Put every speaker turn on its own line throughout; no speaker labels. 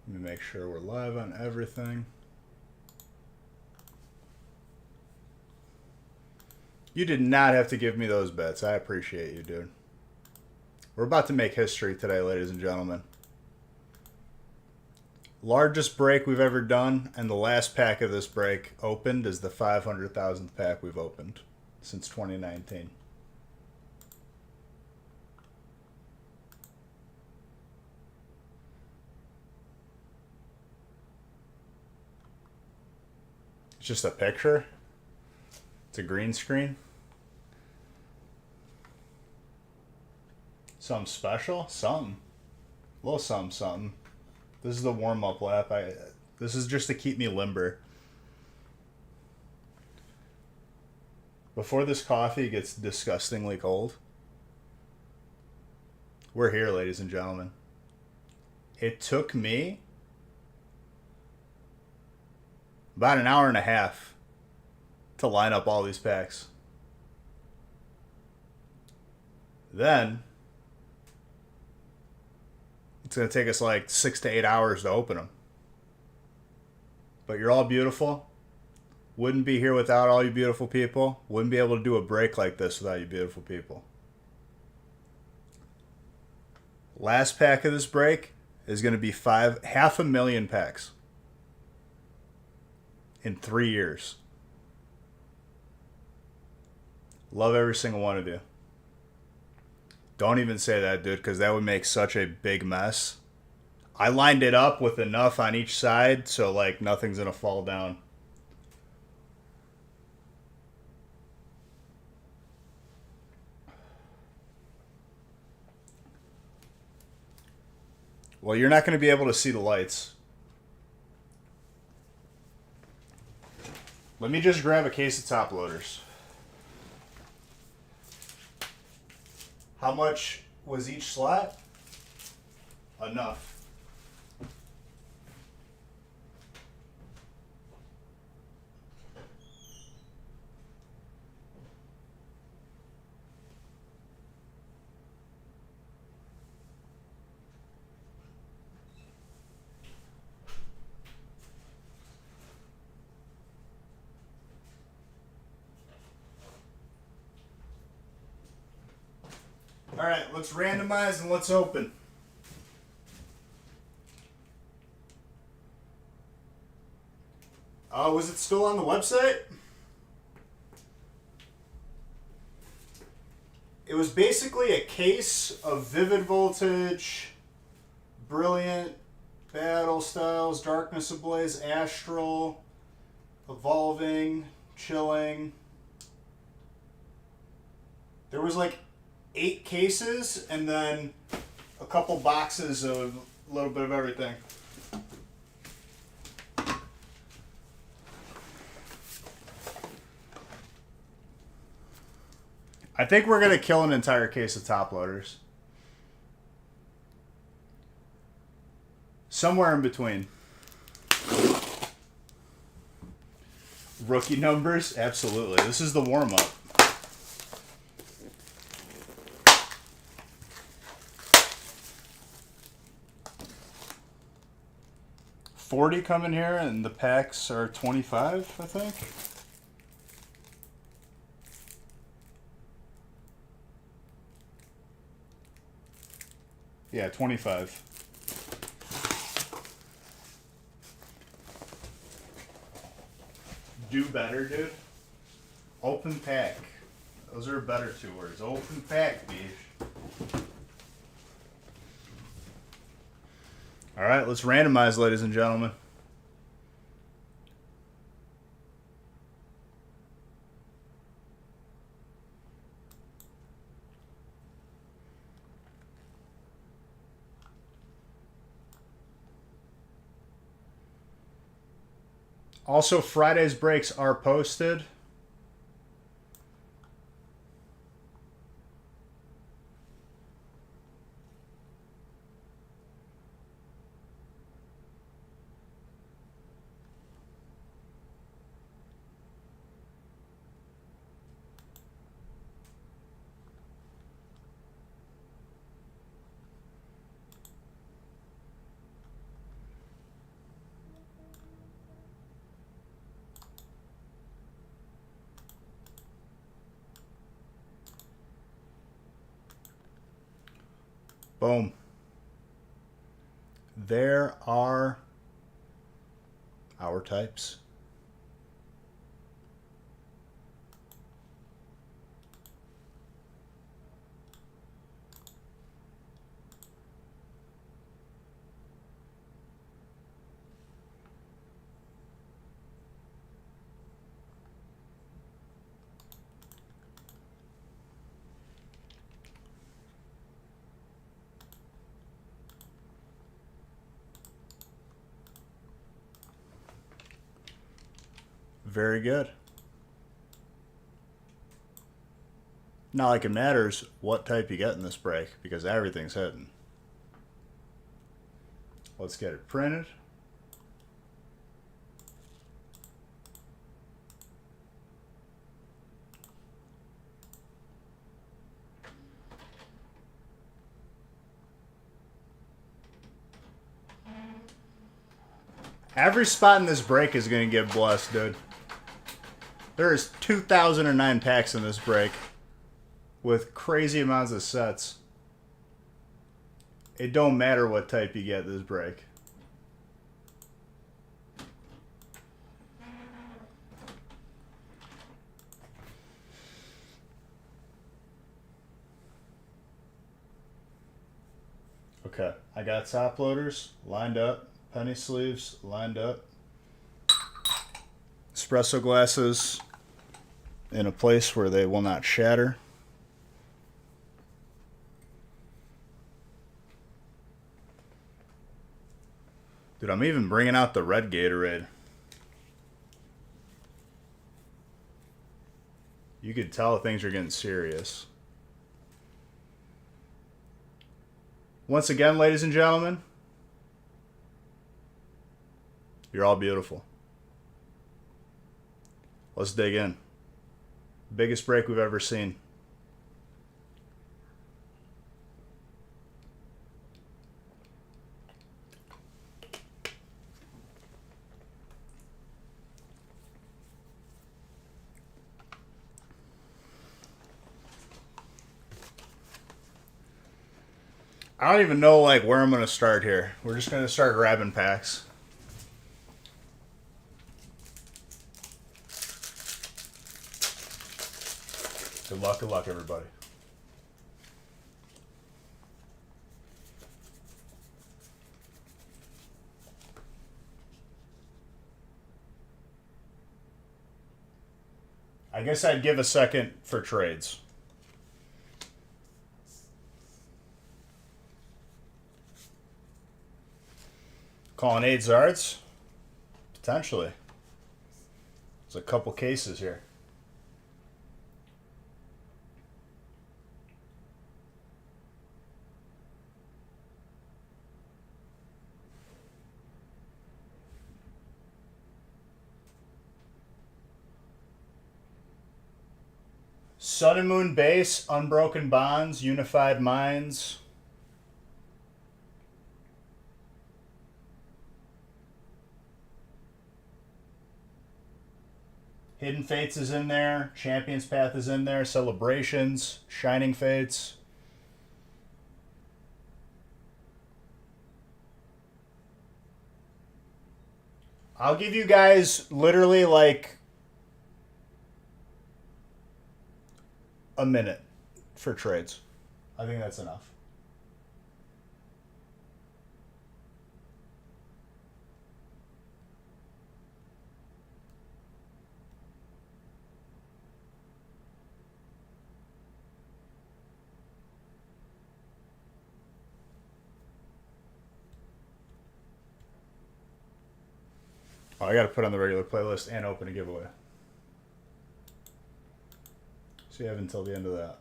Let me make sure we're live on everything. You did not have to give me those bets. I appreciate you, dude. We're about to make history today, ladies and gentlemen. Largest break we've ever done, and the last pack of this break opened is the 500,000th pack we've opened since 2019. It's just a picture. It's a green screen. Something special? Something. A little something. This is the warm-up lap. This is just to keep me limber. Before this coffee gets disgustingly cold. We're here, ladies and gentlemen. It took me about an hour and a half to line up all these packs. Then it's going to take us like 6 to 8 hours to open them. But you're all beautiful. Wouldn't be here without all you beautiful people. Wouldn't be able to do a break like this without you beautiful people. Last pack of this break is going to be 500,000 packs in 3 years. Love every single one of you. Don't even say that, dude, because that would make such a big mess. I lined it up with enough on each side, so like nothing's gonna fall down. Well, you're not gonna be able to see the lights. Let me just grab a case of top loaders. How much was each slot? Enough. All right, let's randomize and let's open. Was it still on the website? It was basically a case of Vivid Voltage, Brilliant, Battle Styles, Darkness Ablaze, Astral, Evolving, Chilling. There was like 8 cases and then a couple boxes of a little bit of everything. I think we're going to kill an entire case of top loaders. Somewhere in between. Rookie numbers? Absolutely. This is the warm-up. $40 coming here, and the packs are $25, I think. Yeah, 25. Do better, dude. Open pack. Those are better 2 words. Open pack, bitch. All right, let's randomize, ladies and gentlemen. Also, Friday's breaks are posted. Boom. There are our types. Very good. Not like it matters what type you get in this break because everything's hitting. Let's get it printed. Every spot in this break is going to get blessed, dude. There is 2,009 packs in this break with crazy amounts of sets. It don't matter what type you get this break. Okay, I got top loaders lined up, penny sleeves lined up, espresso glasses in a place where they will not shatter. Dude, I'm even bringing out the red Gatorade. You could tell things are getting serious. Once again, ladies and gentlemen, you're all beautiful. Let's dig in. Biggest break we've ever seen. I don't even know like where I'm going to start here. We're just going to start grabbing packs. Good luck, everybody. I guess I'd give a second for trades. Calling 8 Zards? Potentially. There's a couple cases here. Sun and Moon Base, Unbroken Bonds, Unified Minds. Hidden Fates is in there. Champion's Path is in there. Celebrations. Shining Fates. I'll give you guys literally like a minute for trades. I think that's enough. Oh, I got to put on the regular playlist and open a giveaway. So you have until the end of that.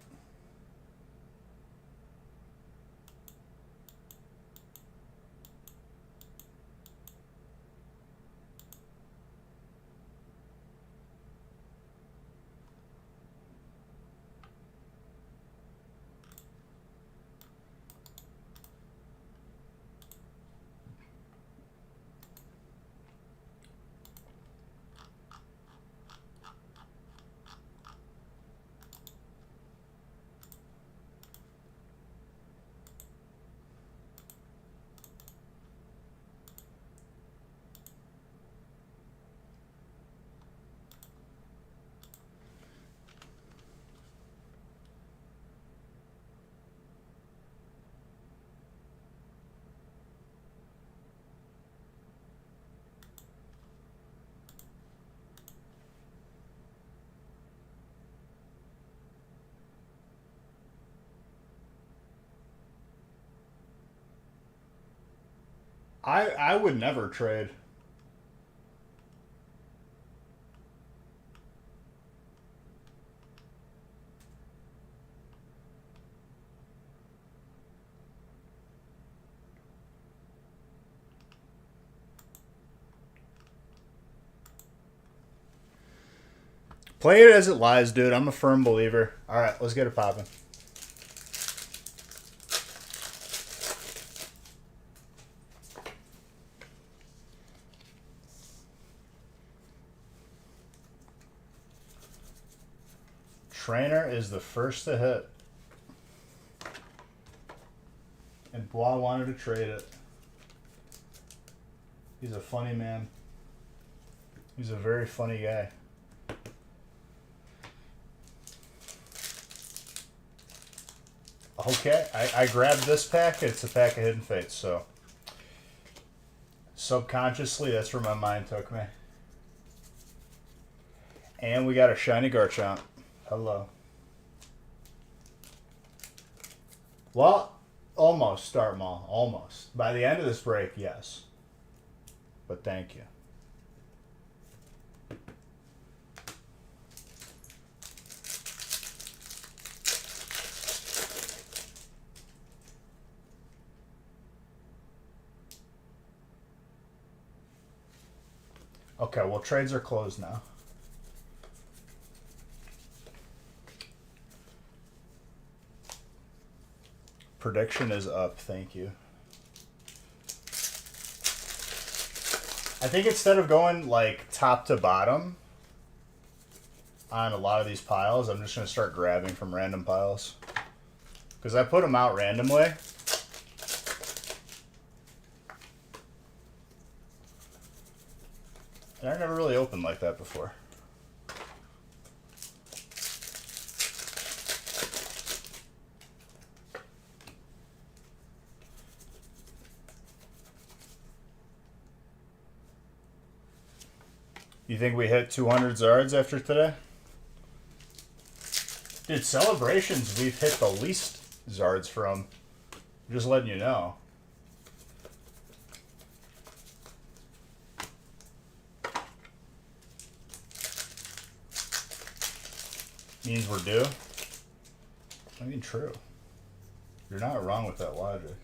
I would never trade. Play it as it lies, dude. I'm a firm believer. All right, let's get it popping. Trainer is the first to hit. And Bois wanted to trade it. He's a funny man. He's a very funny guy. Okay, I grabbed this pack. It's a pack of Hidden Fates, so subconsciously that's where my mind took me. And we got a shiny Garchomp. Hello. Well, almost start mall. Almost. By the end of this break, yes. But thank you. Okay, well, trades are closed now. Prediction is up. Thank you. I think instead of going like top to bottom on a lot of these piles, I'm just going to start grabbing from random piles. Because I put them out randomly. And I never really opened like that before. You think we hit 200 Zards after today? Dude, Celebrations, we've hit the least Zards from. Just letting you know. Means we're due? I mean, true. You're not wrong with that logic.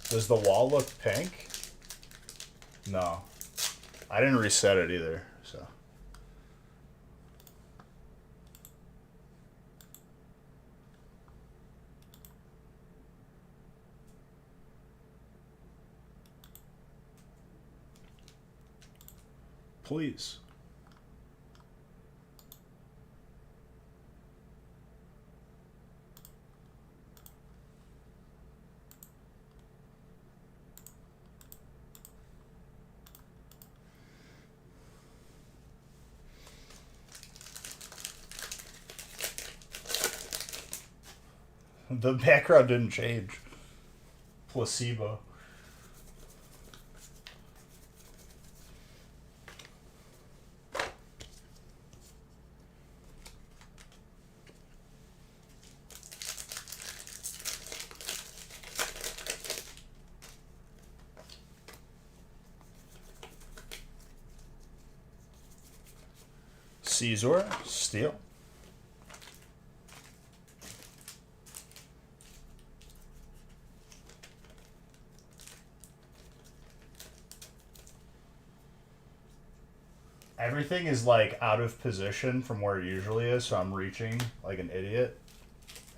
Does the wall look pink? No. I didn't reset it either, so. Please. The background didn't change. Placebo. Caesar, Steel. Everything is like out of position from where it usually is, so I'm reaching like an idiot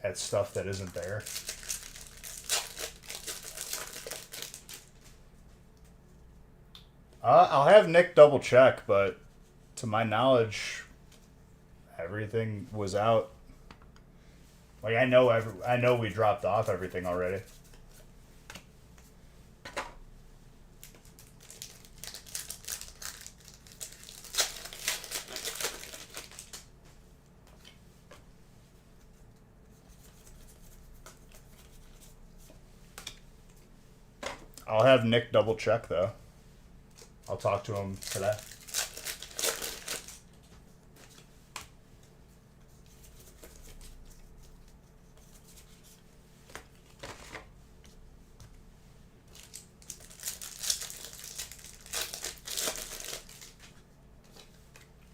at stuff that isn't there. I'll have Nick double check, but to my knowledge, everything was out. Like I know we dropped off everything already. I'll have Nick double check though. I'll talk to him today.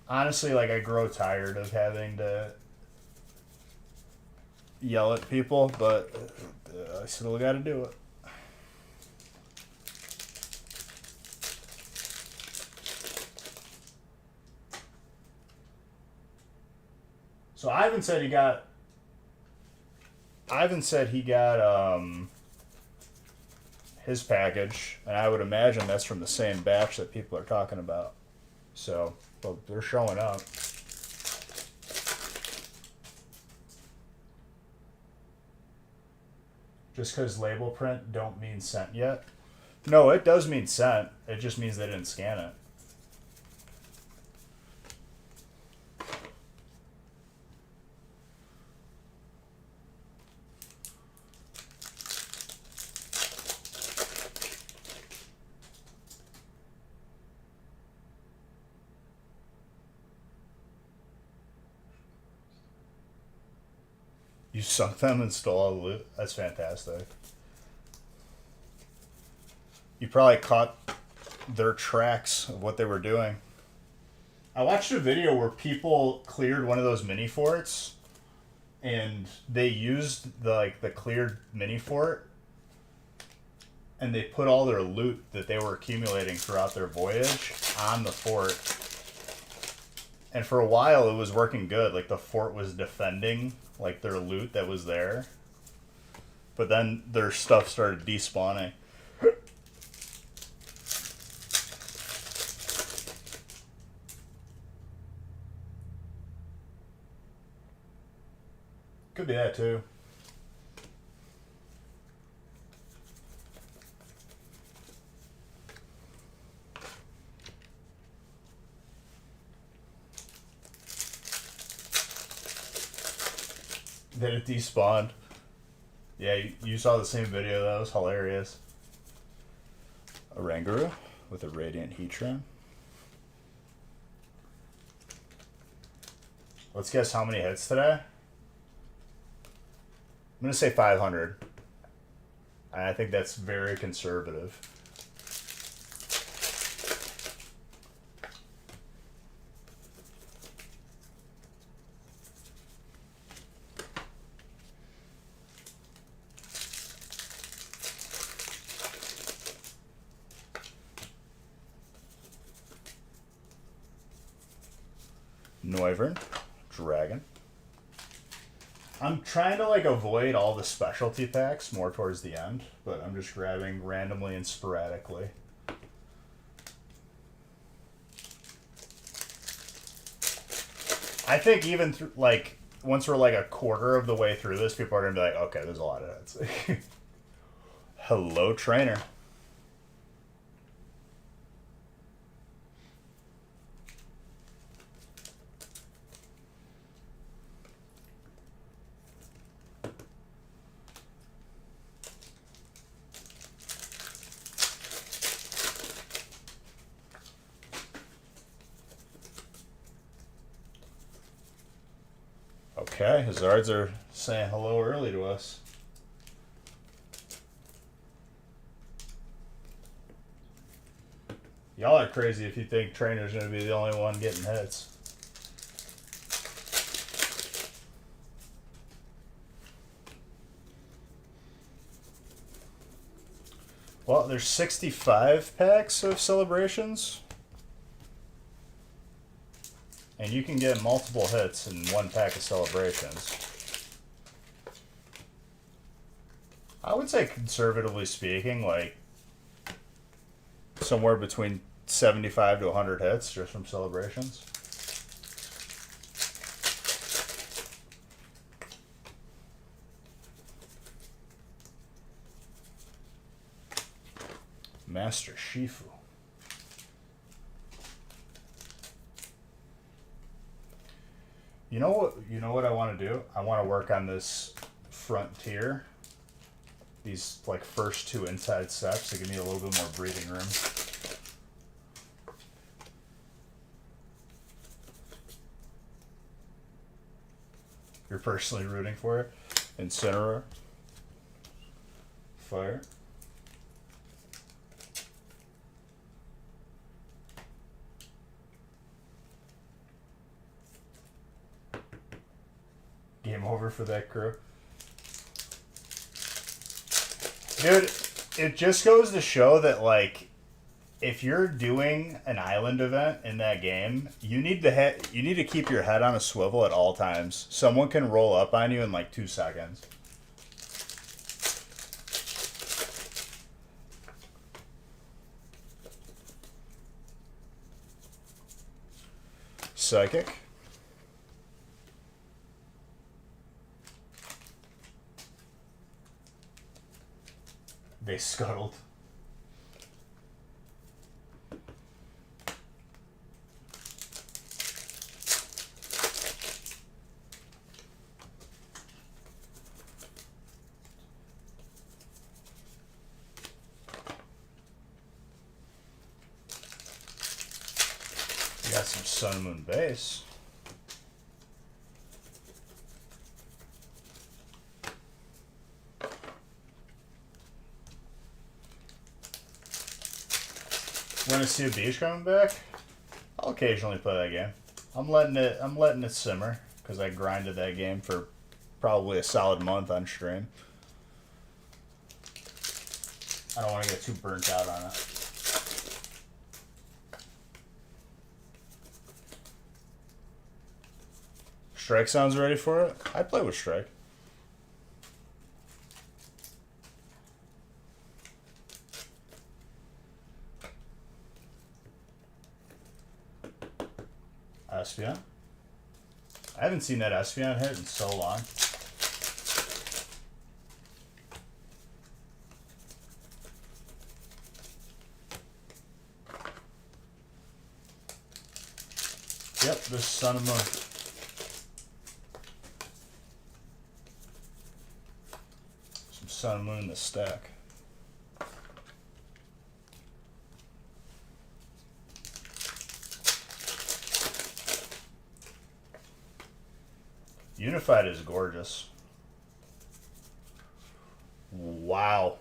Honestly, like, I grow tired of having to yell at people, but I still got to do it. So Ivan said he got. Ivan said he got his package, and I would imagine that's from the same batch that people are talking about. So, well, they're showing up. Just because label print don't mean sent yet. No, it does mean sent. It just means they didn't scan it. You sunk them and stole all the loot? That's fantastic. You probably caught their tracks of what they were doing. I watched a video where people cleared one of those mini forts, and they used the cleared mini fort, and they put all their loot that they were accumulating throughout their voyage on the fort. And for a while, it was working good. Like, the fort was defending like their loot that was there, but then their stuff started despawning. Could be that too. Then it despawned. Yeah, you saw the same video. That was hilarious. A Oranguru with a Radiant Heatran. Let's guess how many hits today. I'm going to say 500. And I think that's very conservative. Noivern, Dragon. I'm trying to avoid all the specialty packs more towards the end, but I'm just grabbing randomly and sporadically. I think even once we're a quarter of the way through this, people are gonna be like, okay, there's a lot of hits. Hello, trainer. Okay, Hazards are saying hello early to us. Y'all are crazy if you think Trainer's going to be the only one getting hits. Well, there's 65 packs of celebrations. And you can get multiple hits in one pack of celebrations. I would say, conservatively speaking, somewhere between 75 to 100 hits just from celebrations. Master Shifu. You know what I want to do? I want to work on this Frontier. These first two inside steps to give me a little bit more breathing room. You're personally rooting for it. Incineroar. Fire. Game over for that crew. Dude, it just goes to show that, like, if you're doing an island event in that game, you need to keep your head on a swivel at all times. Someone can roll up on you in like 2 seconds. Psychic. They scuttled. Got some Sun and Moon base. Want to see a beach coming back? I'll occasionally play that game. I'm letting it simmer because I grinded that game for probably a solid month on stream. I don't want to get too burnt out on it. Strike sounds ready for it. I'd play with Strike. Espeon. I haven't seen that Espeon hit in so long. Yep, this Sun and Moon. Some Sun and Moon in the stack. Unified is gorgeous. Wow.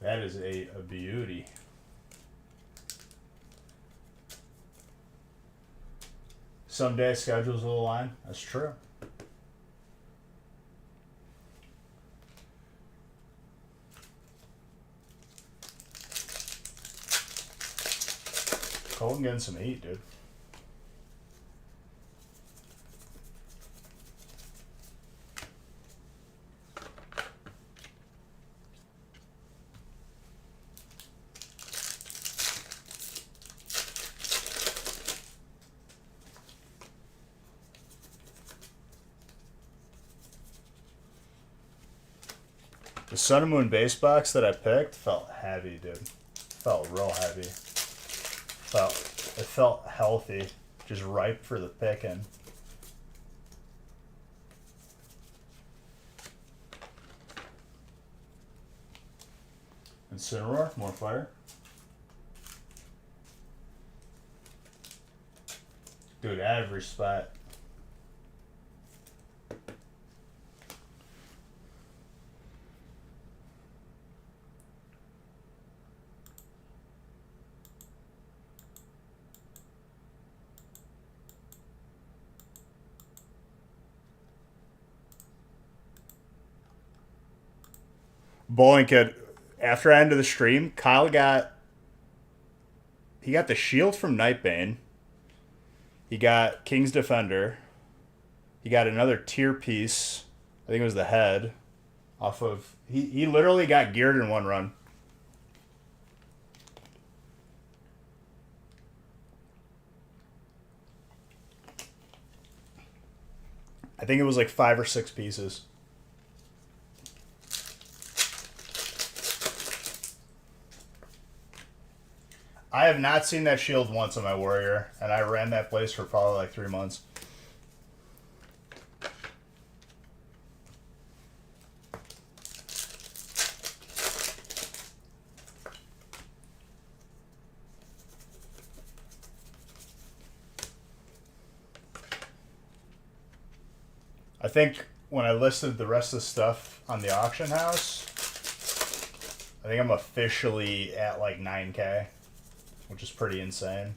That is a beauty. Someday schedules will align. That's true. Colton getting some heat, dude. The Sun and Moon base box that I picked felt heavy, dude. Felt real heavy. It felt healthy, just ripe for the picking. Incineroar, more fire. Dude, average spot. Bowling Kid, after I ended the stream, Kyle got the shield from Nightbane. He got King's Defender. He got another tier piece. I think it was the head. Off of he literally got geared in one run. I think it was like 5 or 6 pieces. I have not seen that shield once on my warrior, and I ran that place for probably like 3 months. I think when I listed the rest of the stuff on the auction house, I think I'm officially at like 9K, which is pretty insane.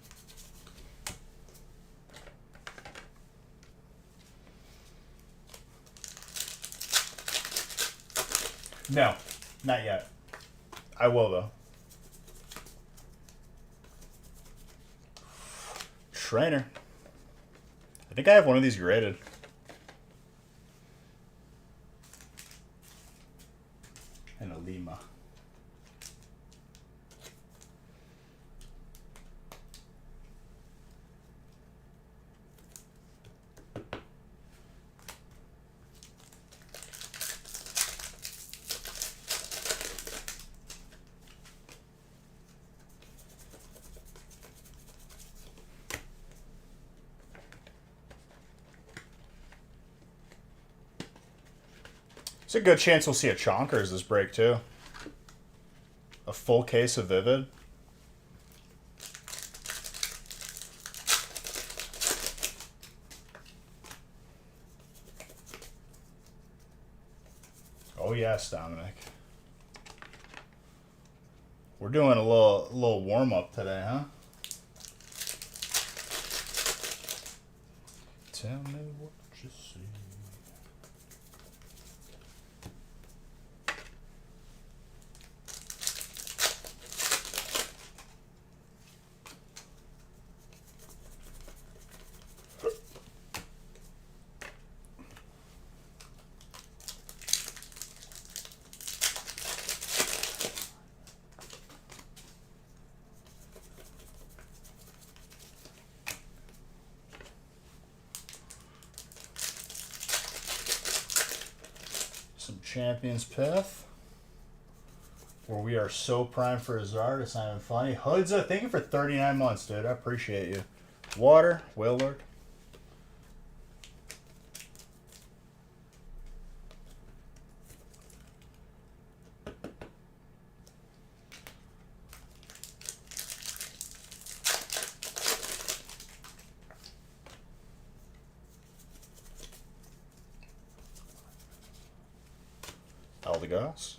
No, not yet. I will though. Trainer. I think I have one of these graded. And a Lima. It's a good chance we'll see a Chonkers this break, too. A full case of Vivid. Oh, yes, Dominic. We're doing a little warm-up today, huh? Tell me what you see. Some Champions Path, where we are so primed for Hazard. It's not even funny. Hudza, thank you for 39 months, dude. I appreciate you. Water, Willard. Eldegoss.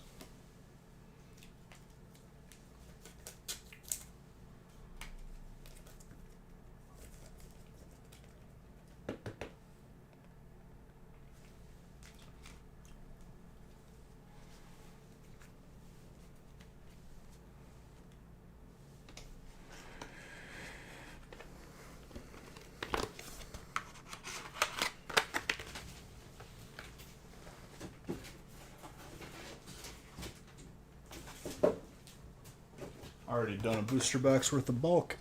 Already done a booster box worth of bulk.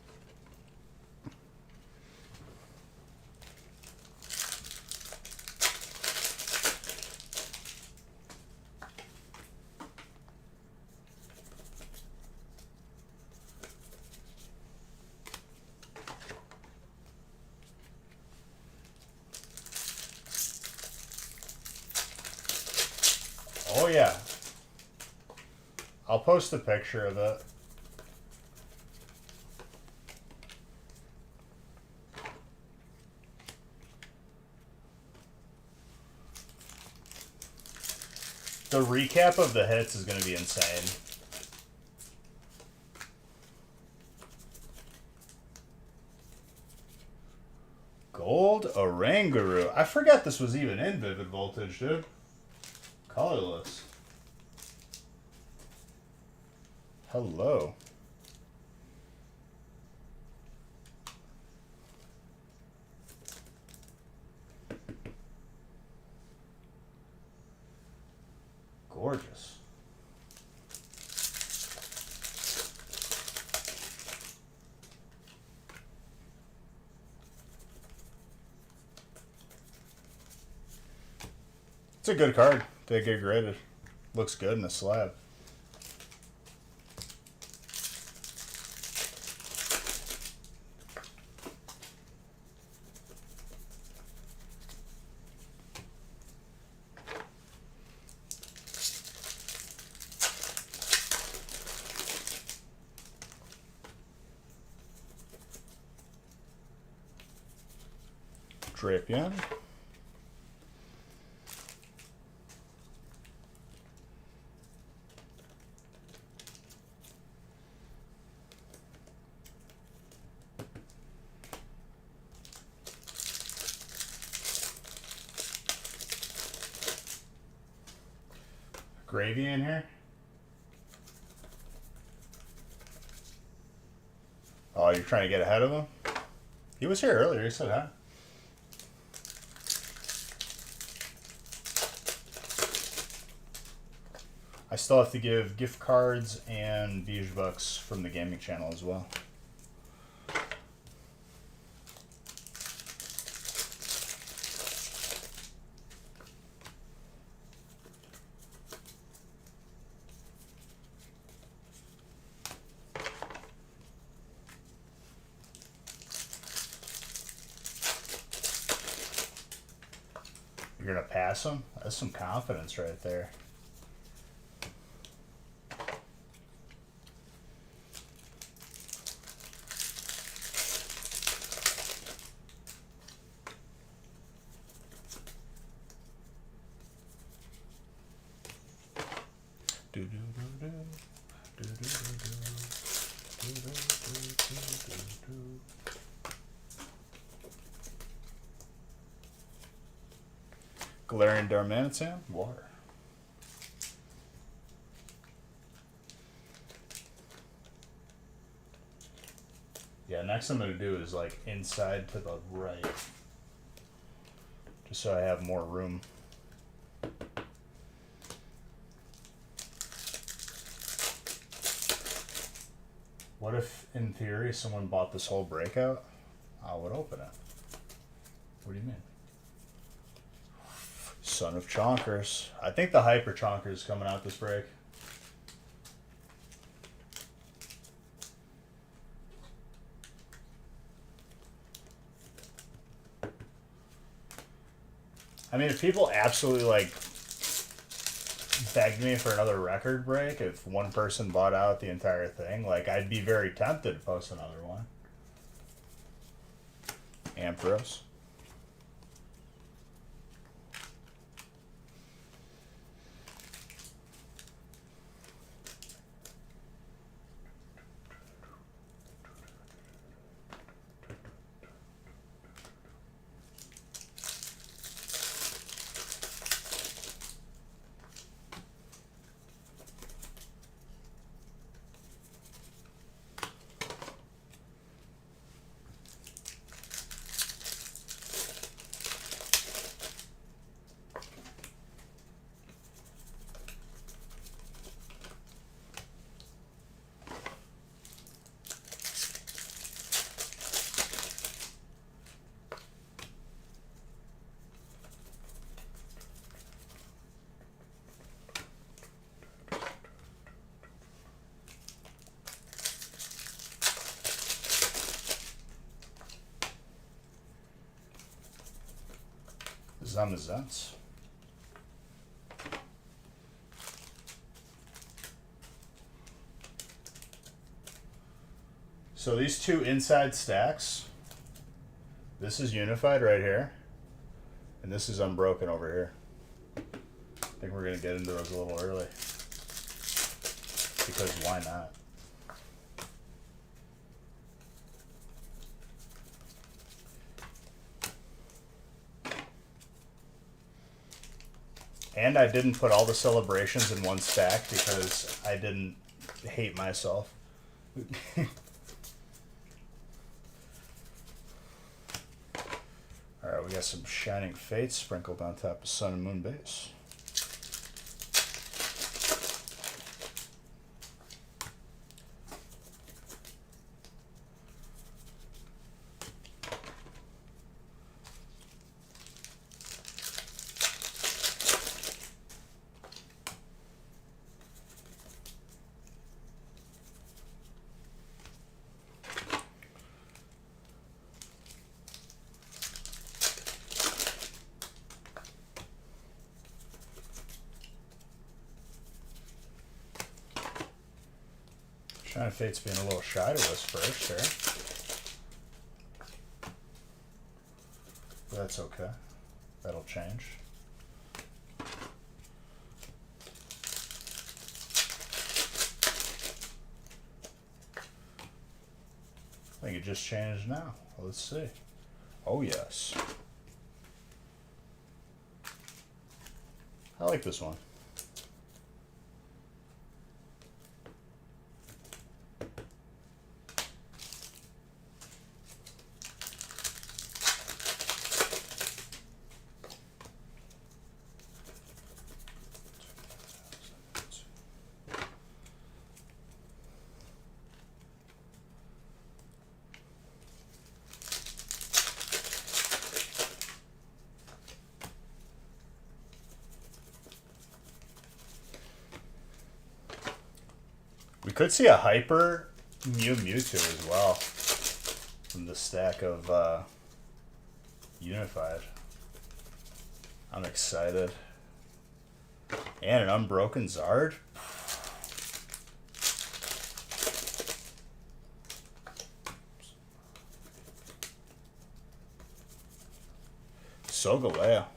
Oh yeah. I'll post a picture of it. The recap of the hits is going to be insane. Gold Oranguru. I forgot this was even in Vivid Voltage, dude. Colorless. Hello. Gorgeous. It's a good card. They get graded. Looks good in the slab. Drapion. Gravy in here? Oh, you're trying to get ahead of him? He was here earlier. He said hi. I still have to give gift cards and Bijou Bucks from the gaming channel as well. You're going to pass him? That's some confidence right there. Galarian Darmanitan, water. Yeah, next I'm going to do is like inside to the right. Just so I have more room. What if, in theory, someone bought this whole breakout? I would open it. What do you mean? Son of Chonkers. I think the Hyper Chonker is coming out this break. I mean, if people absolutely, like, begged me for another record break, if one person bought out the entire thing, like, I'd be very tempted to post another one. Ampharos. Zamazents. So these two inside stacks, this is unified right here, and this is unbroken over here. I think we're going to get into those a little early, because why not? And I didn't put all the celebrations in one stack because I didn't hate myself. Alright, we got some Shining Fates sprinkled on top of Sun and Moon base. Shining Fate's being a little shy to us first here. But that's okay. That'll change. I think it just changed now. Let's see. Oh, yes. I like this one. Could see a hyper Mewtwo as well from the stack of Unified. I'm excited. And an Unbroken Zard. Solgaleo.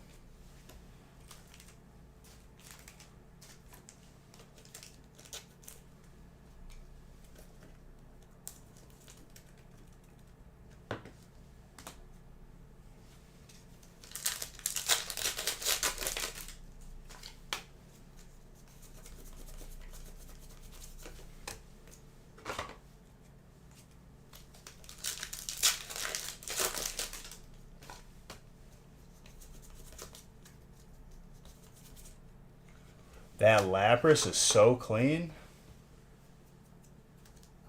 That Lapras is so clean.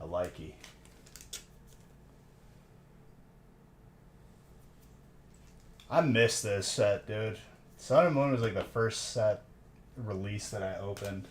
I like it. I missed this set, dude. Sun and Moon was like the first set release that I opened.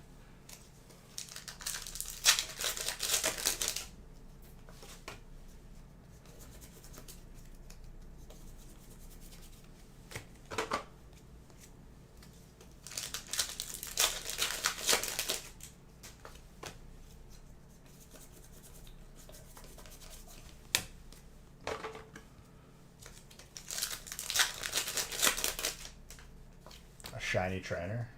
Shiny Trainer.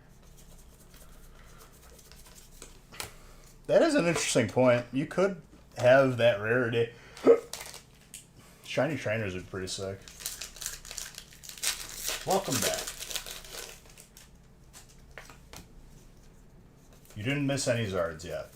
That is an interesting point. You could have that rarity. Shiny Trainers are pretty sick. Welcome back. You didn't miss any Zards yet.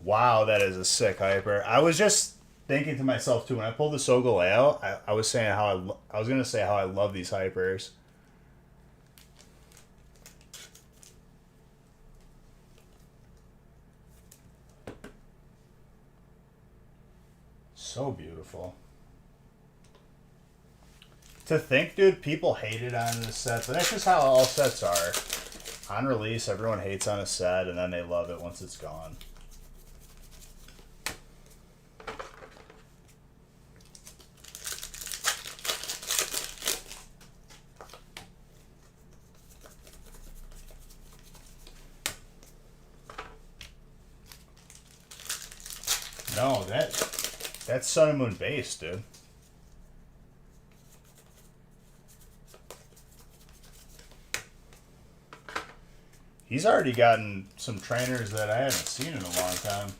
Wow, that is a sick hyper. I was just thinking to myself too when I pulled the Solgaleo. I was saying how I was gonna say how I love these hypers. So beautiful. To think, dude, people hated on this set, but that's just how all sets are. On release, everyone hates on a set, and then they love it once it's gone. No, that's Sun and Moon base, dude. He's already gotten some trainers that I haven't seen in a long time.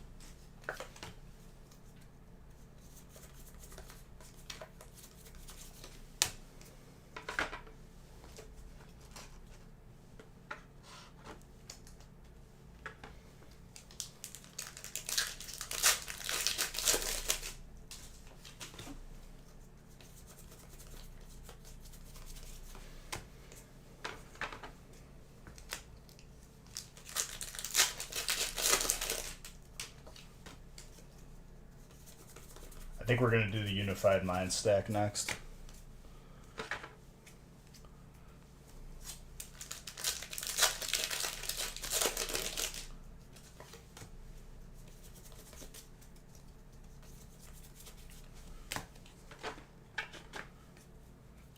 I think we're going to do the Unified Mind stack next.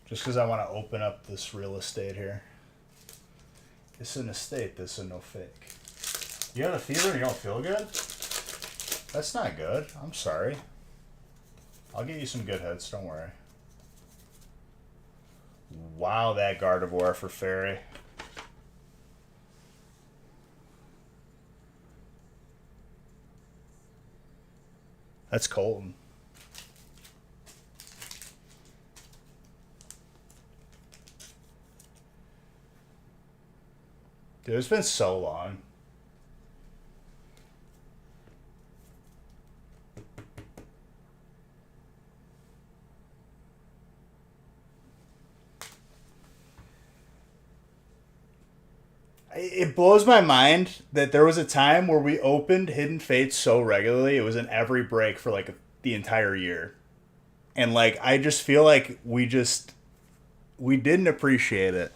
Just because I want to open up this real estate here. This is an estate, this is no fake. You have a fever and you don't feel good? That's not good. I'm sorry. I'll get you some good hits, don't worry. Wow, that Gardevoir for Fairy. That's Colton. Dude, it's been so long. It blows my mind that there was a time where we opened Hidden Fates so regularly. It was in every break for like the entire year. And like I just feel like we didn't appreciate it.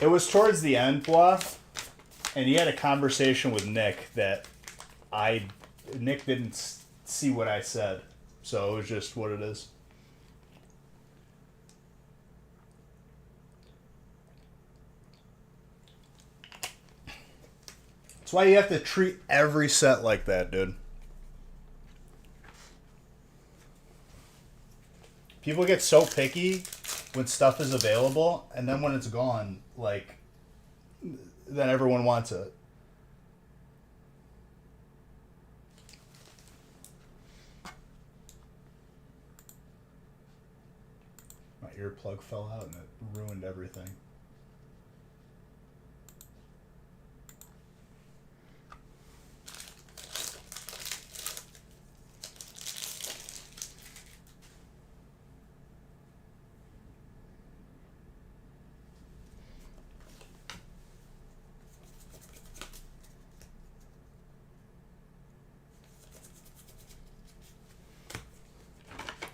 It was towards the end, blah, and he had a conversation with Nick that Nick didn't see what I said, so it was just what it is. That's why you have to treat every set like that, dude. People get so picky when stuff is available, and then when it's gone, like, then everyone wants it. My earplug fell out and it ruined everything.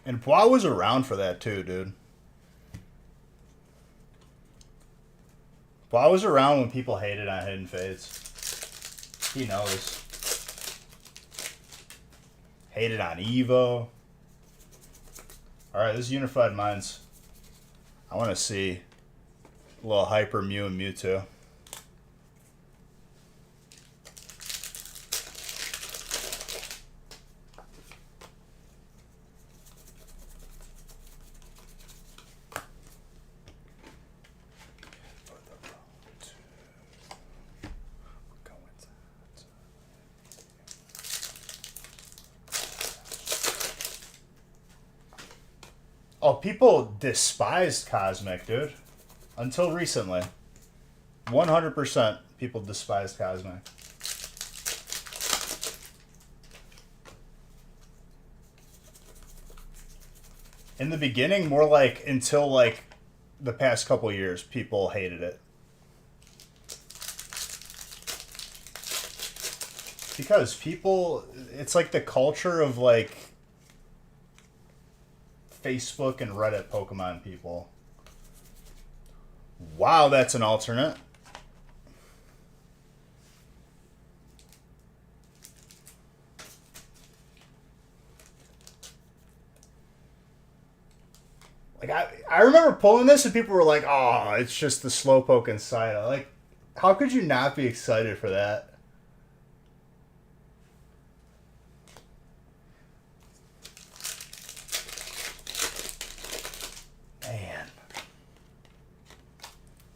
And Bois was around for that too, dude. Bois was around when people hated on Hidden Fates. He knows. Hated on Evo. Alright, this is Unified Minds. I want to see a little Hyper Mew and Mewtwo. Oh, people despised Cosmic, dude. Until recently. 100% people despised Cosmic. In the beginning, more like until like the past couple years, people hated it. Because people, it's like the culture of like Facebook and Reddit Pokemon people. Wow, that's an alternate. Like I remember pulling this and people were like, "Oh, it's just the Slowpoke and Psyduck." Like, how could you not be excited for that? Man,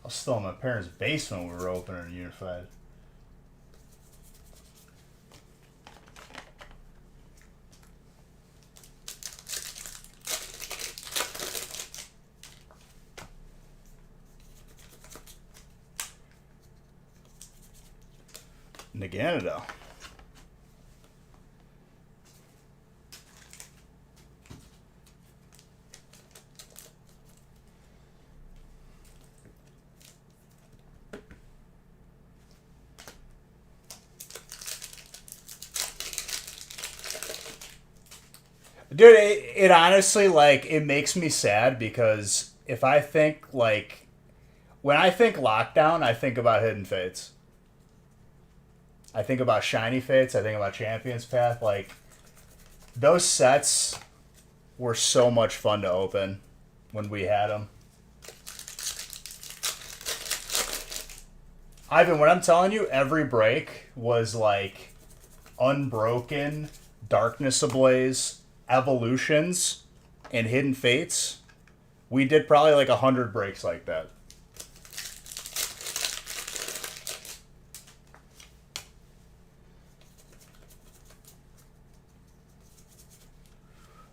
I was still in my parents' basement when we were opening Unified. Naganadel. Dude, it honestly, like, it makes me sad because if I think, like, when I think lockdown, I think about Hidden Fates. I think about Shiny Fates. I think about Champion's Path. Like, those sets were so much fun to open when we had them. Ivan, what I'm telling you, every break was like Unbroken, Darkness Ablaze, Evolutions, and Hidden Fates. We did probably like 100 breaks like that.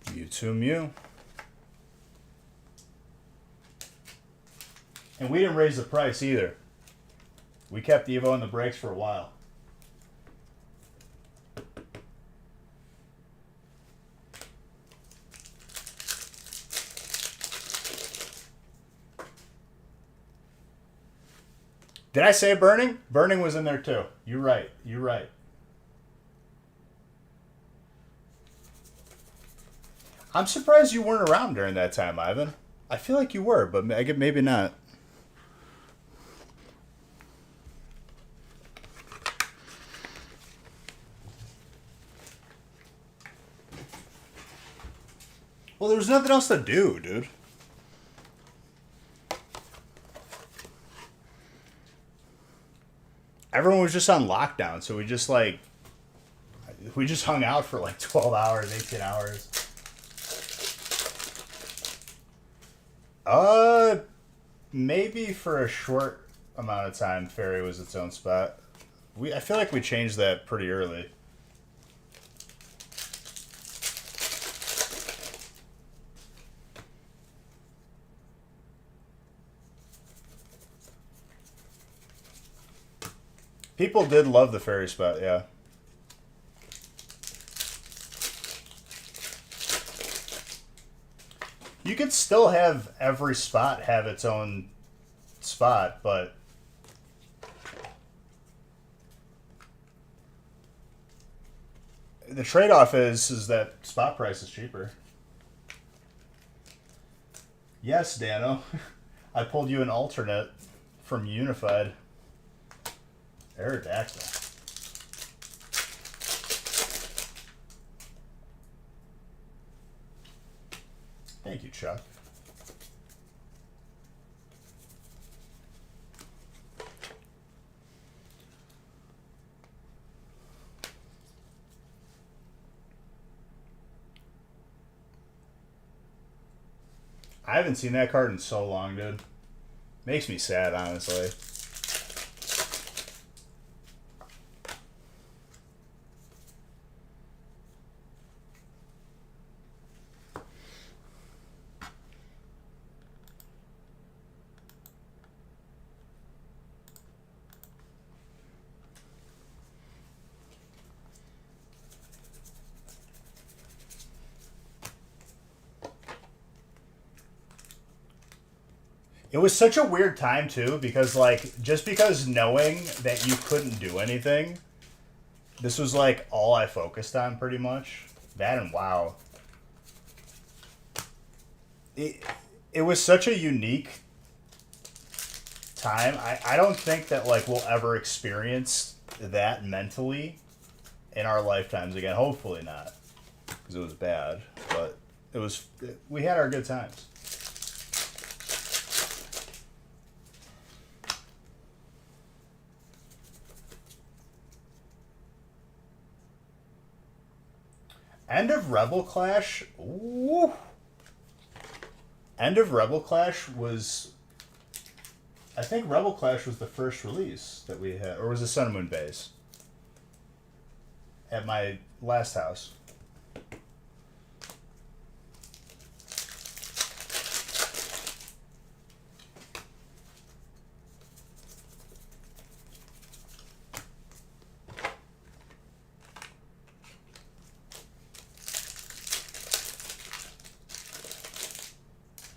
Mewtwo Mew. And we didn't raise the price either. We kept Evo in the breaks for a while. Did I say Burning? Burning was in there too. You're right. You're right. I'm surprised you weren't around during that time, Ivan. I feel like you were, but maybe not. Well, there was nothing else to do, dude. Everyone was just on lockdown, so we just hung out for like 12 hours, 18 hours. Uh, Maybe for a short amount of time, Ferry was its own spot. I feel like we changed that pretty early. People did love the Ferry spot, yeah. You could still have every spot have its own spot, but the trade-off is that spot price is cheaper. Yes, Dano. I pulled you an alternate from Unified. Aerodactyl. Thank you, Chuck. I haven't seen that card in so long, dude. Makes me sad, honestly. It was such a weird time too, because like just because knowing that you couldn't do anything, this was like all I focused on pretty much. That and WoW. It was such a unique time. I don't think that like we'll ever experience that mentally in our lifetimes again. Hopefully not, because it was bad, but we had our good times. End of Rebel Clash. Ooh. End of Rebel Clash was. I think Rebel Clash was the first release that we had, or was it Sun and Moon Base? At my last house.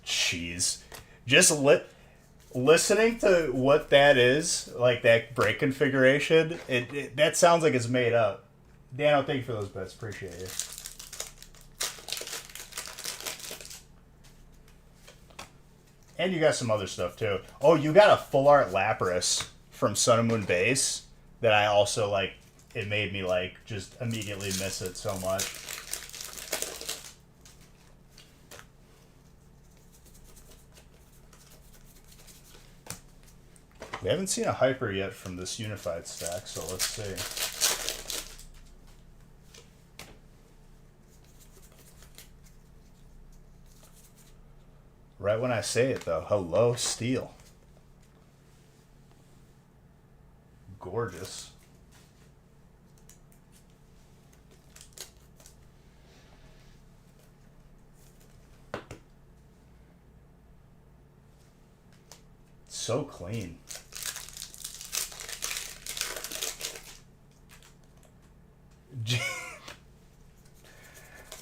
Jeez. Just listening to what that is, like that break configuration, that sounds like it's made up. Dano, thank you for those bets. Appreciate you. And you got some other stuff too. Oh, you got a full art Lapras from Sun and Moon Base that I also like. It made me like just immediately miss it so much. We haven't seen a hyper yet from this Unified stack, so let's see. Right when I say it, though. Hello, Steel. Gorgeous. So clean.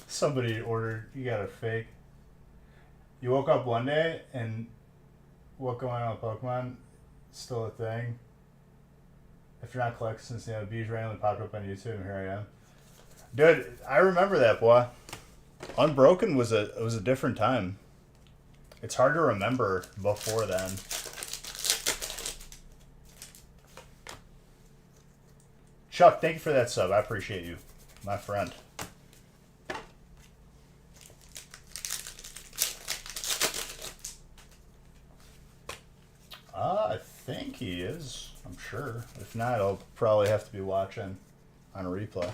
Somebody ordered, you got a fake. You woke up one day and what going on with Pokemon? Still a thing. If you're not collecting since the bees randomly popped up on YouTube, and here I am. Dude, I remember that, boy. Unbroken was a different time. It's hard to remember before then. Chuck, thank you for that sub. I appreciate you, my friend. I think he is. I'm sure. If not, I'll probably have to be watching on a replay.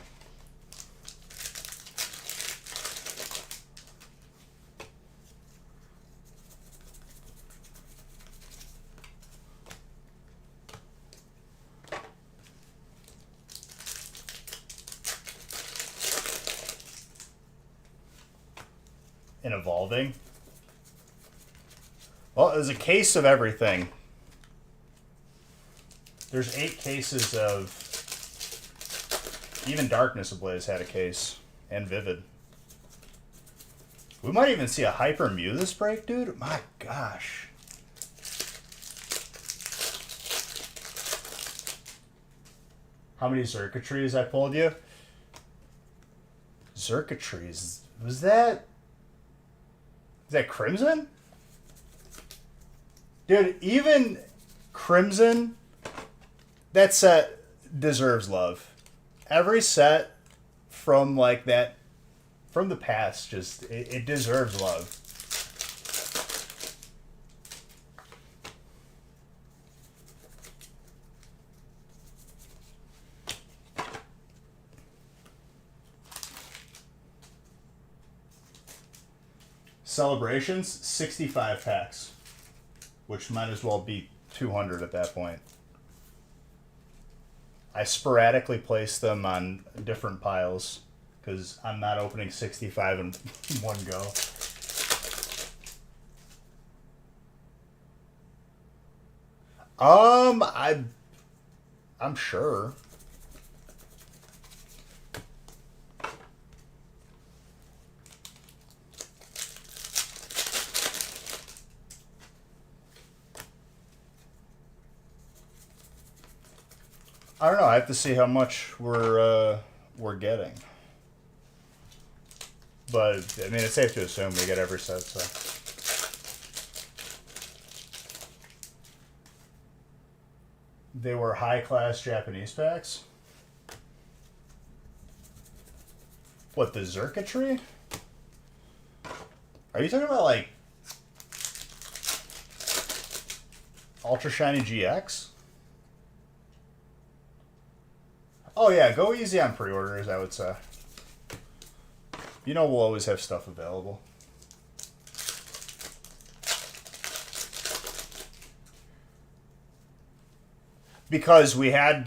In evolving? Well, there's a case of everything. There's 8 cases of... Even Darkness Ablaze had a case. And Vivid. We might even see a Hyper Mew this break, dude. My gosh. How many Xurkitries I pulled you? Xurkitries. Was that... Is that Crimson? Dude, even Crimson, that set deserves love. Every set from like that, from the past, just, it deserves love. Celebrations, 65 packs, which might as well be 200 at that point. I sporadically place them on different piles because I'm not opening 65 in one go. I'm sure. I don't know. I have to see how much we're getting. But I mean, it's safe to assume we get every set. So they were high-class Japanese packs. What, the Xurkitree? Are you talking about like Ultra Shiny GX? Oh yeah, go easy on pre-orders, I would say. You know we'll always have stuff available. Because we had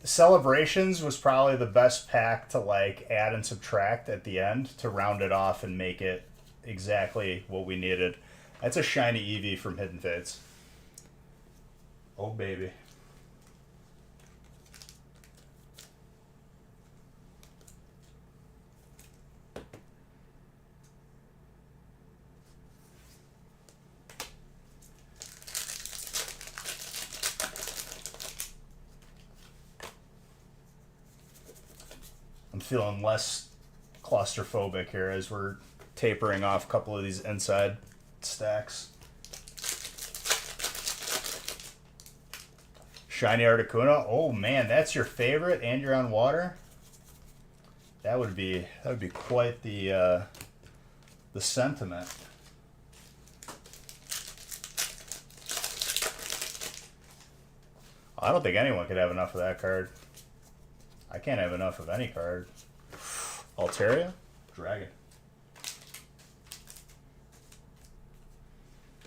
Celebrations was probably the best pack to like add and subtract at the end to round it off and make it exactly what we needed. That's a shiny Eevee from Hidden Fates. Oh baby. I'm feeling less claustrophobic here as we're tapering off a couple of these inside stacks. Shiny Articuno. Oh man, that's your favorite, and you're on water. That would be quite the sentiment. I don't think anyone could have enough of that card. I can't have enough of any card. Altaria? Dragon.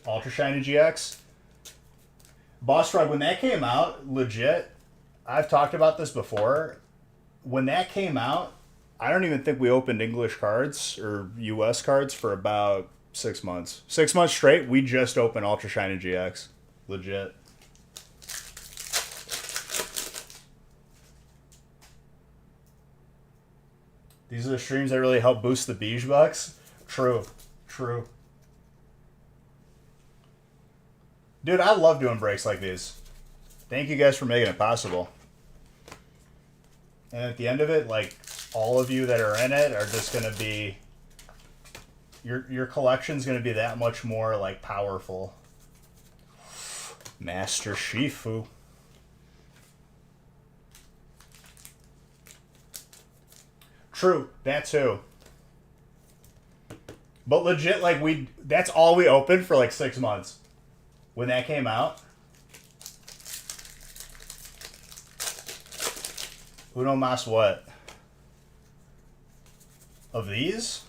Ultra Shiny GX? Boss Rug, when that came out, legit, I've talked about this before. When that came out, I don't even think we opened English cards or US cards for about 6 months. 6 months straight, we just opened Ultra Shiny GX. Legit. These are the streams that really help boost the Beige Bucks. True. True. Dude, I love doing breaks like these. Thank you guys for making it possible. And at the end of it, like, all of you that are in it are just going to be... Your collection's going to be that much more, like, powerful. Master Shifu. True, that too. But legit, like, that's all we opened for, like, 6 months. When that came out. Uno Mas what? Of these?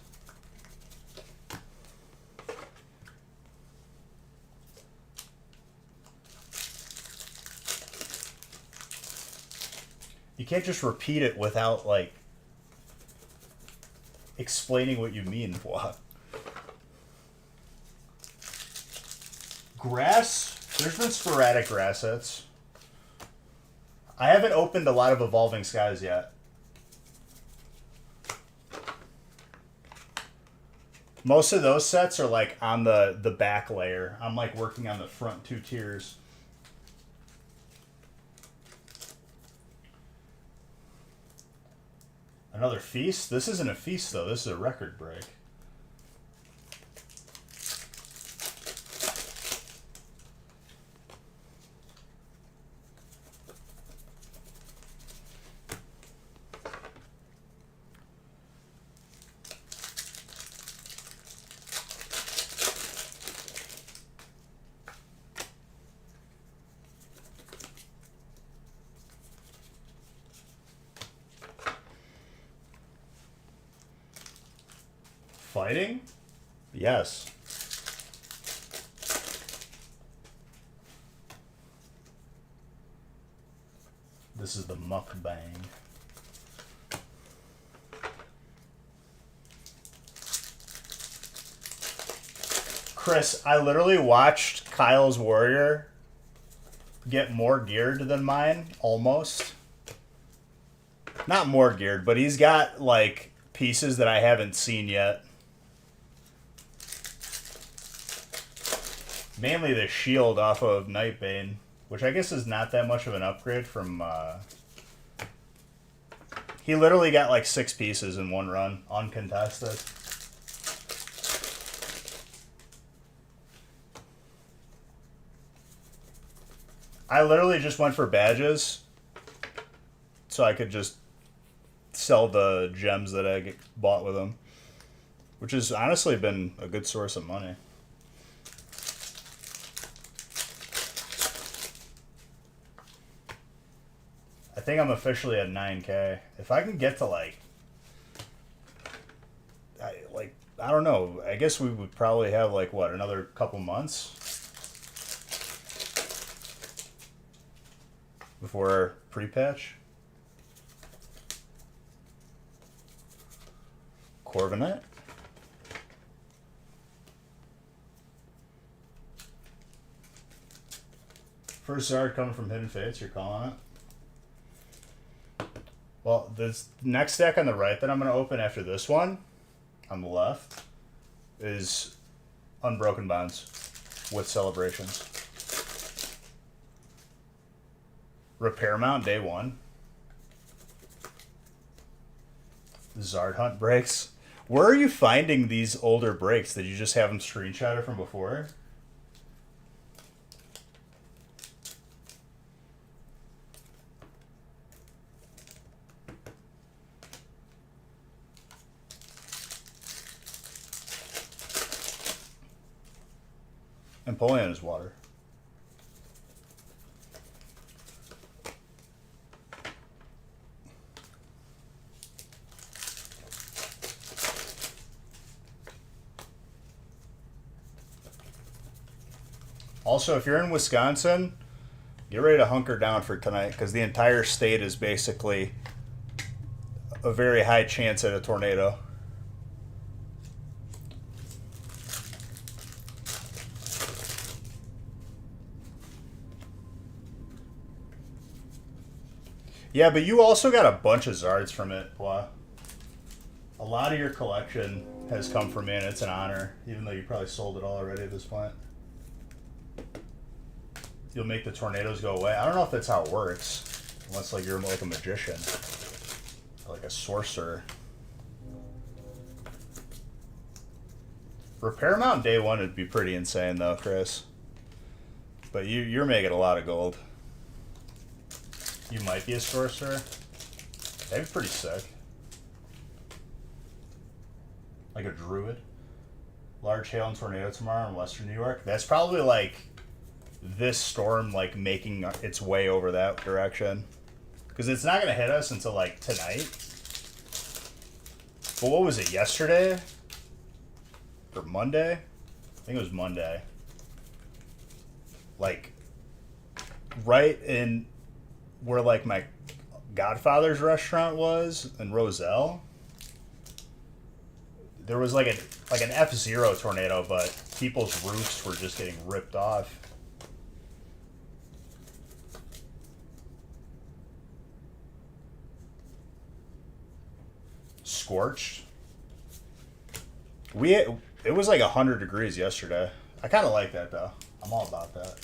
You can't just repeat it without, like, explaining what you mean. What? Grass? There's been sporadic grass sets. I haven't opened a lot of Evolving Skies yet. Most of those sets are like on the back layer. I'm like working on the front 2 tiers. Another feast? This isn't a feast though. This is a record break. Fighting? Yes. This is the mukbang. Chris, I literally watched Kyle's Warrior get more geared than mine, almost. Not more geared, but he's got, like, pieces that I haven't seen yet. Mainly the shield off of Nightbane, which I guess is not that much of an upgrade from... He literally got like 6 pieces in one run, uncontested. I literally just went for badges, so I could just sell the gems that I bought with them, which has honestly been a good source of money. I think I'm officially at 9K. If I can get to like, I don't know. I guess we would probably have like what, another couple months before pre-patch. Corviknight. First Zard coming from Hidden Fates, you're calling it? Well, this next deck on the right that I'm going to open after this one, on the left, is Unbroken Bonds with Celebrations. Repair Mount day 1. Zard Hunt breaks. Where are you finding these older breaks? Did you just have them screenshotted from before? Empoleon is water. Also, if you're in Wisconsin, get ready to hunker down for tonight because the entire state is basically a very high chance at a tornado. Yeah, but you also got a bunch of Zards from it, Pwa. A lot of your collection has come from me, and it's an honor, even though you probably sold it all already at this point. You'll make the tornadoes go away. I don't know if that's how it works, unless like you're like a magician. Like a sorcerer. Repair Mount day one would be pretty insane though, Chris. But you're making a lot of gold. You might be a sorcerer. That'd be pretty sick. Like a druid. Large hail and tornado tomorrow in western New York. That's probably like this storm like making its way over that direction. Because it's not going to hit us until like tonight. But what was it, yesterday? Or Monday? I think it was Monday. Like, right in where like my Godfather's restaurant was in Roselle. There was like an F0 tornado, but people's roofs were just getting ripped off. Scorched. It was like 100 degrees yesterday. I kind of like that though. I'm all about that.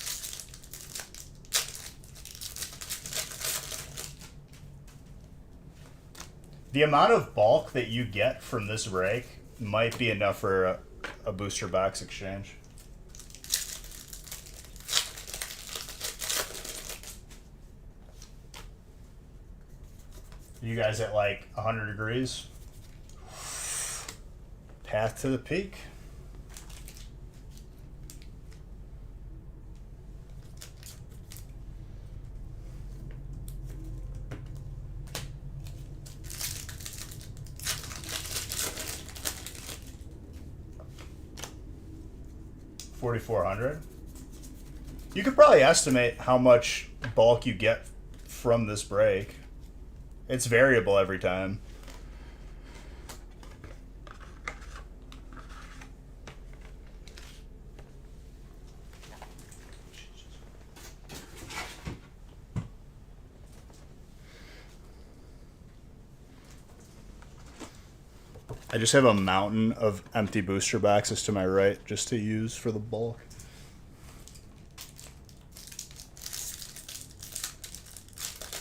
The amount of bulk that you get from this break might be enough for a booster box exchange. You guys at like 100 degrees? Path to the peak. $4,400. You could probably estimate how much bulk you get from this break. It's variable every time. I just have a mountain of empty booster boxes to my right just to use for the bulk.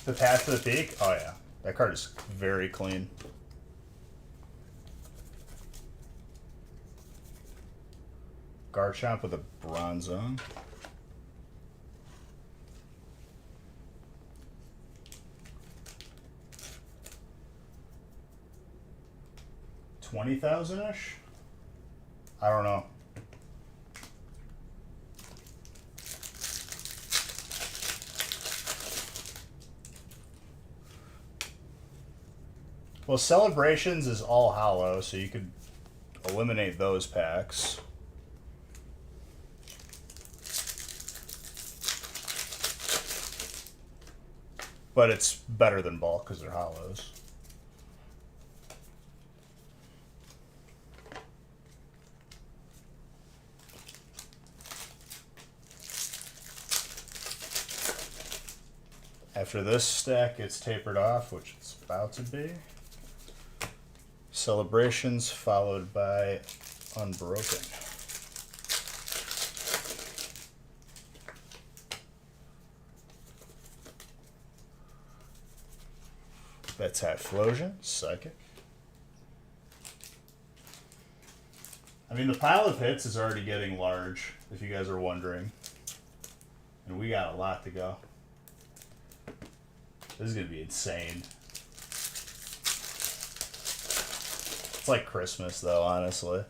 The Path to the Peak? Oh yeah. That card is very clean. Garchomp with a Bronzong. $20,000-ish? I don't know. Well, Celebrations is all hollow, so you could eliminate those packs. But it's better than bulk because they're hollows. After this stack gets tapered off, which it's about to be, Celebrations followed by Unbroken. That's Typhlosion, Psychic. I mean, the pile of hits is already getting large, if you guys are wondering. And we got a lot to go. This is going to be insane. It's like Christmas, though, honestly.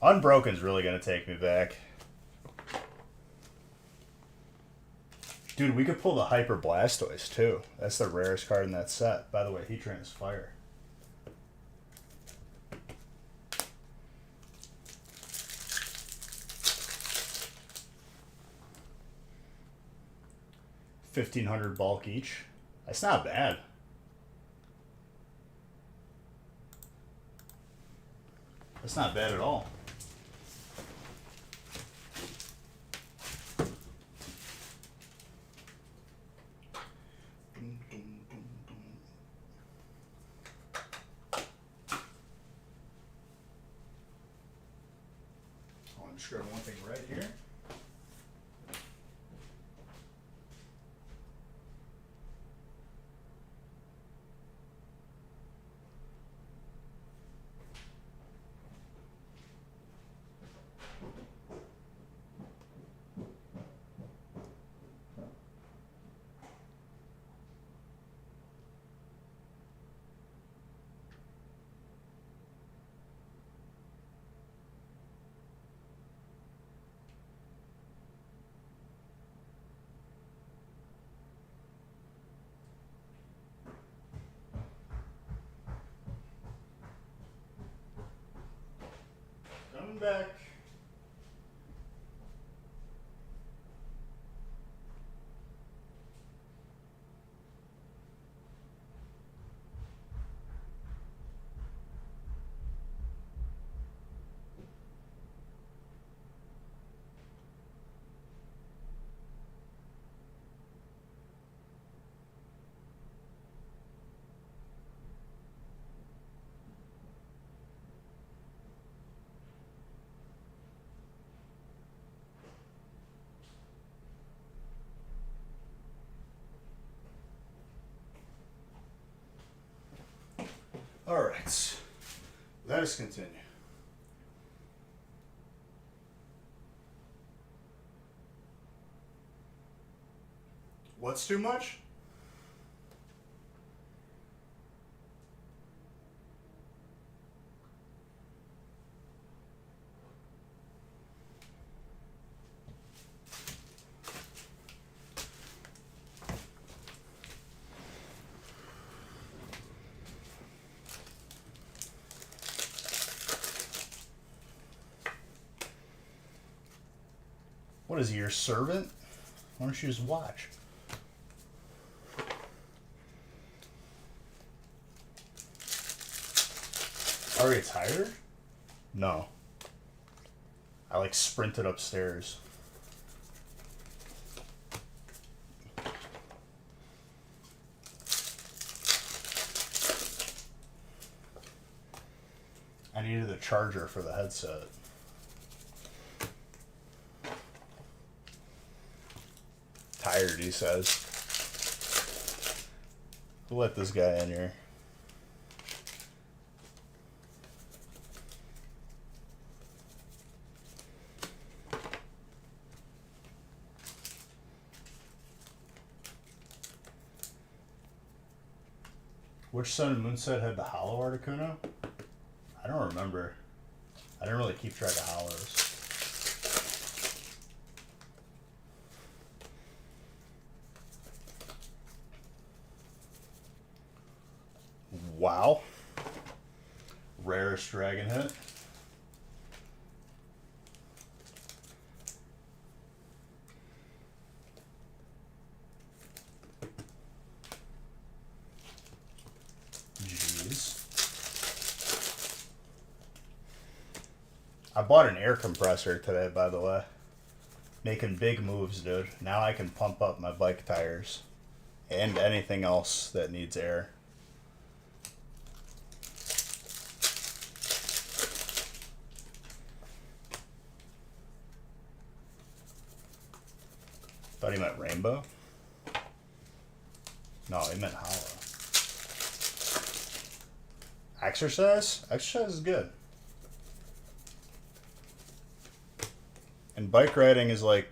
Unbroken's really going to take me back. Dude, we could pull the Hyper Blastoise, too. That's the rarest card in that set. By the way, Heatran is fire. $1,500 bulk each. That's not bad. That's not bad at all. Oh, I'm just grabbing one thing right here. back. All right, let us continue. What's too much? What is he, your servant? Why don't you just watch? Are you tired? No. I like sprinted upstairs. I needed a charger for the headset. Tired, he says. Who let this guy in here? Which Sun and Moon set had the hollow Articuno? I don't remember. I didn't really keep track of hollows. Wow. Rarest dragon hit. Jeez. I bought an air compressor today, by the way. Making big moves, dude. Now I can pump up my bike tires. And anything else that needs air. Thought he meant rainbow. No, he meant hollow. Exercise? Exercise is good. And bike riding is like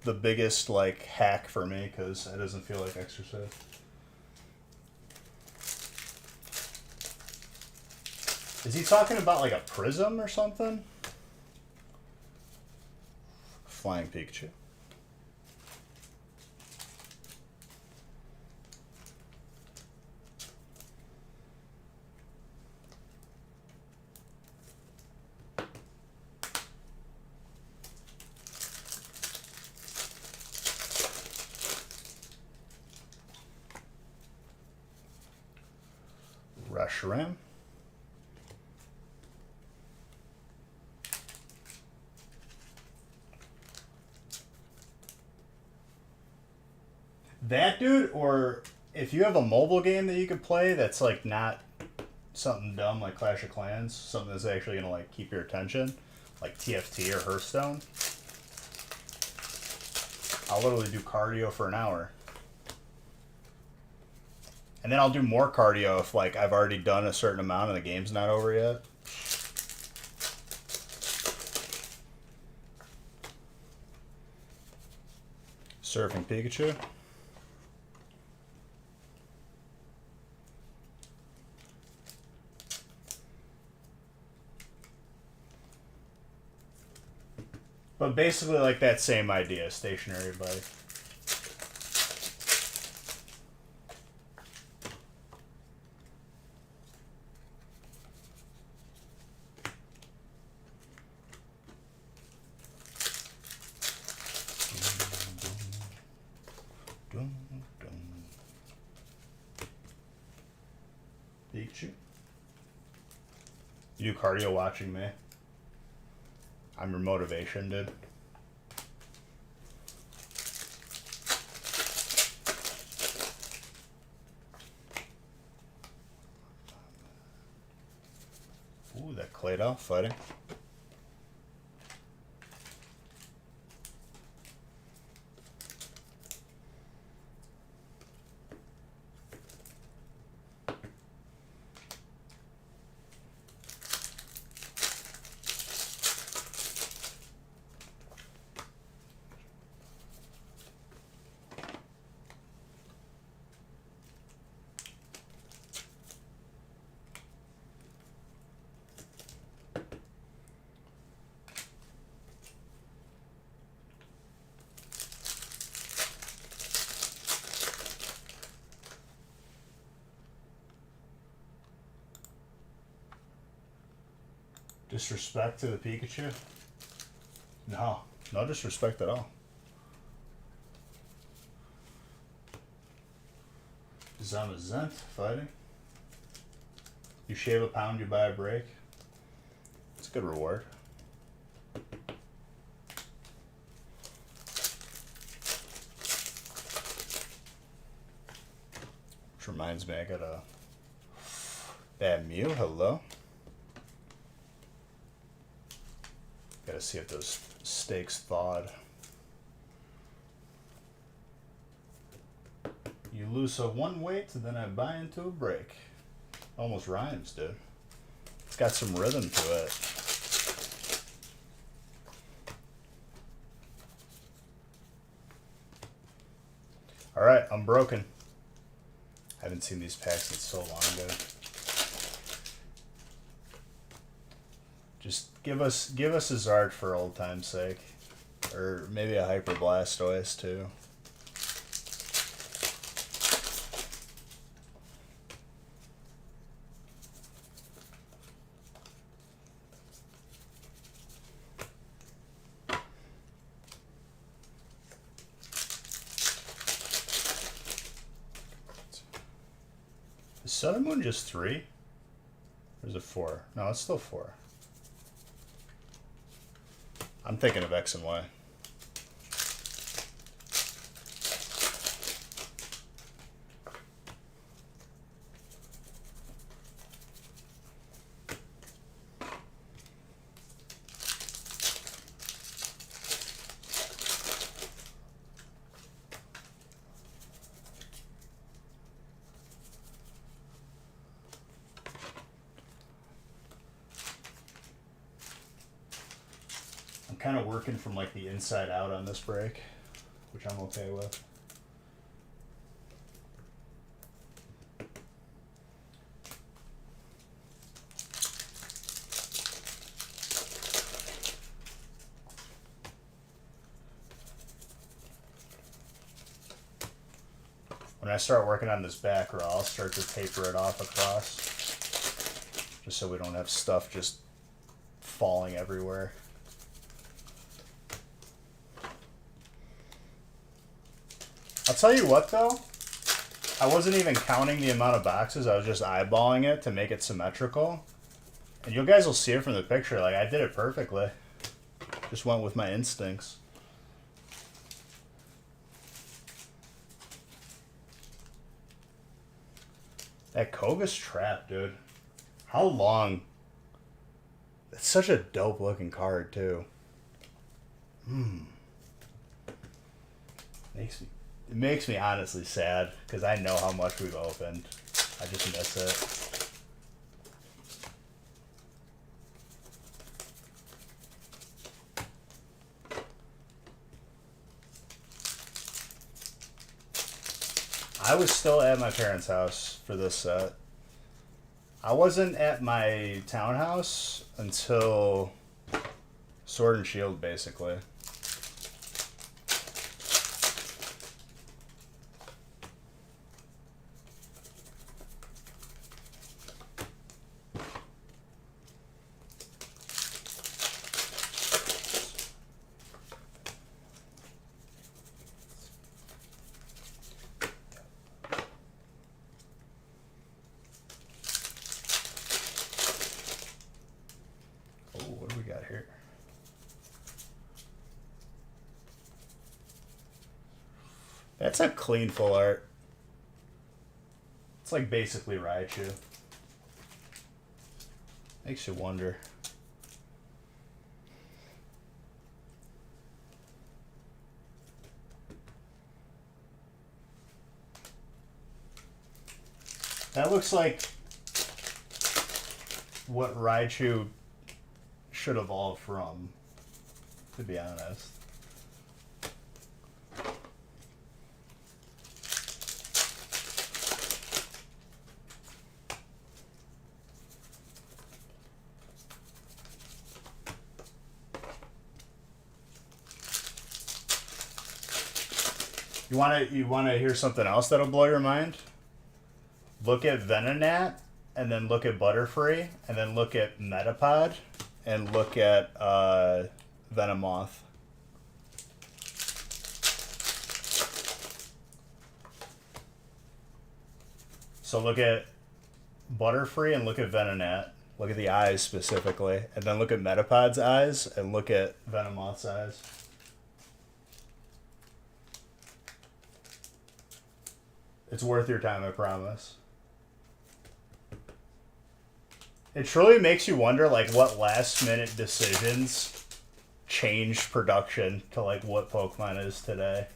the biggest like hack for me because it doesn't feel like exercise. Is he talking about like a prism or something? Flying Pikachu. Reshiram. That dude, or if you have a mobile game that you could play that's like not something dumb like Clash of Clans, something that's actually gonna like keep your attention, like TFT or Hearthstone, I'll literally do cardio for an hour. And then I'll do more cardio if like I've already done a certain amount and the game's not over yet. Surfing Pikachu. But basically like that same idea, stationary bike. Pikachu. You do cardio watching me. I'm your motivation, dude. Ooh, that Claydol fighting. Disrespect to the Pikachu? No, no disrespect at all. Zamazent fighting. You shave a pound, you buy a break. It's a good reward. Which reminds me, I got a bad Mew. Hello. Gotta see if those steaks thawed. You lose a one weight, then I buy into a break. Almost rhymes, dude. It's got some rhythm to it. Alright, I'm broken. I haven't seen these packs in so long, dude. Just give us a Zard for old time's sake. Or maybe a Hyper Blastoise too. Is Sun and Moon just 3? Or is it 4? No, it's still 4. I'm thinking of X and Y. Kind of working from like the inside out on this break, which I'm okay with. When I start working on this back row, I'll start to taper it off across, just so we don't have stuff just falling everywhere. I'll tell you what though, I wasn't even counting the amount of boxes, I was just eyeballing it to make it symmetrical. And you guys will see it from the picture, like I did it perfectly. Just went with my instincts. That Koga's trap, dude. How long? It's such a dope looking card too. It makes me honestly sad, because I know how much we've opened. I just miss it. I was still at my parents' house for this set. I wasn't at my townhouse until Sword and Shield, basically. That's a clean full art. It's like basically Raichu. Makes you wonder. That looks like what Raichu should evolve from, to be honest. You wanna hear something else that'll blow your mind? Look at Venonat, and then look at Butterfree, and then look at Metapod, and look at Venomoth. So look at Butterfree and look at Venonat. Look at the eyes specifically, and then look at Metapod's eyes, and look at Venomoth's eyes. It's worth your time, I promise. It truly makes you wonder, like, what last-minute decisions changed production to, like, what Pokemon is today.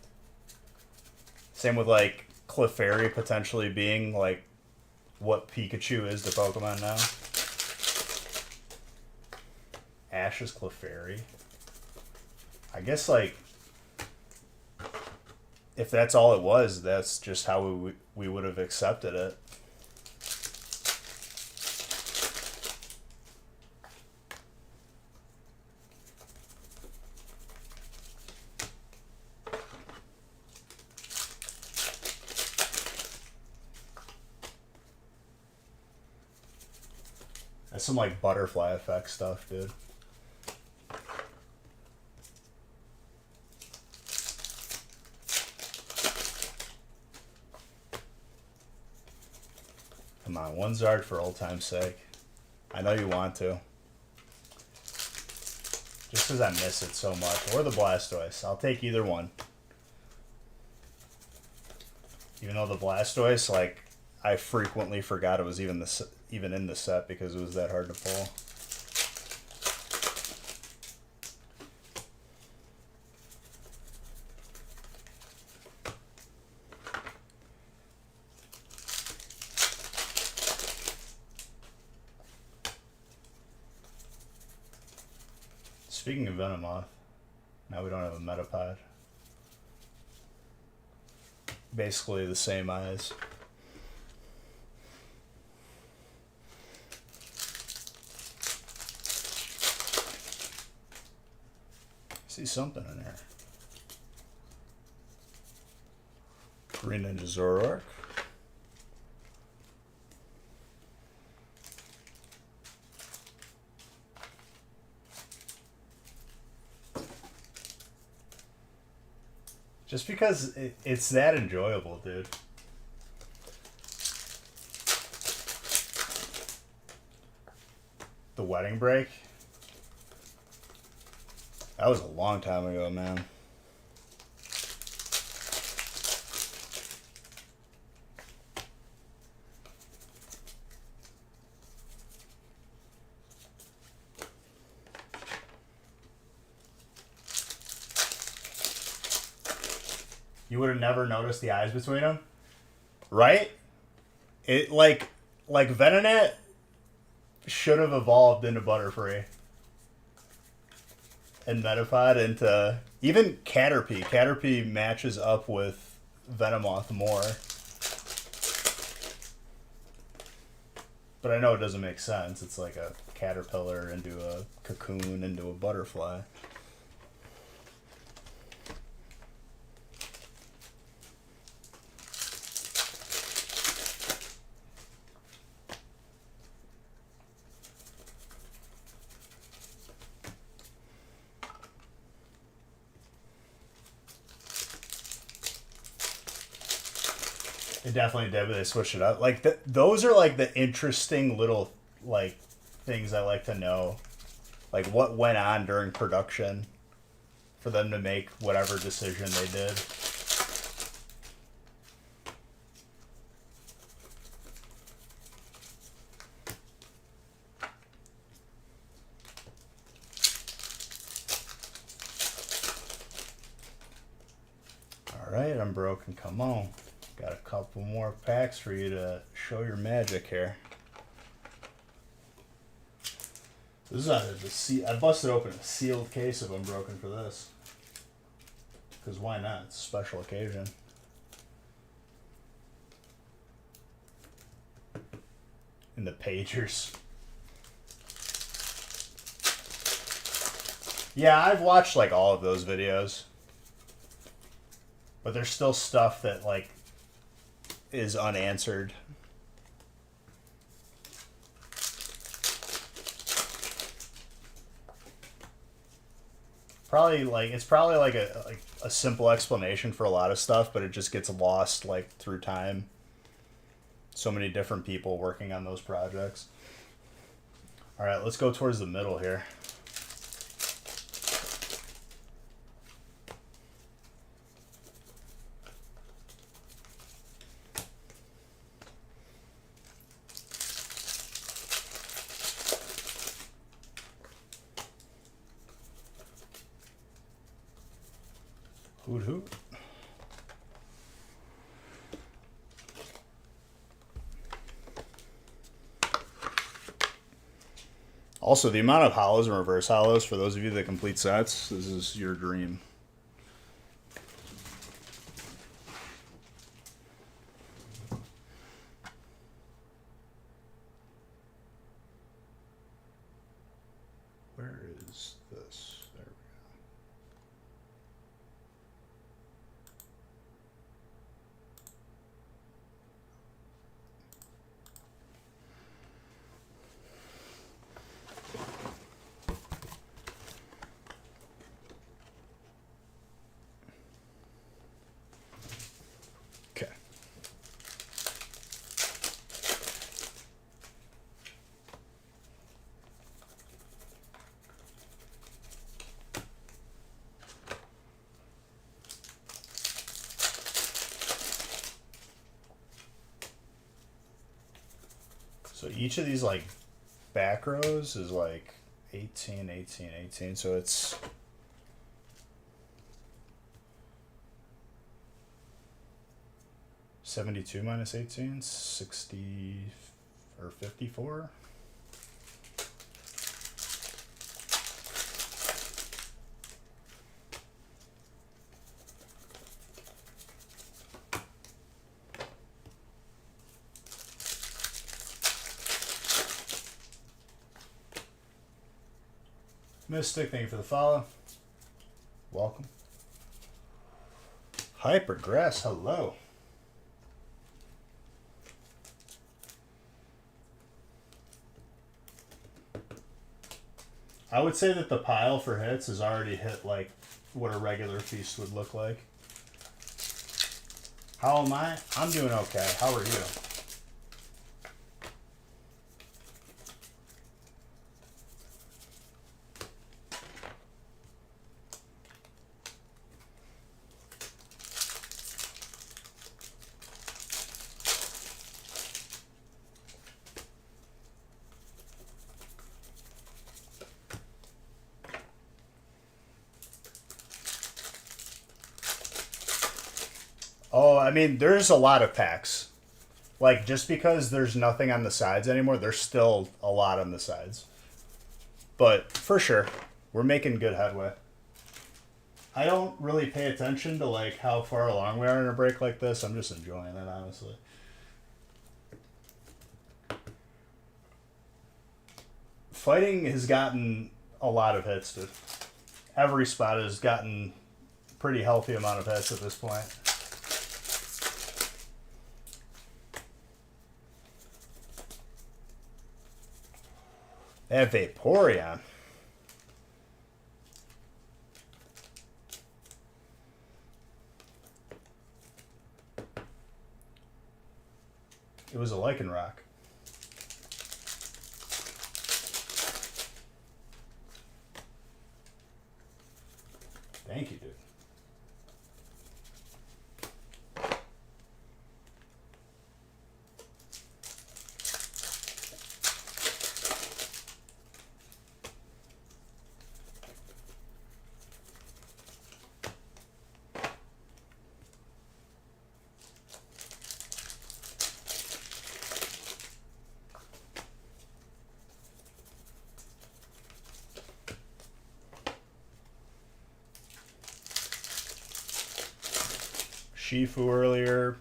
Same with, like, Clefairy potentially being, like, what Pikachu is to Pokemon now. Ash's Clefairy. I guess, like, if that's all it was, that's just how we would have accepted it. That's some, like, butterfly effect stuff, dude. Come on, one Zard for old time's sake. I know you want to. Just because I miss it so much. Or the Blastoise. I'll take either one. Even though the Blastoise, like, I frequently forgot it was even in the set because it was that hard to pull. Speaking of Venomoth, now we don't have a Metapod. Basically the same eyes. See something in there. Green Ninja Zoroark. Just because it's that enjoyable, dude. The Wedding Break. That was a long time ago, man. You would have never noticed the eyes between them, right? It like Venonat should have evolved into Butterfree, and Metapod into even Caterpie. Caterpie matches up with Venomoth more, but I know it doesn't make sense. It's like a caterpillar into a cocoon into a butterfly. It definitely did, but they switched it up. Like, those are, like, the interesting little, like, things I like to know. Like, what went on during production for them to make whatever decision they did. Broken. Come on. Got a couple more packs for you to show your magic here. This is out of the I busted open a sealed case of Unbroken for this. Because why not? It's a special occasion. And the pagers. Yeah, I've watched like all of those videos. But there's still stuff that like is unanswered. It's probably like a simple explanation for a lot of stuff, but it just gets lost like through time. So many different people working on those projects. All right, let's go towards the middle here. Hoot hoot. Also, the amount of hollows and reverse hollows, for those of you that complete sets, this is your dream. Where is this? There we go. Okay. So each of these like back rows is like 18, 18, 18. So it's 72 minus 18, 60 or 54. Mystic, thank you for the follow. Welcome. Hypergrass, hello. I would say that the pile for hits has already hit like what a regular feast would look like. How am I? I'm doing okay. How are you? Oh, I mean, there's a lot of packs. Like, just because there's nothing on the sides anymore, there's still a lot on the sides. But, for sure, we're making good headway. I don't really pay attention to, like, how far along we are in a break like this. I'm just enjoying it, honestly. Fighting has gotten a lot of hits, dude. Every spot has gotten a pretty healthy amount of hits at this point. They have Vaporeon. It was a Lycanroc. Thank you, dude. Shifu earlier.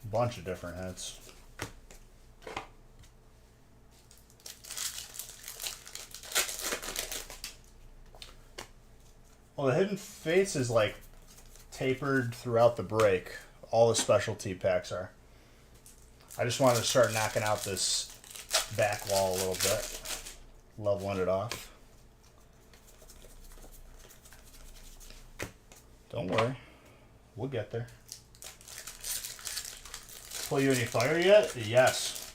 A bunch of different hits. Well, the Hidden Fates is like tapered throughout the break. All the specialty packs are. I just wanted to start knocking out this back wall a little bit. Leveling it off. Don't worry. We'll get there. Pull you any fire yet? Yes.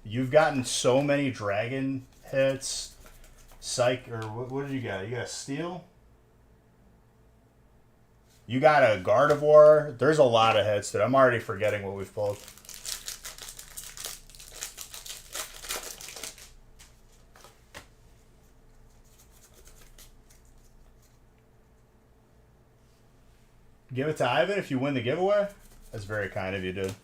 You've gotten so many dragon hits. Psych, or what did you got? You got steel? You got a Gardevoir. There's a lot of hits that I'm already forgetting what we've pulled. Give it to Ivan if you win the giveaway? That's very kind of you, dude.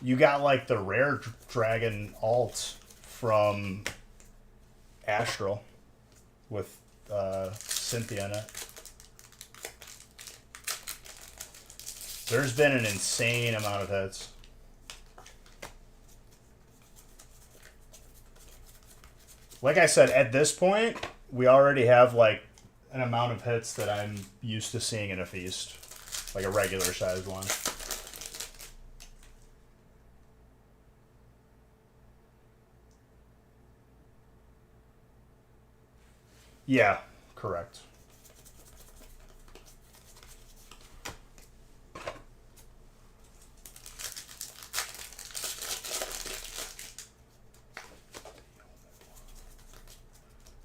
You got like the rare dragon alt from Astral with Cynthia in it. There's been an insane amount of hits. Like I said, at this point, we already have like an amount of hits that I'm used to seeing in a feast. Like a regular sized one. Yeah, correct.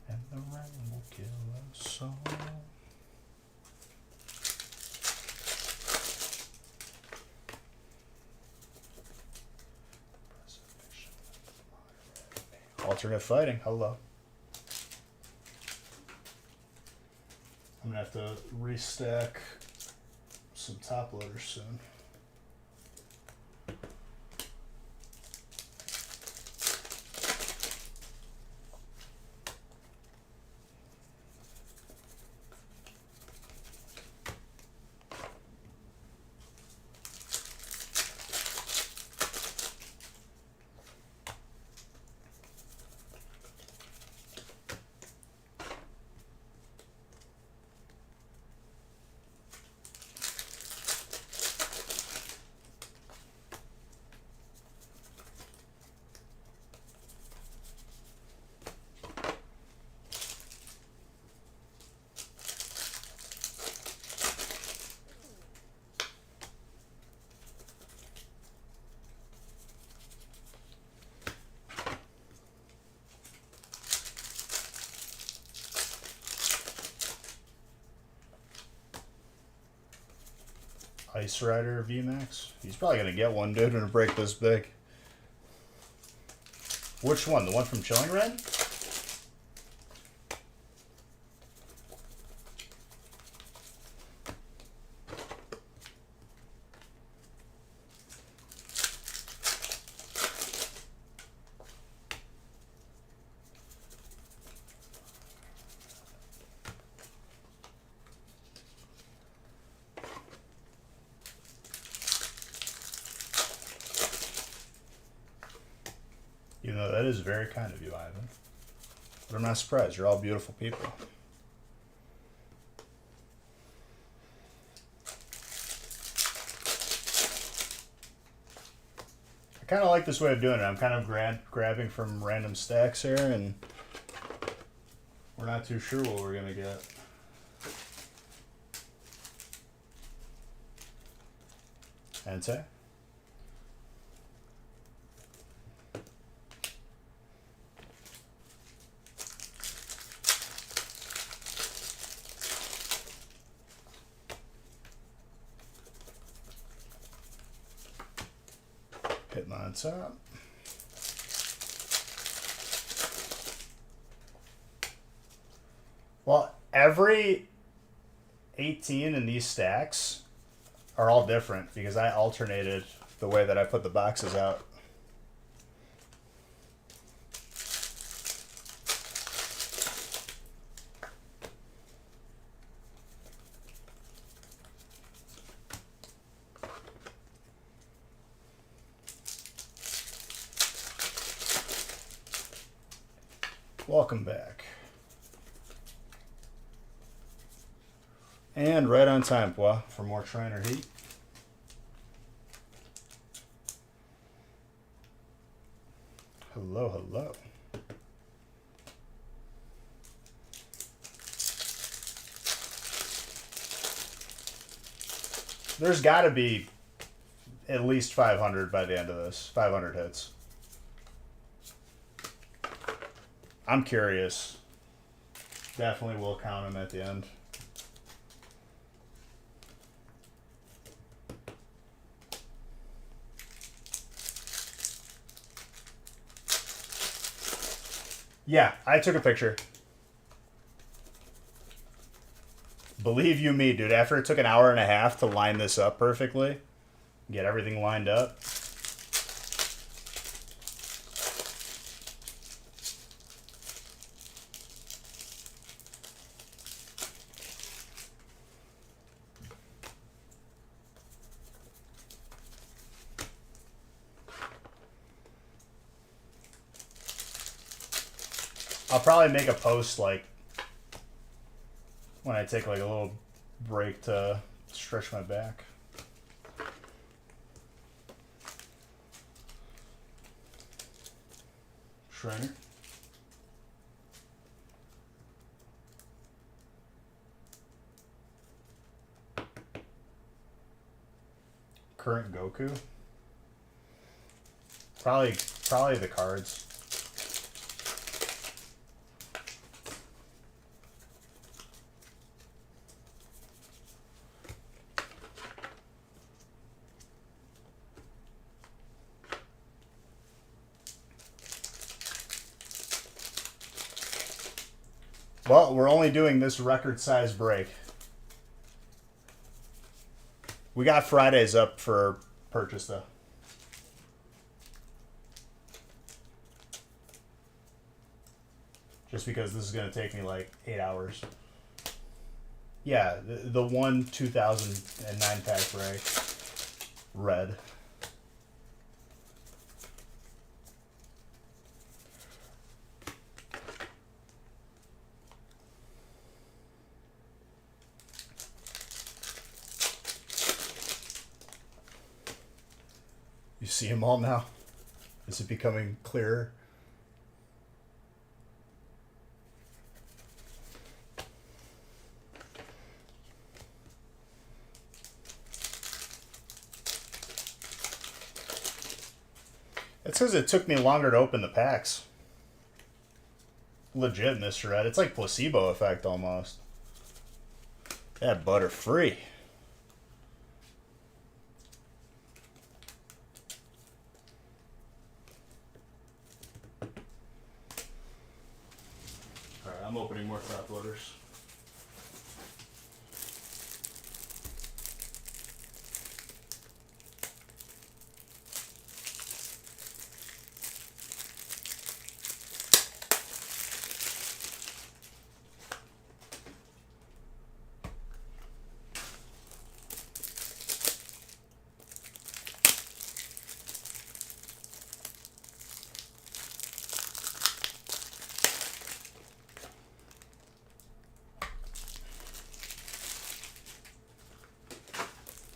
And the rain will kill us all. Alternate fighting, hello. I'm gonna have to restack some top loaders soon. Ice Rider VMAX. He's probably gonna get one, dude, when a break this big. Which one? The one from Chilling Red? You know, that is very kind of you, Ivan. But I'm not surprised. You're all beautiful people. I kind of like this way of doing it. I'm kind of grabbing from random stacks here, and we're not too sure what we're going to get. Entei? Hitmontop. Well, every 18 in these stacks are all different because I alternated the way that I put the boxes out. Welcome back. And right on time, Pua, for more trainer heat. Hello, hello. There's got to be at least 500 by the end of this. 500 hits. I'm curious. Definitely will count them at the end. Yeah, I took a picture. Believe you me, dude, after it took an hour and a half to line this up perfectly, get everything lined up. I'll probably make a post like when I take like a little break to stretch my back. Shriner. Current Goku. Probably the cards. Well, we're only doing this record size break. We got Fridays up for purchase though. Just because this is going to take me like 8 hours. Yeah, the one 2009 pack break. Red. You see them all now? Is it becoming clearer? It says it took me longer to open the packs. Legit, Mr. Ed. It's like placebo effect almost. Yeah, butter free. Alright, I'm opening more top loaders.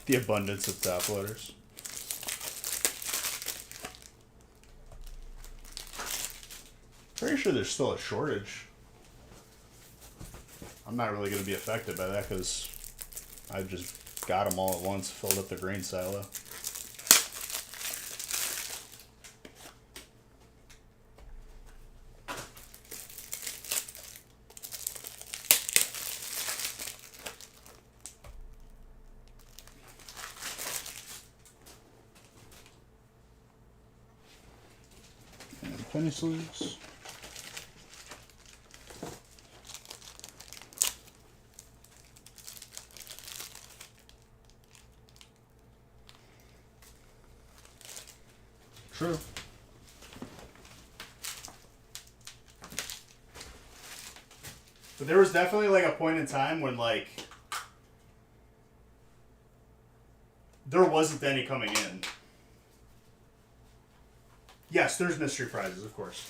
The abundance of top loaders. Pretty sure there's still a shortage. I'm not really going to be affected by that because I just got them all at once, filled up the grain silo. Penny sleeves. True. But there was definitely like a point in time when like there wasn't any coming in. Yes, there's mystery prizes, of course.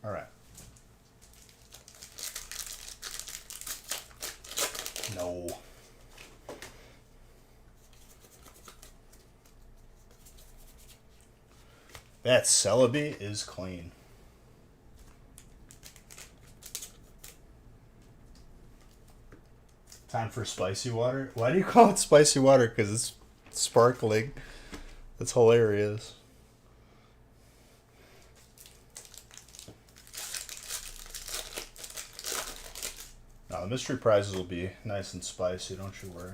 All right. No. That Celebi is clean. Time for spicy water. Why do you call it spicy water? Because it's sparkling. That's hilarious. Now, the mystery prizes will be nice and spicy, don't you worry.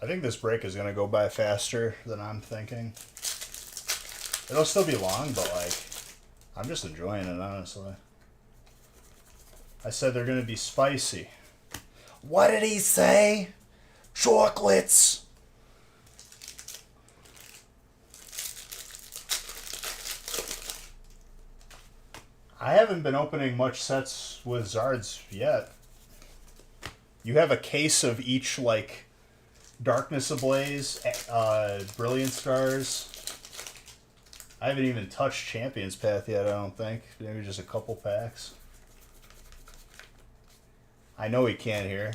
I think this break is going to go by faster than I'm thinking. It'll still be long, but like, I'm just enjoying it, honestly. I said they're going to be spicy. What did he say? Chocolates! I haven't been opening much sets with Zards yet. You have a case of each, like, Darkness Ablaze, Brilliant Stars. I haven't even touched Champion's Path yet, I don't think. Maybe just a couple packs. I know he can't hear.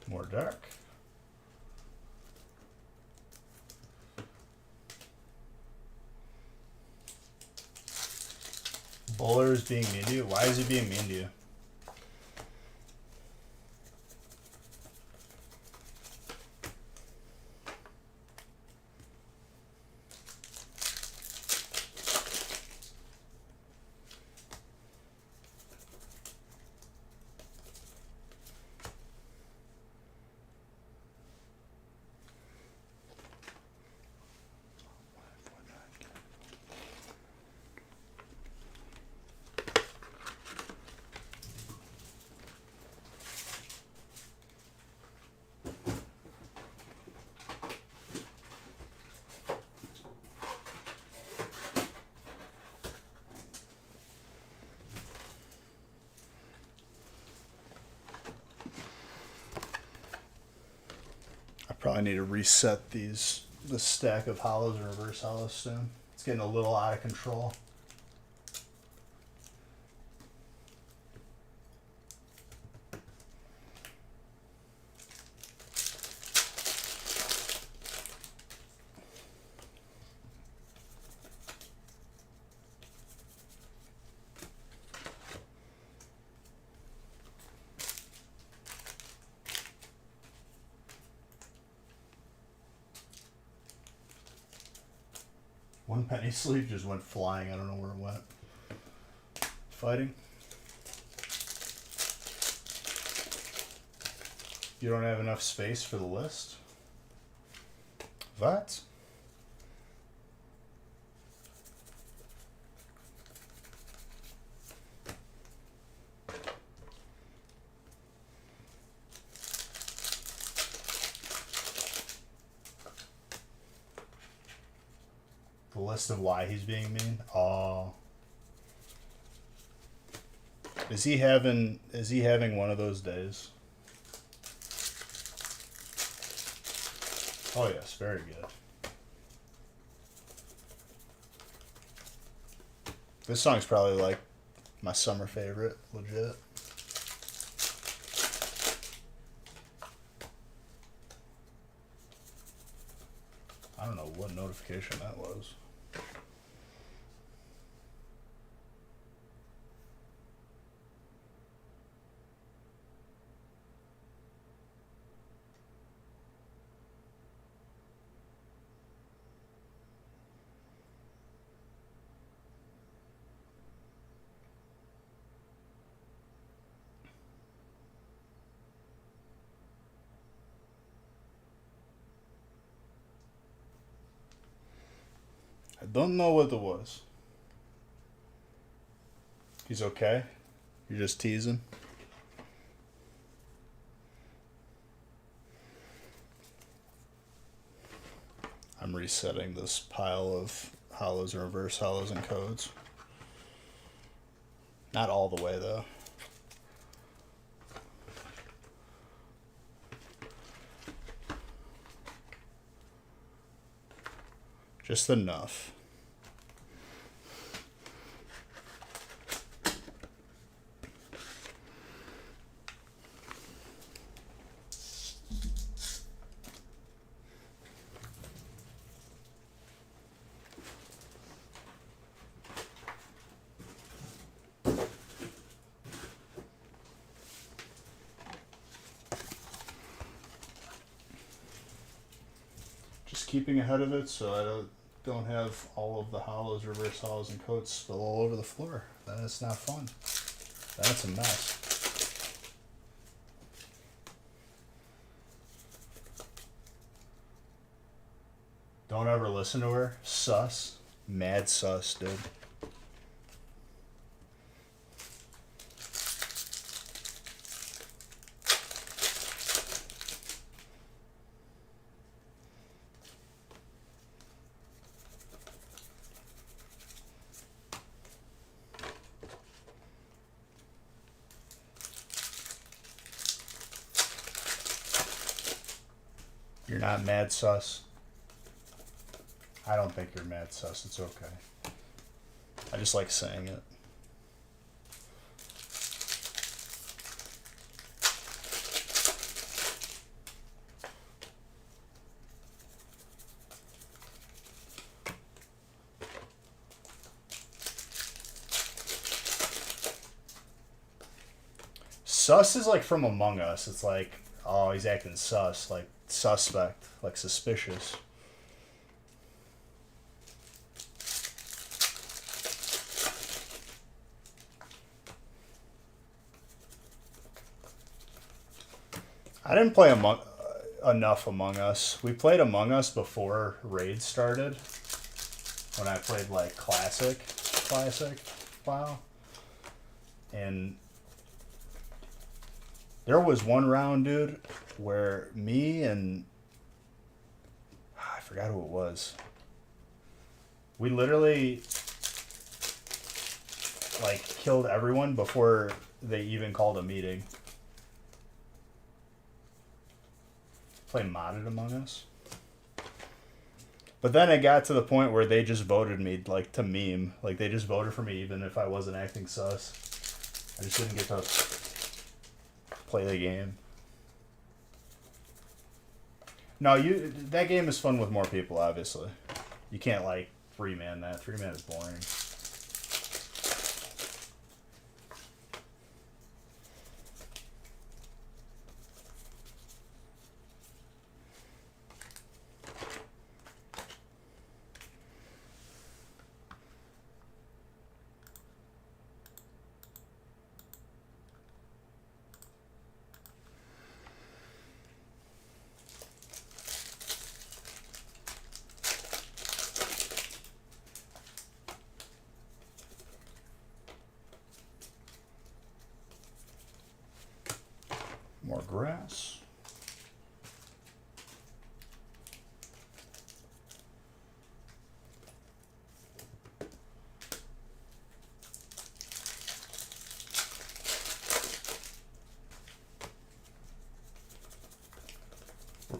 More dark. Bowler is being mean to you? Why is he being mean to you? Probably need to reset this stack of hollows or reverse hollows soon. It's getting a little out of control. One penny sleeve just went flying. I don't know where it went. Fighting. You don't have enough space for the list? What? The list of why he's being mean. Oh. Is he having one of those days? Oh yes, very good. This song's probably like my summer favorite, legit. I don't know what notification that was. I don't know what it was. He's okay? You're just teasing? I'm resetting this pile of hollows and reverse hollows and codes. Not all the way though. Just enough. Just keeping ahead of it so I don't have all of the hollows, reverse hollows, and coats spill all over the floor. Then it's not fun. Then it's a mess. Don't ever listen to her. Sus. Mad sus, dude. You're not mad sus. I don't think you're mad sus. It's okay. I just like saying it. Sus is like from Among Us. It's like, oh, he's acting sus, like suspect, like suspicious. I didn't play enough Among Us. We played Among Us before Raid started. When I played like classic file. And there was one round, dude, where me and I forgot who it was. We literally like killed everyone before they even called a meeting. Play modded Among Us. But then it got to the point where they just voted me like to meme. Like they just voted for me even if I wasn't acting sus. I just didn't get to play the game. No, that game is fun with more people, obviously. You can't like 3-man that. 3-man is boring. More grass.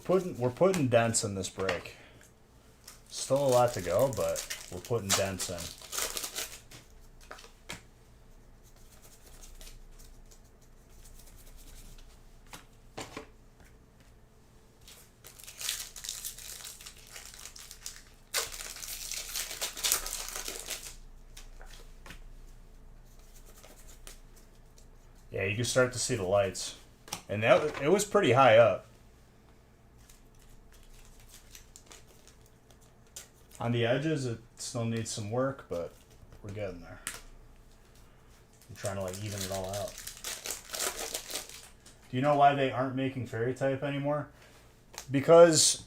putting dents in this break. Still a lot to go, but we're putting dents in. Yeah, you can start to see the lights. And that it was pretty high up. On the edges, it still needs some work, but we're getting there. I'm trying to like even it all out. Do you know why they aren't making fairy type anymore? Because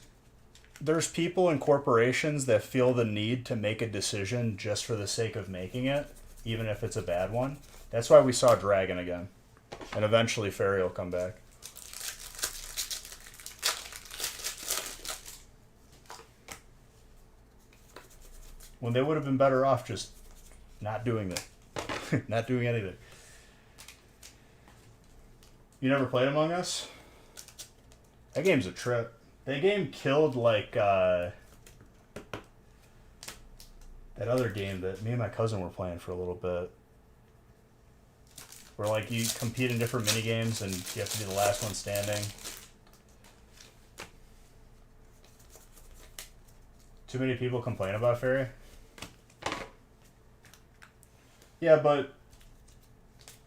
there's people and corporations that feel the need to make a decision just for the sake of making it, even if it's a bad one. That's why we saw Dragon again. And eventually Fairy will come back. When they would have been better off just not doing it. Not doing anything. You never played Among Us? That game's a trip. That game killed like that other game that me and my cousin were playing for a little bit. Where like you compete in different mini games and you have to be the last one standing. Too many people complain about Fairy. Yeah, but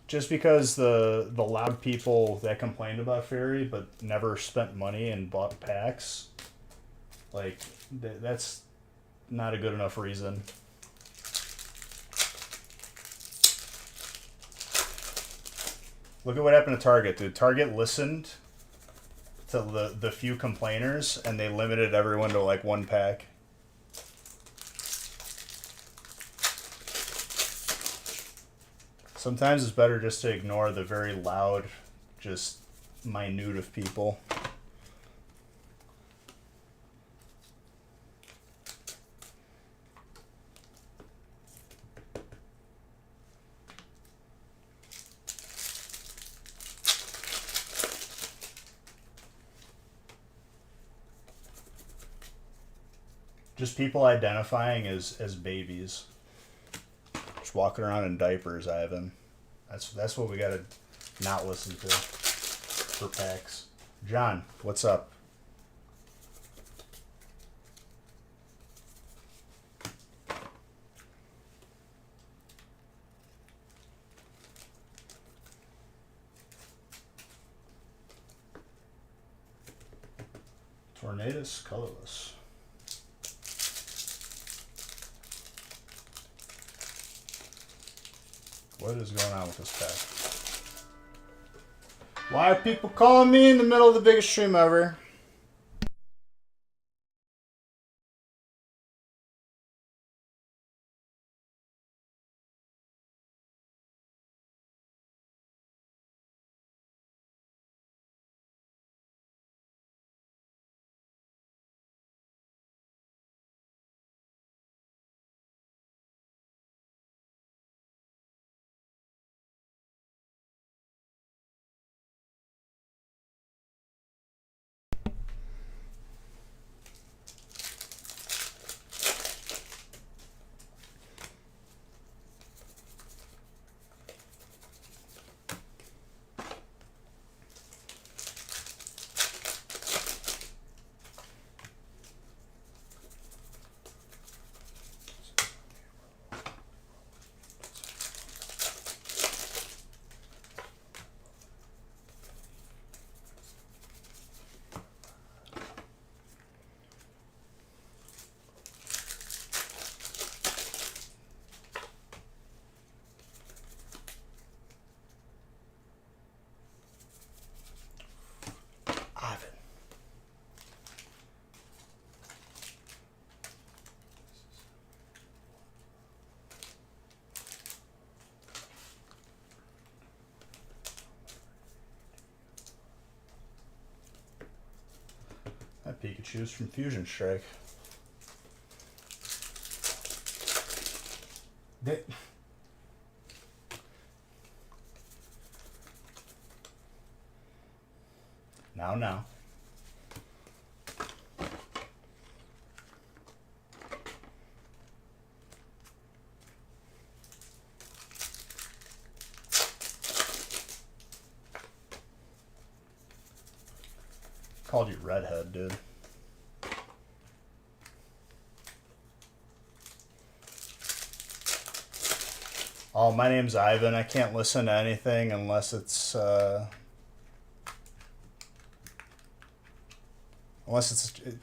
just because the loud people that complained about Fairy but never spent money and bought packs, like that's not a good enough reason. Look at what happened to Target, dude. Target listened to the few complainers and they limited everyone to like one pack. Sometimes it's better just to ignore the very loud, just minute of people. Just people identifying as babies. Just walking around in diapers, Ivan. That's what we gotta not listen to for packs. John, what's up? Tornadus colorless. What is going on with this pack? Why are people calling me in the middle of the biggest stream ever? That Pikachu's from Fusion Strike. Now. called you redhead, dude. Oh, my name's Ivan. I can't listen to anything unless it's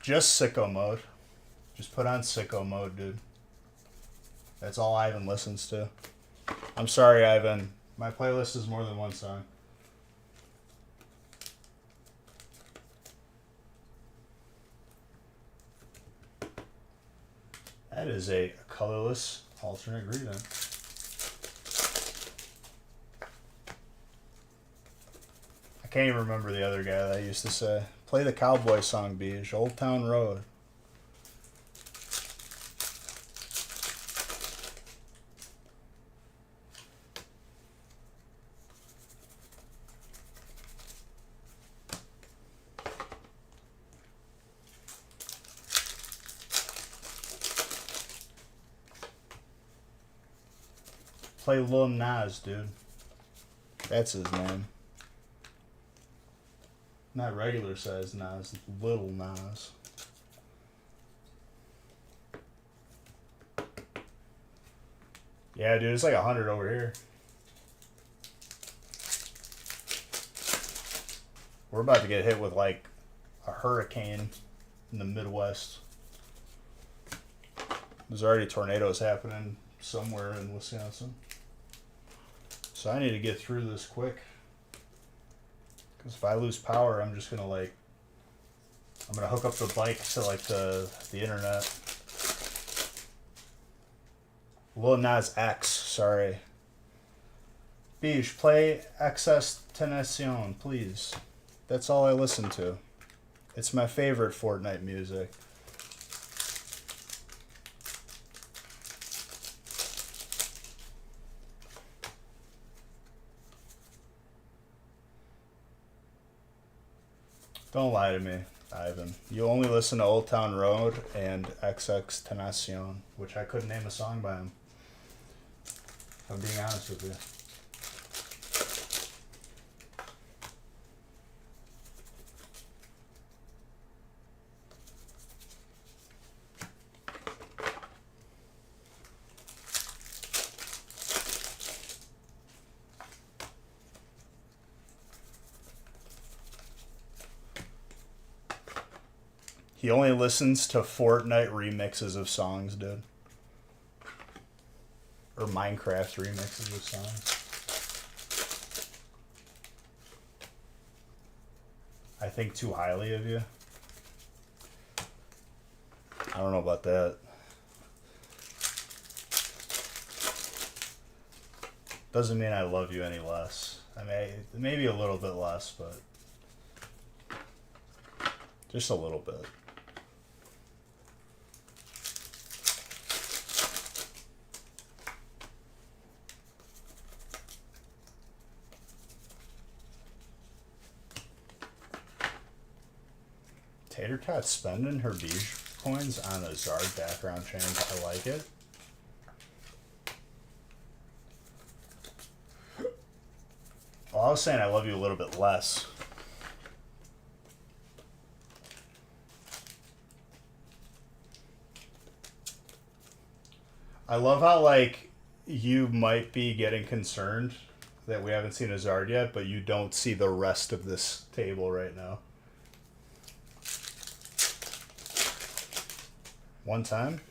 just sicko mode. Just put on sicko mode, dude. That's all Ivan listens to. I'm sorry, Ivan. My playlist is more than one song. That is a colorless alternate greeting. I can't even remember the other guy that I used to say. Play the cowboy song, Beej. Old Town Road. Play Lil Nas, dude. That's his name. Not regular size Nas, Little Nas. Yeah, dude, it's like 100 over here. We're about to get hit with like a hurricane in the Midwest. There's already tornadoes happening somewhere in Wisconsin. So I need to get through this quick. Because if I lose power, I'm just going to like... I'm going to hook up the bike to like the internet. Lil Nas X, sorry. Beej, play Excess Tenacion, please. That's all I listen to. It's my favorite Fortnite music. Don't lie to me, Ivan. You only listen to Old Town Road and XX Tenacion, which I couldn't name a song by him. If I'm being honest with you. He only listens to Fortnite remixes of songs, dude. Or Minecraft remixes of songs. I think too highly of you. I don't know about that. Doesn't mean I love you any less. I mean, maybe a little bit less, but just a little bit. Tater Tot spending her Beej coins on a Zard background change. I like it. Well, I was saying I love you a little bit less. I love how, like, you might be getting concerned that we haven't seen a Zard yet, but you don't see the rest of this table right now. One time?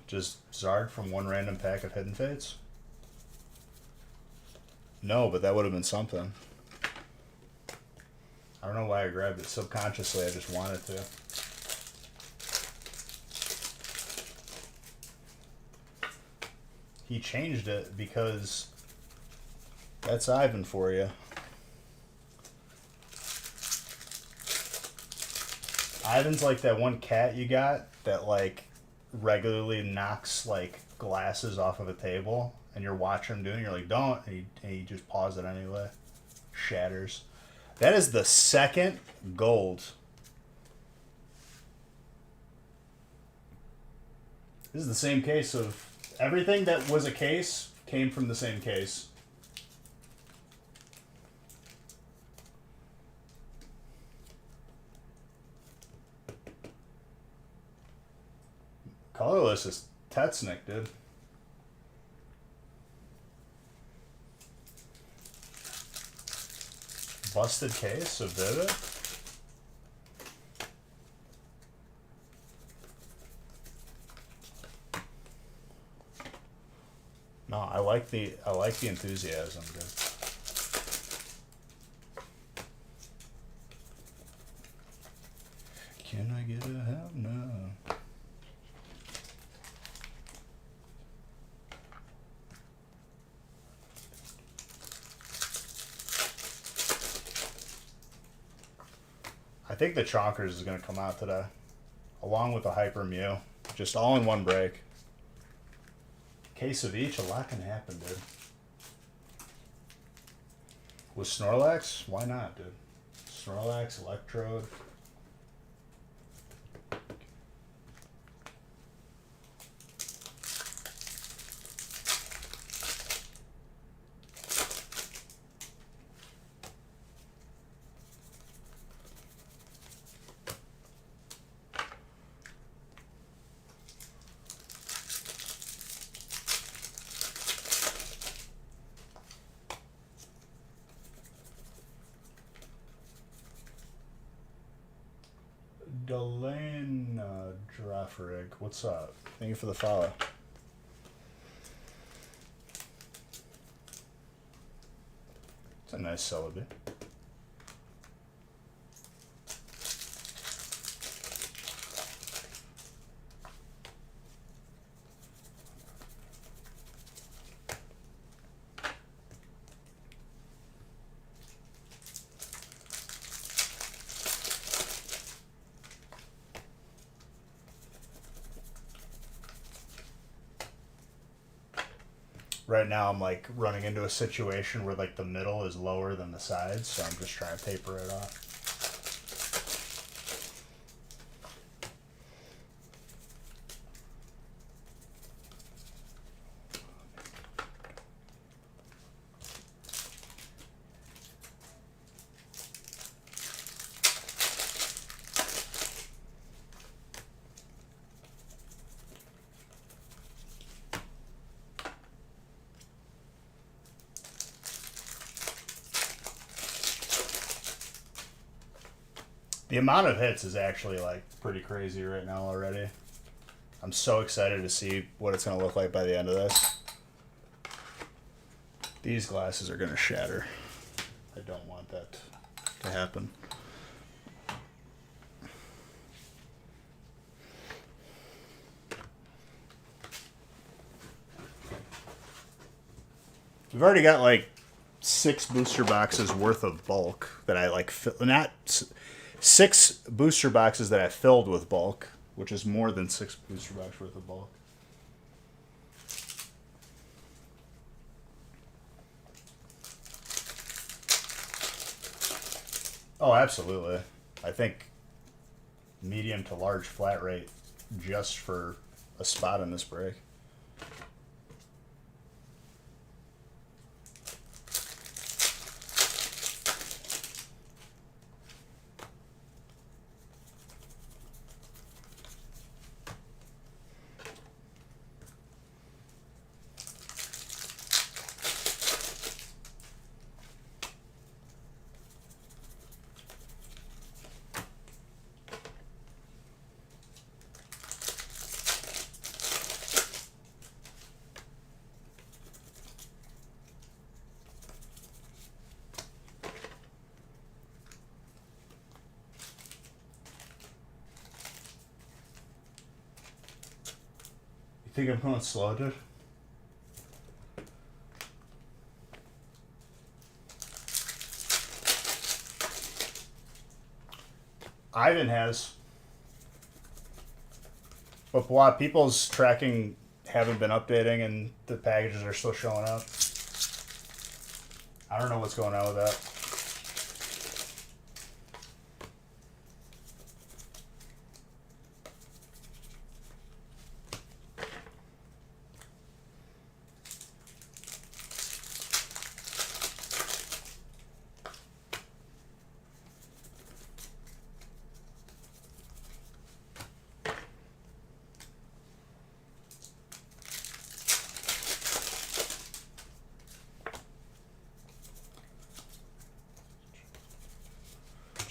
Just Zard from one random pack of Hidden Fates? No, but that would have been something. I don't know why I grabbed it. Subconsciously, I just wanted to. He changed it because that's Ivan for you. Ivan's like that one cat you got that, like, regularly knocks like glasses off of a table, and you're watching him doing it, you're like, don't, and he just paws it anyway. Shatters. That is the second gold. This is the same case of everything that was a case came from the same case. Colorless is Tetsnick, dude. Busted case of Vivid. No, I like the enthusiasm, dude. Can I get a hell no? I think the Chonkers is going to come out today, along with the Hyper Mew, just all in one break. Case of each, a lot can happen, dude. With Snorlax, why not, dude? Snorlax, Electrode. Delana Drafrig, what's up? Thank you for the follow. It's a nice Celebi. Right now I'm like running into a situation where like the middle is lower than the sides, so I'm just trying to taper it off. The amount of hits is actually like pretty crazy right now already. I'm so excited to see what it's going to look like by the end of this. These glasses are going to shatter. I don't want that to happen. We've already got like 6 booster boxes worth of bulk that I like. Not 6 booster boxes that I filled with bulk, which is more than 6 booster boxes worth of bulk. Oh, absolutely. I think medium to large flat rate just for a spot in this break. Think I'm going slow, dude? Ivan has. But what people's tracking haven't been updating and the packages are still showing up. I don't know what's going on with that.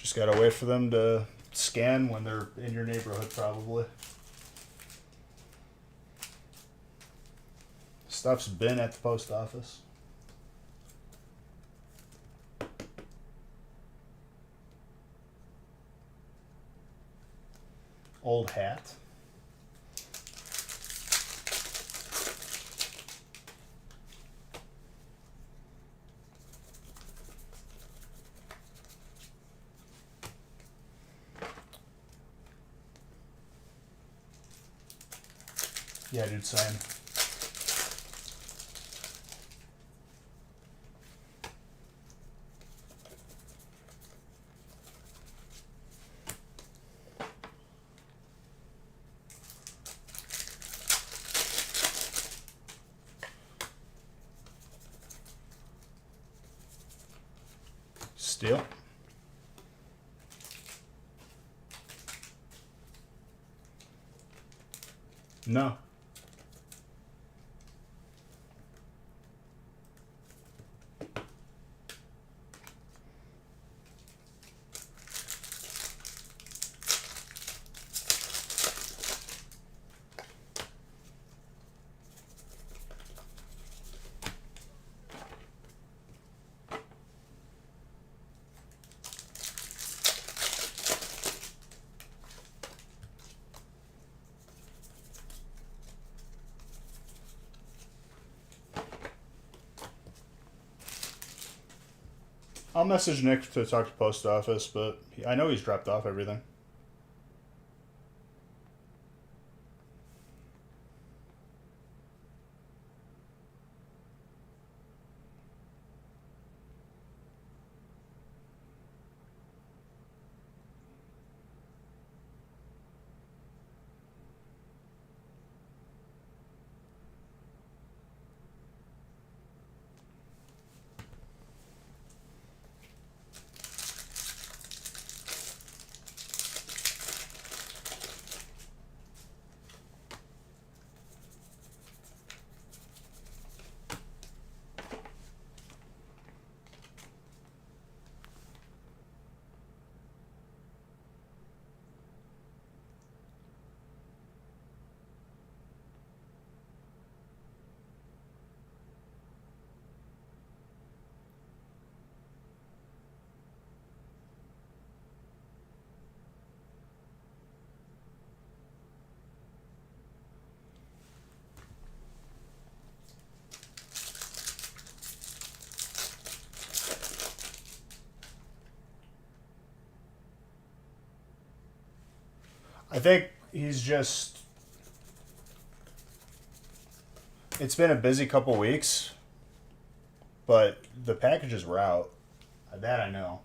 Just gotta wait for them to scan when they're in your neighborhood, probably. Stuff's been at the post office. Old hat. Yeah, dude, same. Steel. No. I'll message Nick to talk to post office, but I know he's dropped off everything. I think he's just. It's been a busy couple weeks, but the packages were out. That I know.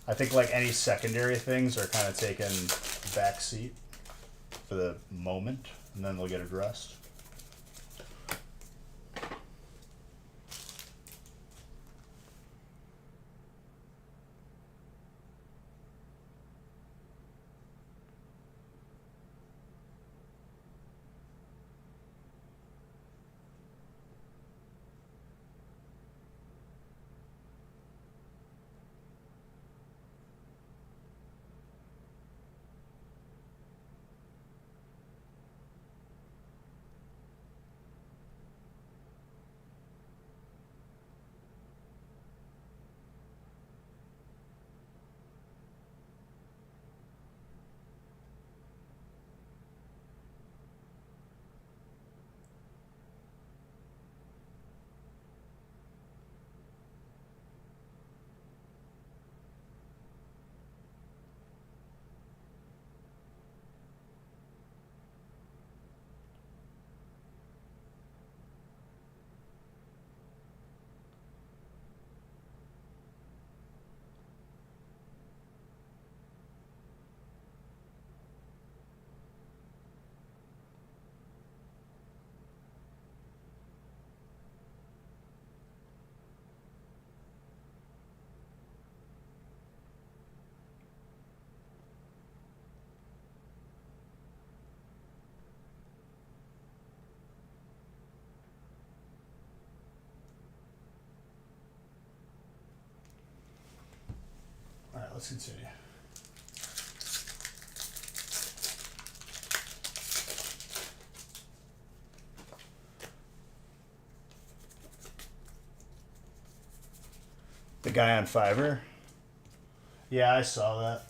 I think like any secondary things are kind of taking back seat for the moment, and then they'll get addressed. let's continue. The guy on Fiverr? Yeah, I saw that.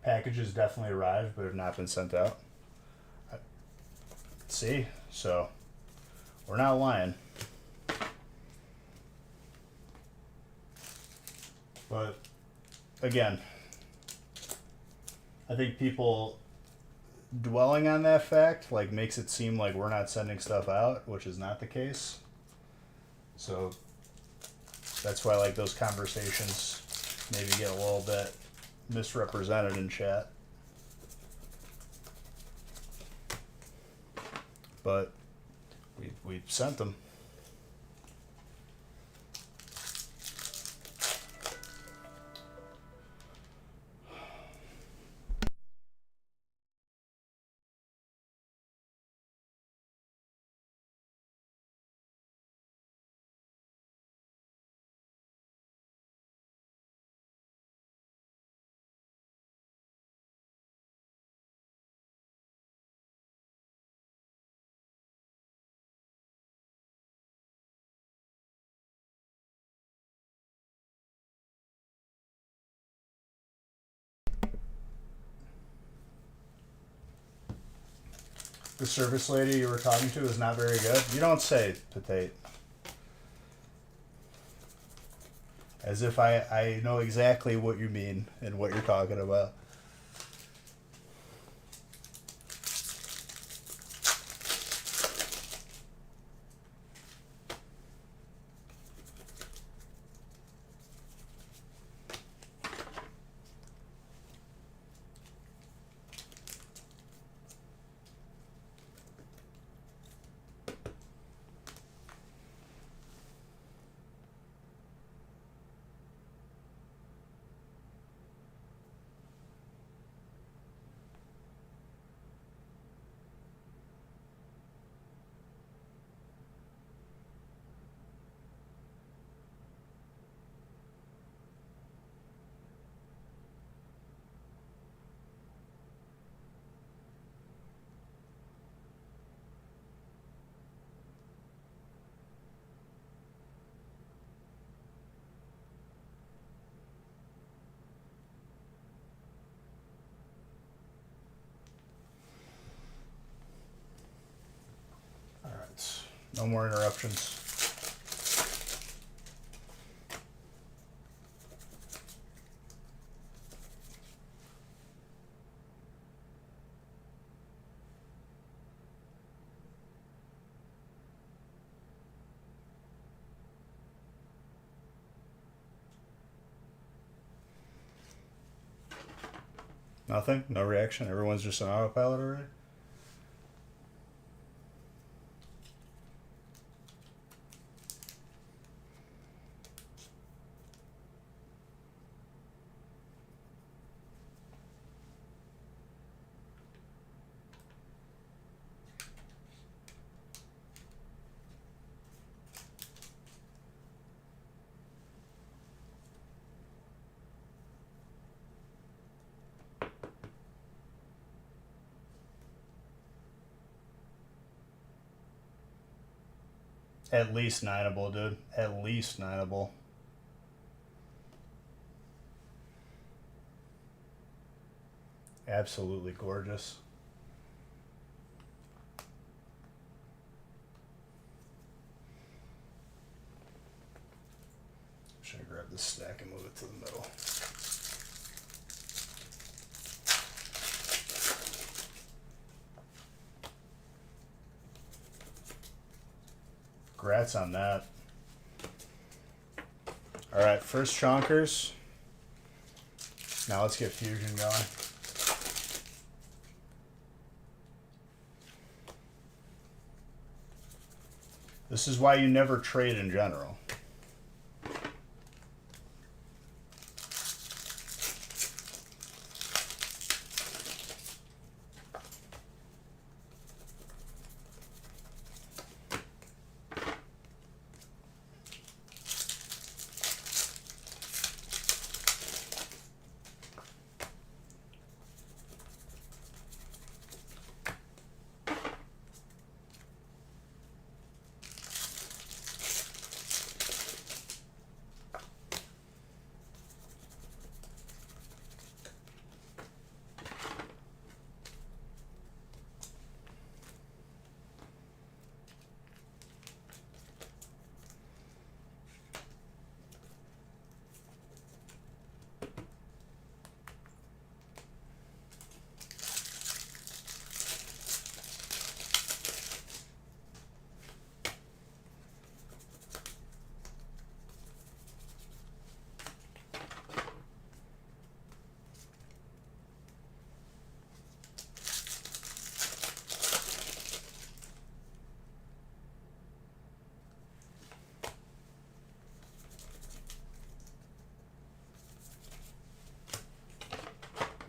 Packages definitely arrived, but have not been sent out. See? So, we're not lying. But, again, I think people dwelling on that fact, like, makes it seem like we're not sending stuff out, which is not the case. So, that's why, like, those conversations maybe get a little bit misrepresented in chat. But we sent them. The service lady you were talking to is not very good. You don't say, Patate. As if I know exactly what you mean and what you're talking about. No more interruptions. Nothing? No reaction? Everyone's just on autopilot already? At least nineable, dude. At least nineable. Absolutely gorgeous. Should I grab this stack and move it to the middle? Congrats on that. All right, first chonkers. Now let's get fusion going. This is why you never trade in general.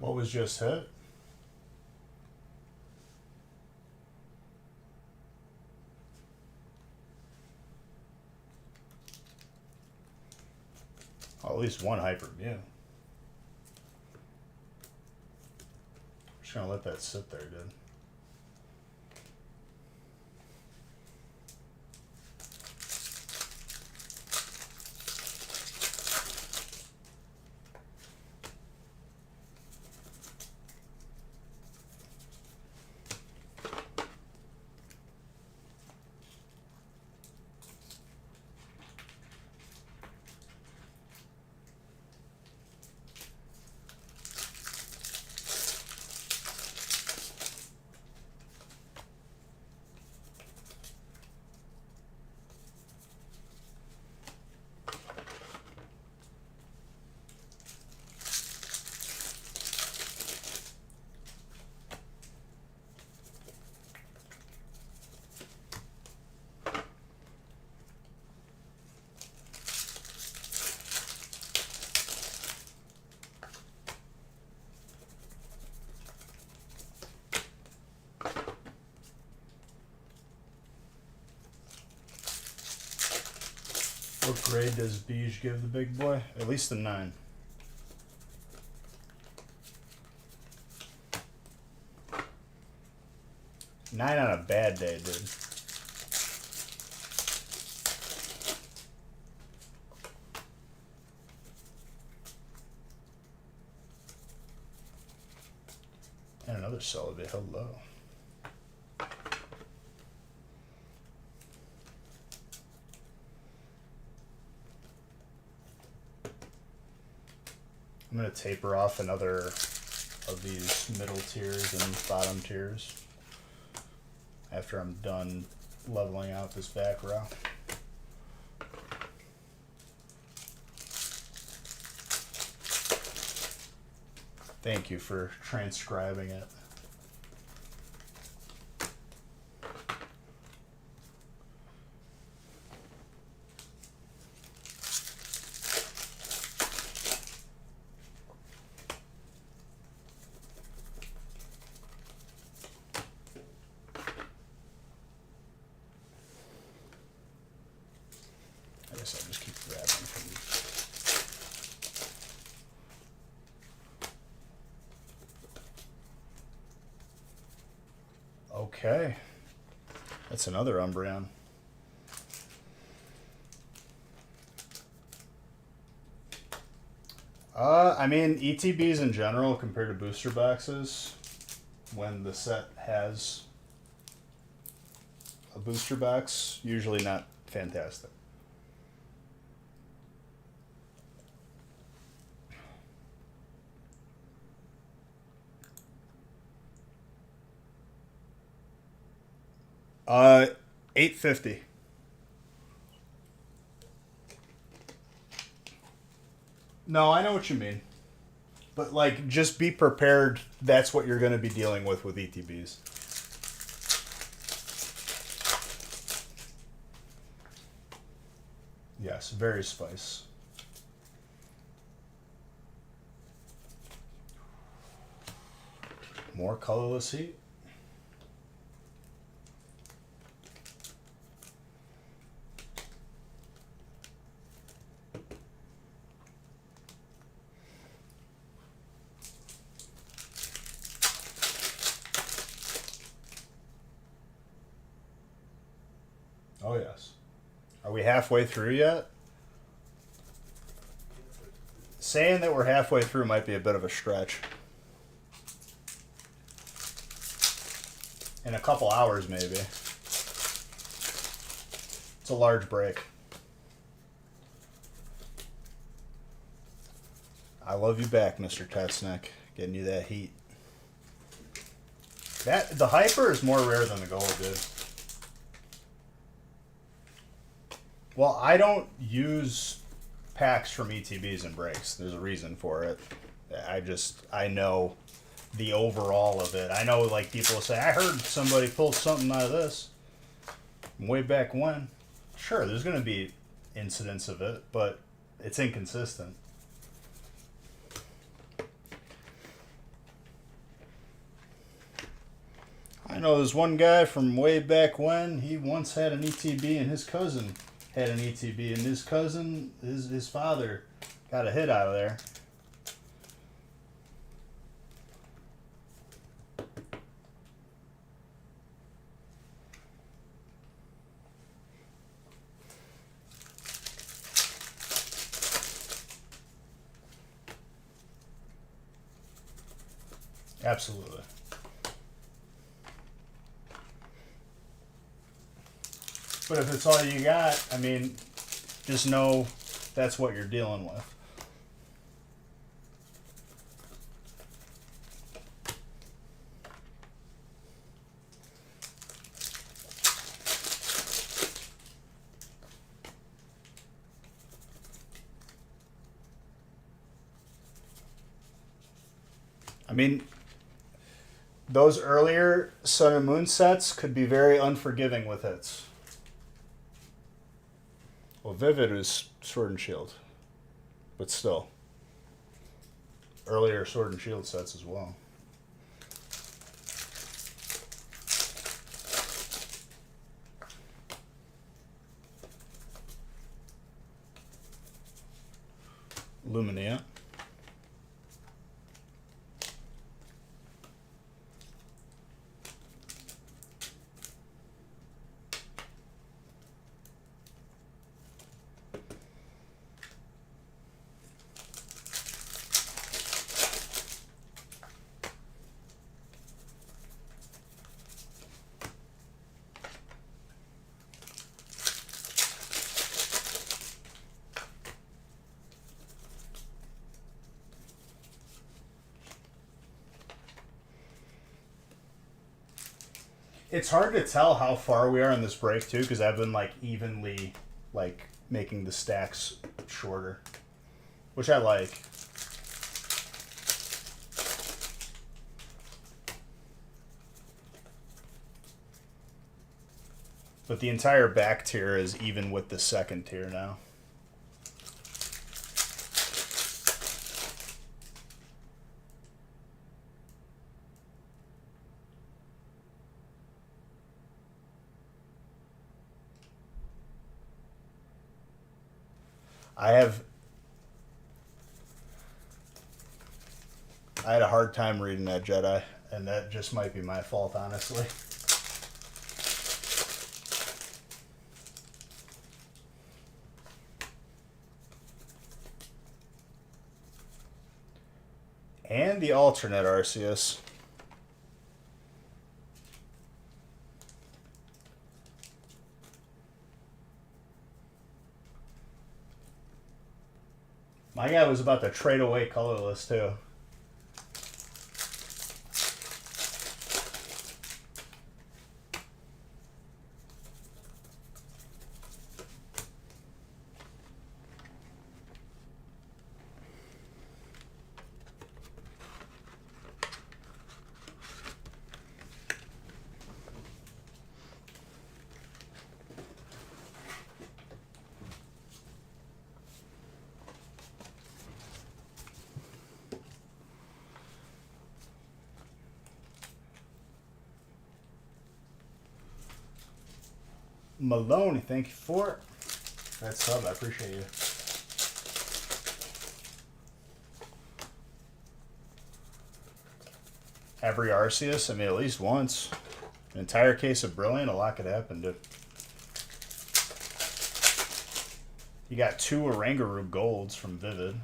What was just hit? Oh, at least one hyper Mew. Just gonna let that sit there, dude. What grade does Beige give the big boy? At least a 9. Nine on a bad day, dude. And another Celebi. Hello. I'm going to taper off another of these middle tiers and bottom tiers after I'm done leveling out this back row. Thank you for transcribing it. I guess I'll just keep grabbing from these. Okay. That's another Umbreon. I mean, ETBs in general compared to booster boxes, when the set has a booster box, usually not fantastic. $850. No, I know what you mean. But like, just be prepared. That's what you're going to be dealing with ETBs. Yes, very spice. More colorless heat. Oh, yes. Are we halfway through yet? Saying that we're halfway through might be a bit of a stretch. In a couple hours, maybe. It's a large break. I love you back, Mr. Tetsnick. Getting you that heat. The hyper is more rare than the gold, dude. Well, I don't use packs from ETBs and breaks. There's a reason for it. I know the overall of it. I know, like, people say, I heard somebody pulled something out of this way back when. Sure, there's going to be incidents of it, but it's inconsistent. I know there's one guy from way back when. He once had an ETB and his cousin had an ETB, and his cousin, his father, got a hit out of there. Absolutely. But if it's all you got, I mean, just know that's what you're dealing with. I mean, those earlier Sun and Moon sets could be very unforgiving with hits. Well, Vivid is Sword and Shield, but still. Earlier Sword and Shield sets as well. Luminia. It's hard to tell how far we are in this break too, because I've been like evenly like making the stacks shorter, which I like. But the entire back tier is even with the second tier now. I had a hard time reading that Jedi, and that just might be my fault, honestly. And the alternate Arceus. My guy was about to trade away colorless too. Maloney, thank you for that sub. I appreciate you. Every Arceus? I mean, at least once. An entire case of Brilliant, a lot could happen, dude. You got 2 Oranguru Golds from Vivid.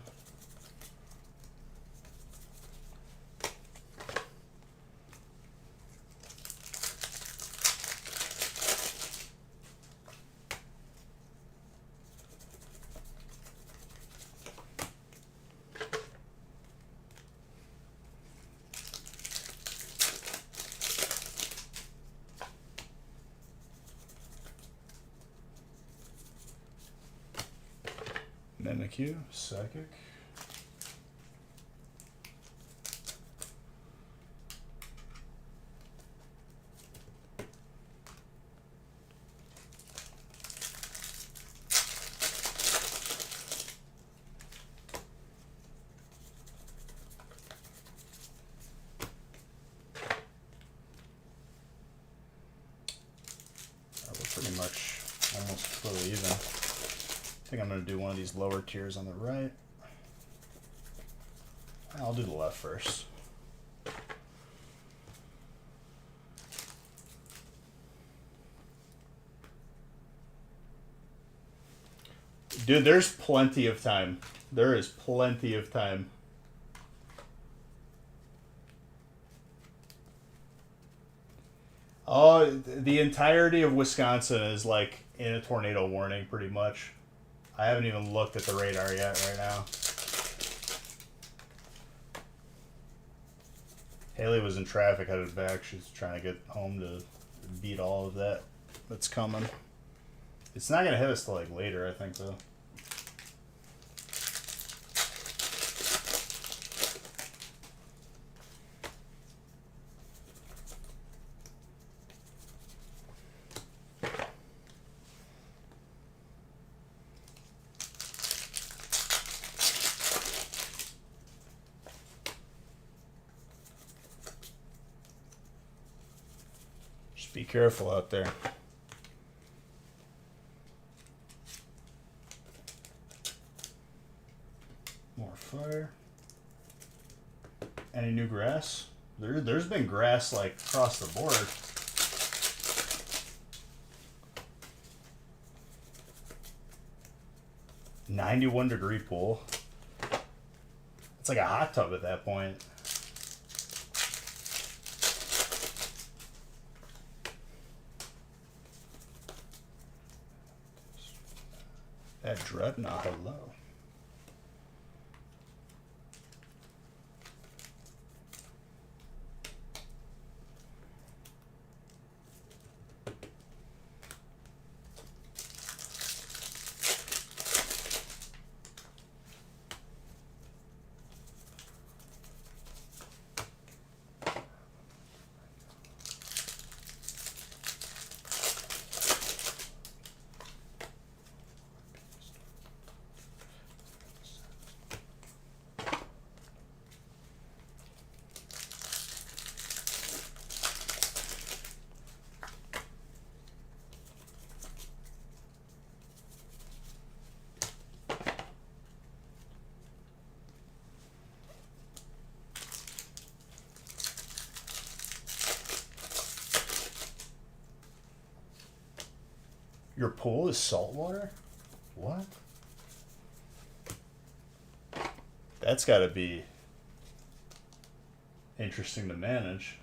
Mimikyu, Psychic. We're pretty much almost fully even. I think I'm going to do one of these lower tiers on the right. I'll do the left first. Dude, there's plenty of time. There is plenty of time. Oh, the entirety of Wisconsin is like in a tornado warning, pretty much. I haven't even looked at the radar yet right now. Haley was in traffic headed back. She's trying to get home to beat all of that that's coming. It's not going to hit us till like later, I think, though. Be careful out there. More fire. Any new grass? There's been grass like across the board. -91-degree pool. It's like a hot tub at that point. That Dreadnought, hello. Your pool is saltwater? What? That's got to be interesting to manage.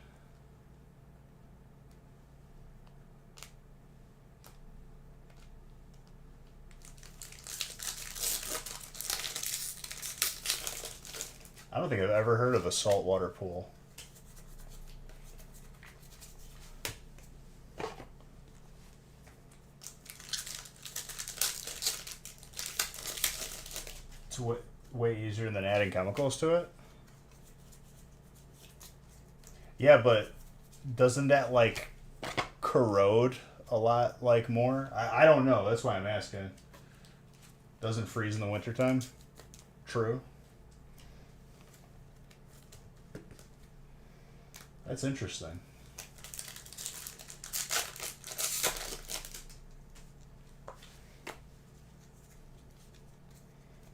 I don't think I've ever heard of a saltwater pool. It's way easier than adding chemicals to it. Yeah, but doesn't that like corrode a lot like more? I don't know. That's why I'm asking. Doesn't freeze in the wintertime? True. That's interesting.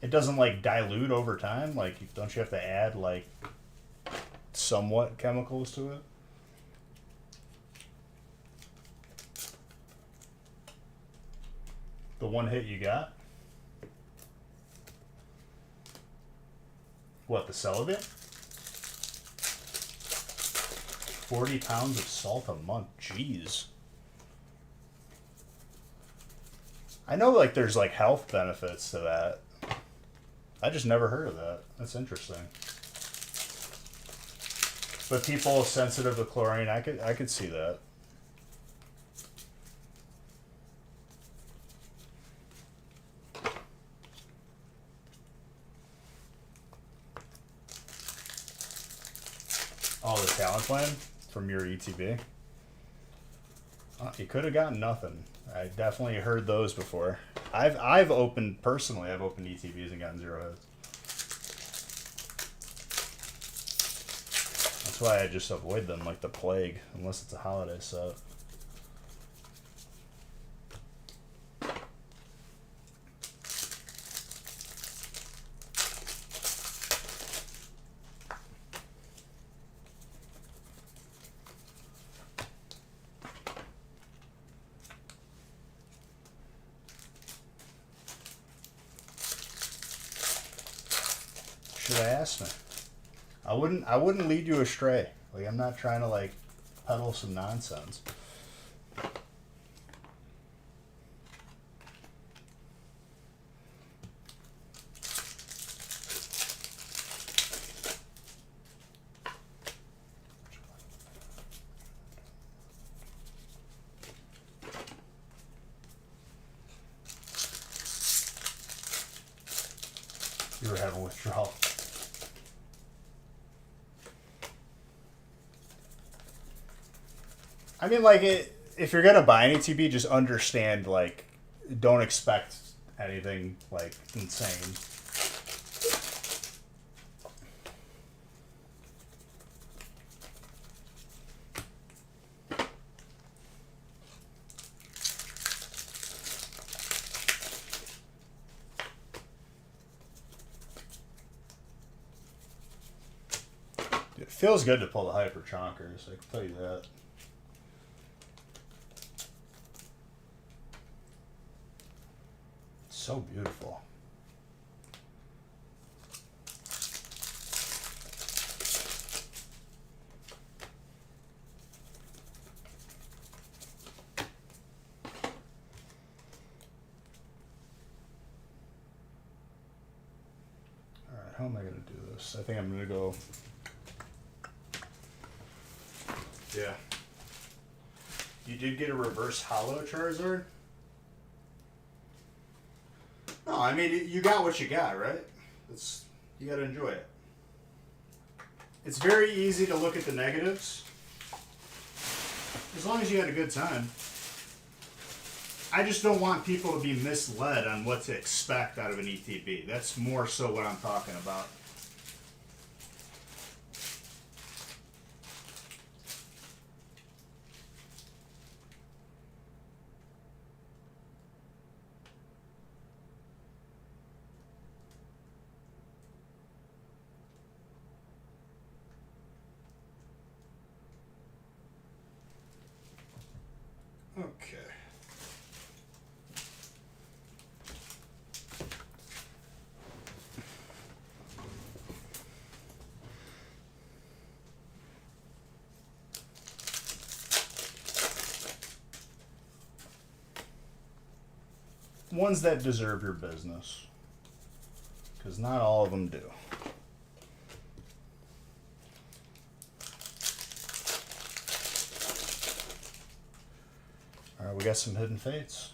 It doesn't like dilute over time. Like, don't you have to add like somewhat chemicals to it? The one hit you got? What, the Celebi? 40 pounds of salt a month. Jeez. I know like there's like health benefits to that. I just never heard of that. That's interesting. But people sensitive to chlorine, I could see that. Oh, the talent plan from your ETB? You could have gotten nothing. I definitely heard those before. I've opened personally. I've opened ETBs and gotten 0 hits. That's why I just avoid them like the plague, unless it's a holiday set. Should I ask me? I wouldn't lead you astray. Like, I'm not trying to like peddle some nonsense. You were having withdrawal. I mean, like, if you're gonna buy an ATB, just understand, like, don't expect anything like insane. It feels good to pull the Hyper Chonkers, I can tell you that. So beautiful. All right, how am I going to do this? I think I'm going to go. Yeah. You did get a reverse hollow Charizard? No, I mean, you got what you got, right? You got to enjoy it. It's very easy to look at the negatives. As long as you had a good time. I just don't want people to be misled on what to expect out of an ETB. That's more so what I'm talking about. Okay. Ones that deserve your business. Because not all of them do. Alright, we got some Hidden Fates.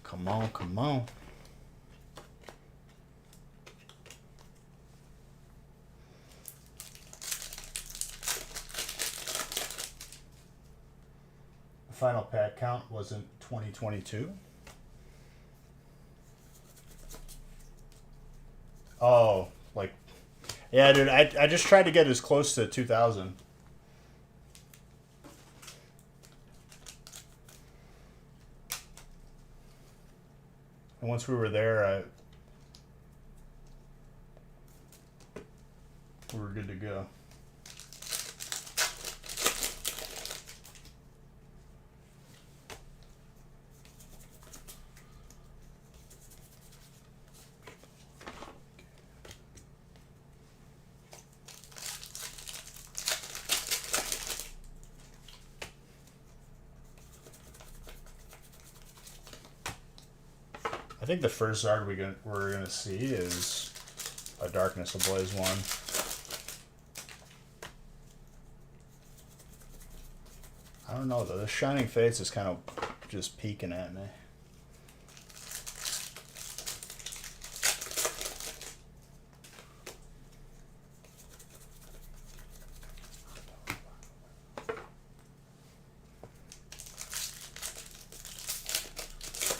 Come on, come on. The final pack count wasn't 2022. Oh, like, yeah, dude, I just tried to get as close to 2000. And once we were there, we were good to go. I think the first Zard we're gonna see is a Darkness Ablaze one. I don't know though. The Shining Fates is kind of just peeking at me.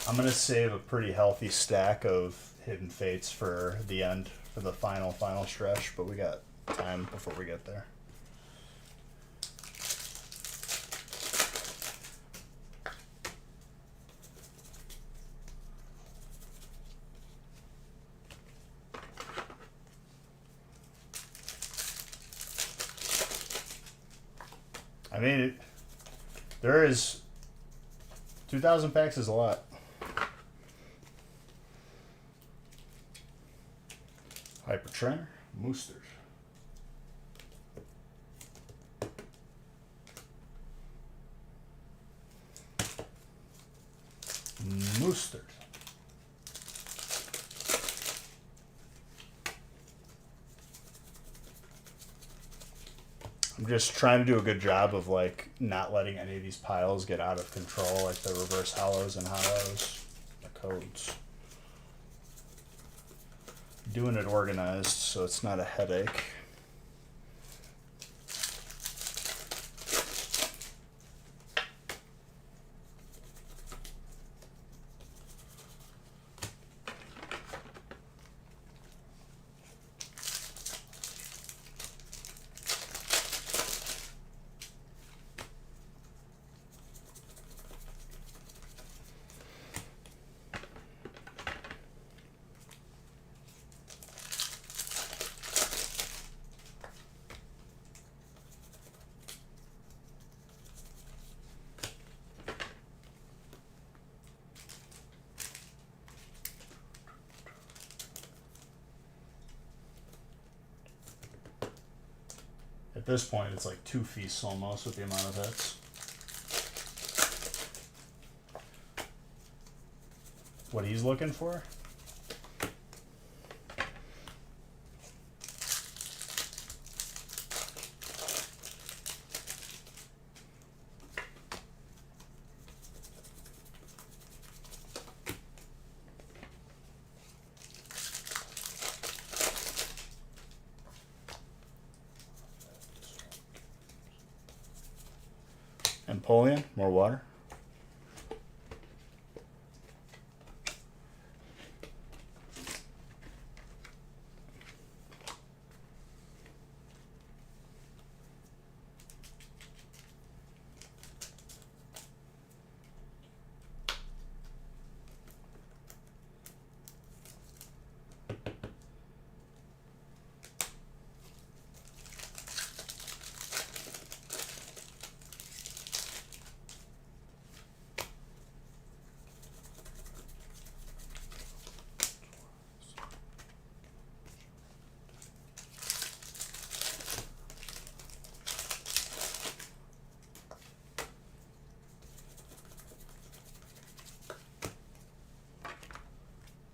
I'm gonna save a pretty healthy stack of Hidden Fates for the end, for the final stretch, but we got time before we get there. I mean, there is 2,000 packs is a lot. Hyper Trainer, Moosters. Moosters. I'm just trying to do a good job of like not letting any of these piles get out of control, like the reverse hollows and hollows, the codes. Doing it organized so it's not a headache. At this point, it's like 2 feasts almost with the amount of hits. What he's looking for? Empoleon, more water.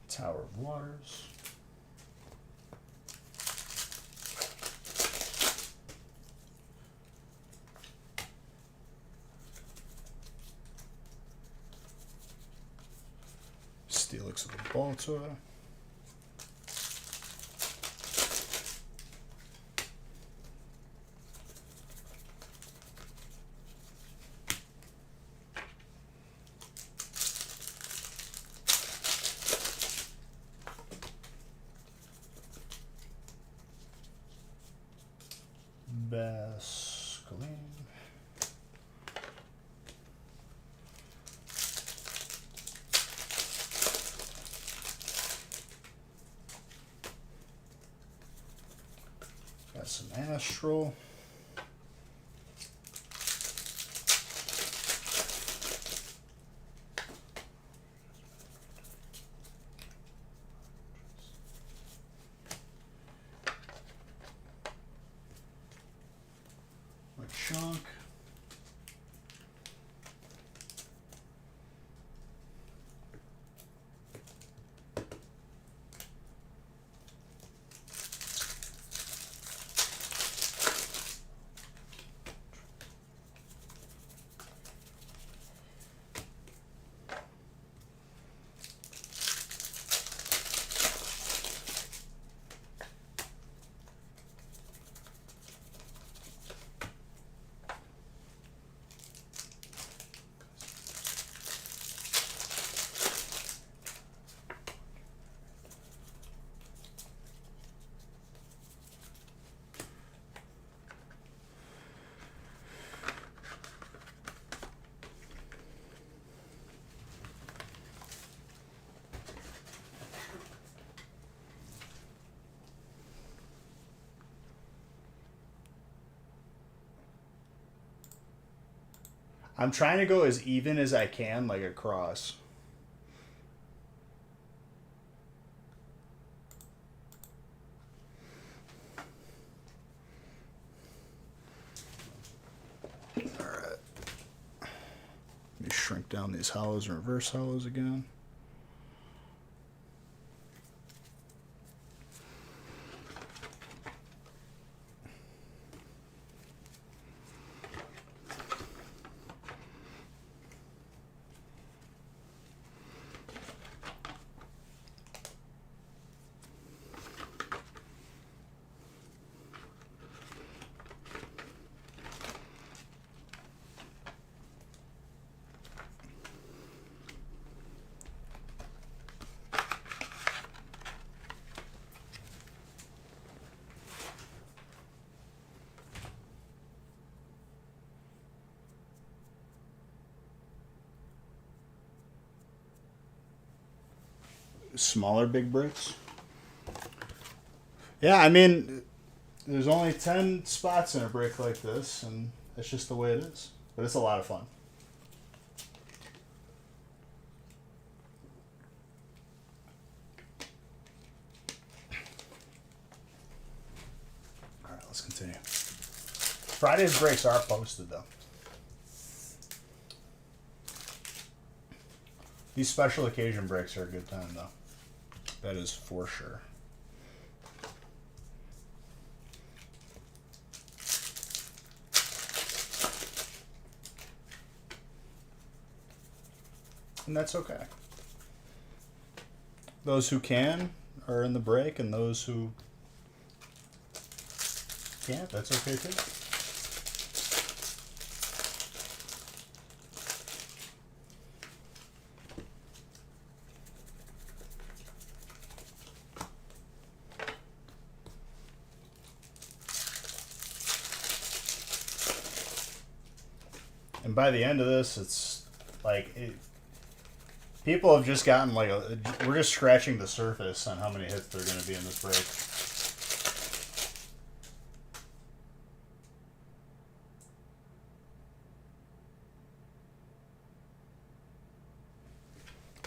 Tower of Waters. Steelix of the Balta. Basculin. Astral. Chunk. I'm trying to go as even as I can, like across. Alright. Let me shrink down these hollows and reverse hollows again. Smaller big bricks. Yeah, I mean, there's only 10 spots in a brick like this, and that's just the way it is. But it's a lot of fun. All right, let's continue. Friday's breaks are posted, though. These special occasion breaks are a good time, though. That is for sure. And that's okay. Those who can are in the break, and those who can't, that's okay too. And by the end of this, it's like people have just gotten like we're just scratching the surface on how many hits they're going to be in this break.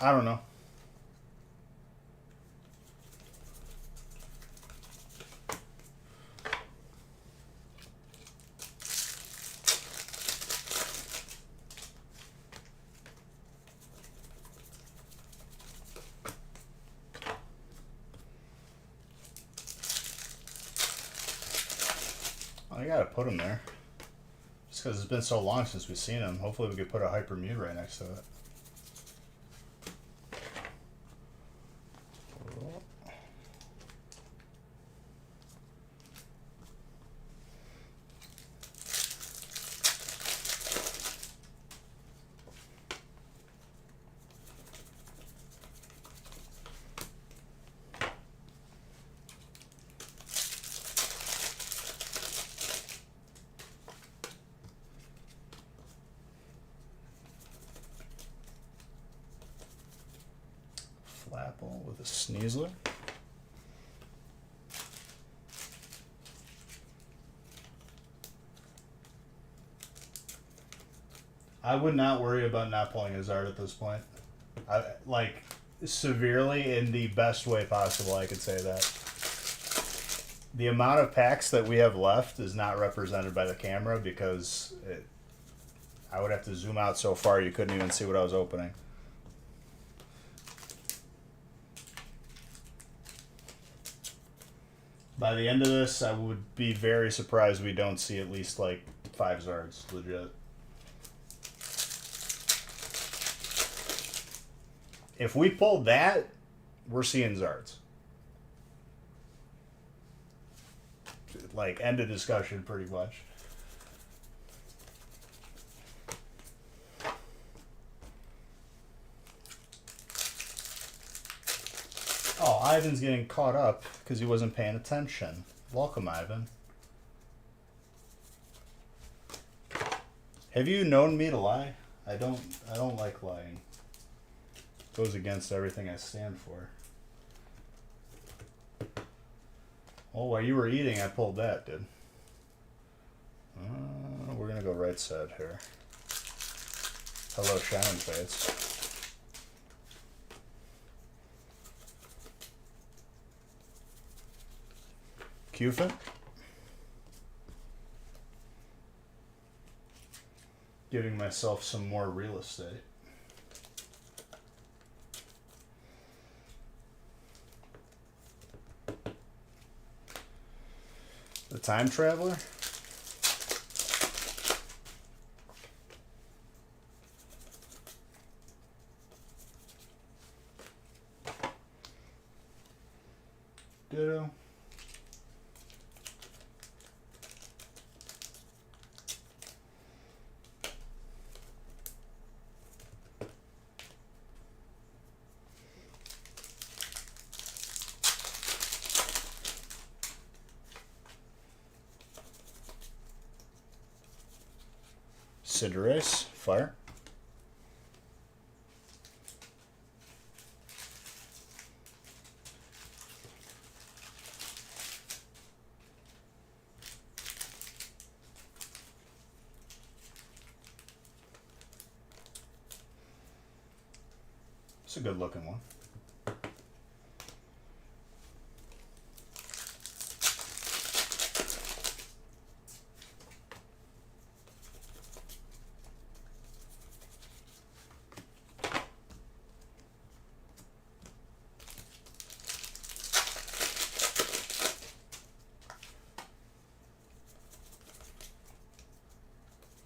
I don't know. I gotta put him there. Just because it's been so long since we've seen him. Hopefully we could put a Hypermute right next to it. Flapple with a Sneasler. I would not worry about not pulling a Zard at this point. Like, severely in the best way possible, I could say that. The amount of packs that we have left is not represented by the camera because I would have to zoom out so far you couldn't even see what I was opening. By the end of this, I would be very surprised we don't see at least like 5 Zards, legit. If we pulled that, we're seeing Zards. Like, end of discussion, pretty much. Oh, Ivan's getting caught up because he wasn't paying attention. Welcome, Ivan. Have you known me to lie? I don't like lying. It goes against everything I stand for. Oh, while you were eating, I pulled that, dude. We're gonna go right side here. Hello, Shannon Face. Cufin. Giving myself some more real estate. The Time Traveler. Ditto. Cinderace, fire. It's a good looking one.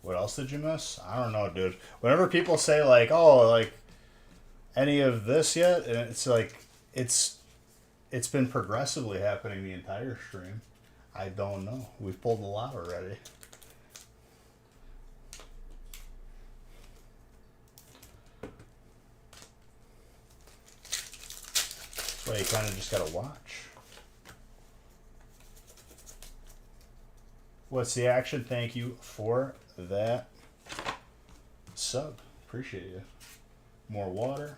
What else did you miss? I don't know, dude. Whenever people say like, "Oh, like any of this yet?" and it's like it's been progressively happening the entire stream. I don't know. We've pulled a lot already. That's why you kind of just gotta watch. What's the action? Thank you for that sub. Appreciate you. More water.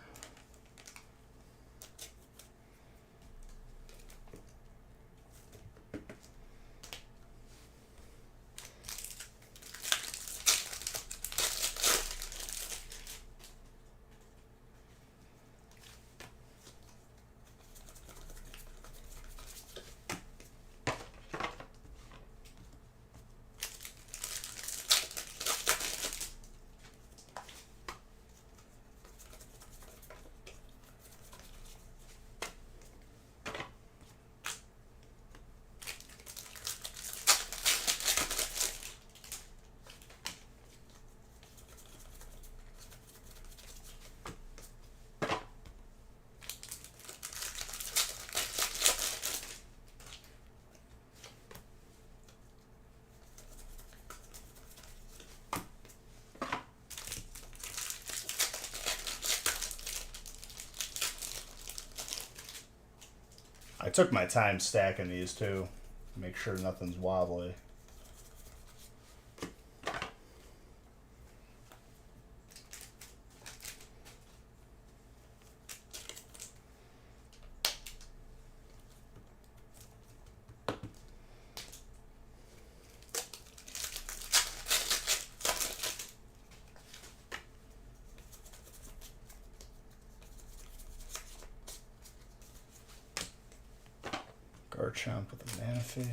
I took my time stacking these too. Make sure nothing's wobbly. Garchomp with a Manaphy.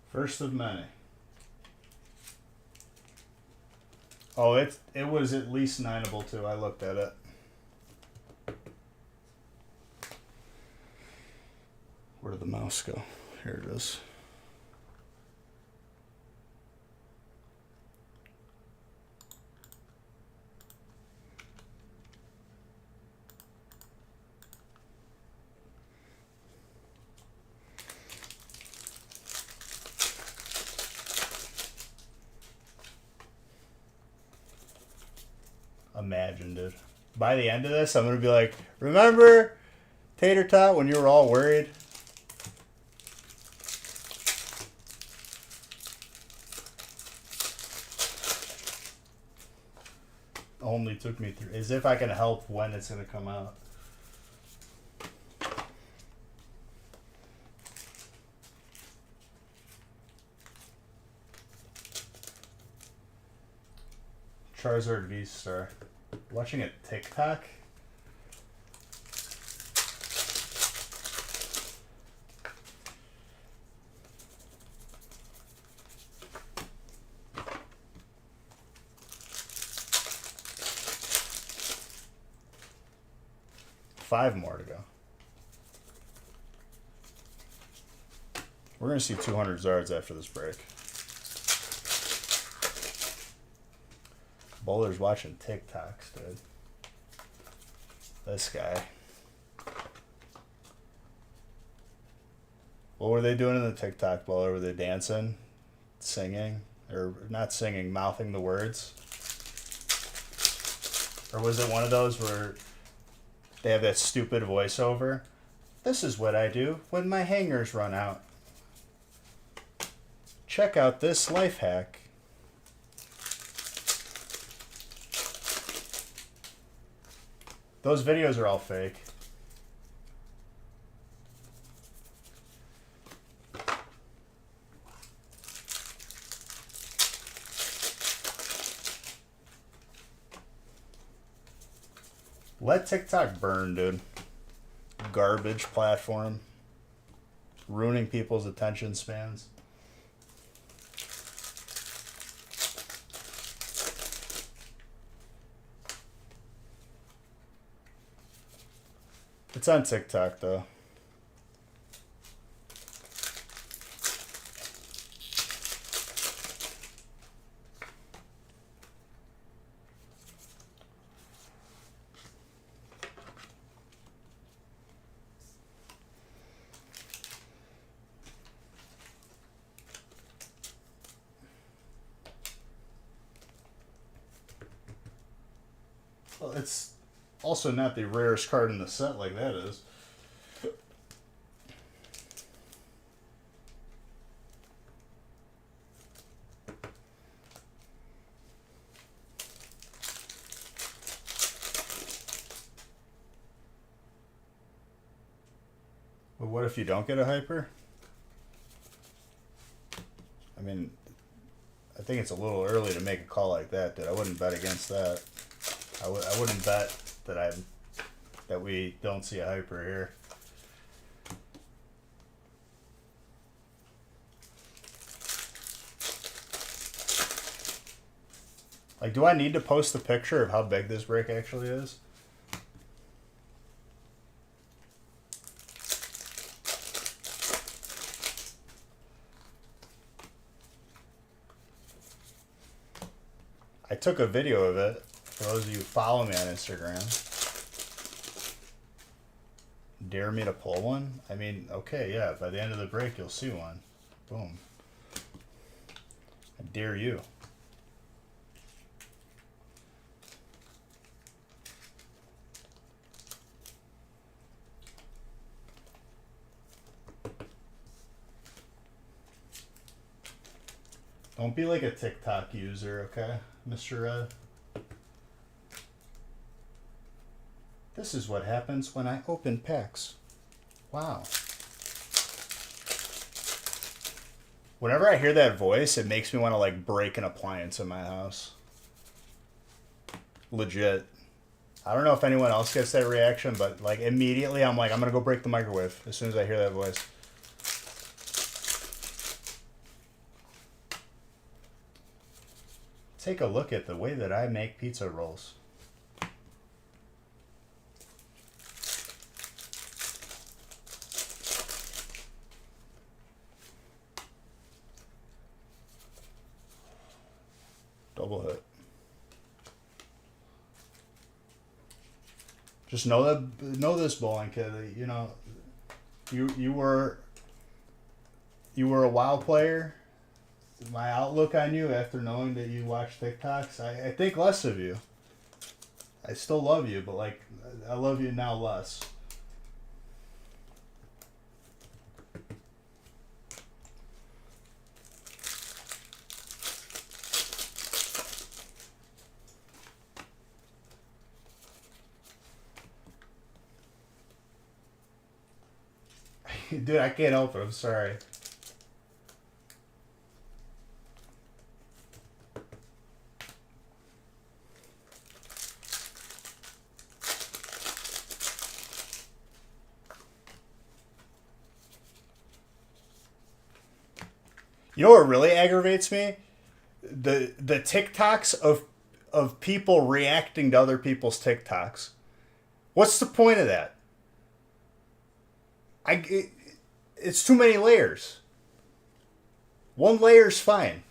First of many. Oh, it was at least 9able too. I looked at it. Where did the mouse go? Here it is. Imagine, dude. By the end of this, I'm gonna be like, remember, Tater Tot, when you were all worried? Only took me through. As if I can help when it's gonna come out. Charizard V-Star. Watching a TikTok? Five more to go. We're going to see 200 Zards after this break. Bowler's watching TikToks, dude. This guy. What were they doing in the TikTok, Bowler? Were they dancing? Singing? Or not singing, mouthing the words? Or was it one of those where they have that stupid voiceover? This is what I do when my hangers run out. Check out this life hack. Those videos are all fake. Let TikTok burn, dude. Garbage platform. Ruining people's attention spans. It's on TikTok, though. Well, it's also not the rarest card in the set like that is. But what if you don't get a hyper? I mean, I think it's a little early to make a call like that, dude. I wouldn't bet against that. I wouldn't bet that we don't see a hyper here. Like, do I need to post the picture of how big this break actually is? I took a video of it. For those of you who follow me on Instagram. Dare me to pull one? I mean, okay, yeah. By the end of the break, you'll see one. Boom. I dare you. Don't be like a TikTok user, okay, Mr. Red? This is what happens when I open packs. Wow. Whenever I hear that voice, it makes me want to like break an appliance in my house. Legit. I don't know if anyone else gets that reaction, but like immediately I'm like, I'm gonna go break the microwave as soon as I hear that voice. Take a look at the way that I make pizza rolls. Double hit. Just know this, bowling kid. You know, you were a WoW player. My outlook on you after knowing that you watch TikToks, I think less of you. I still love you, but like I love you now less. Dude, I can't help it. I'm sorry. You know what really aggravates me? The TikToks of people reacting to other people's TikToks. What's the point of that? It's too many layers. One layer's fine.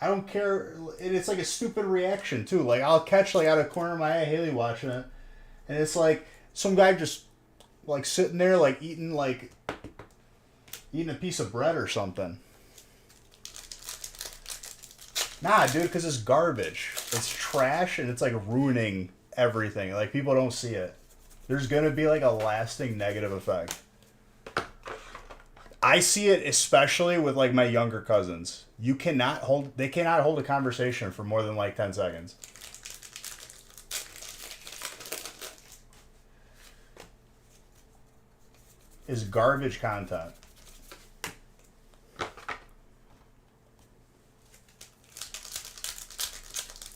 I don't care. And it's like a stupid reaction too. Like I'll catch like out of the corner of my eye Haley watching it, and it's like some guy just like sitting there like eating a piece of bread or something. Nah, dude, because it's garbage. It's trash and it's like ruining everything. Like people don't see it. There's gonna be like a lasting negative effect. I see it especially with like my younger cousins. They cannot hold a conversation for more than like 10 seconds. It's garbage content.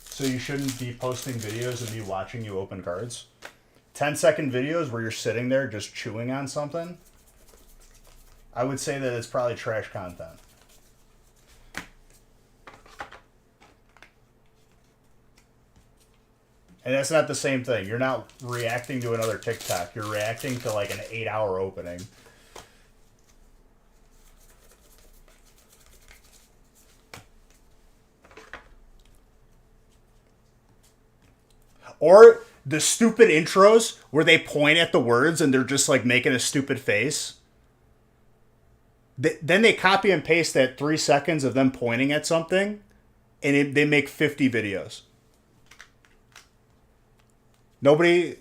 So you shouldn't be posting videos of me watching you open cards. 10-second videos where you're sitting there just chewing on something. I would say that it's probably trash content. And that's not the same thing. You're not reacting to another TikTok. You're reacting to like an 8-hour opening. Or the stupid intros where they point at the words and they're just like making a stupid face. Then they copy and paste that 3 seconds of them pointing at something, and they make 50 videos. Nobody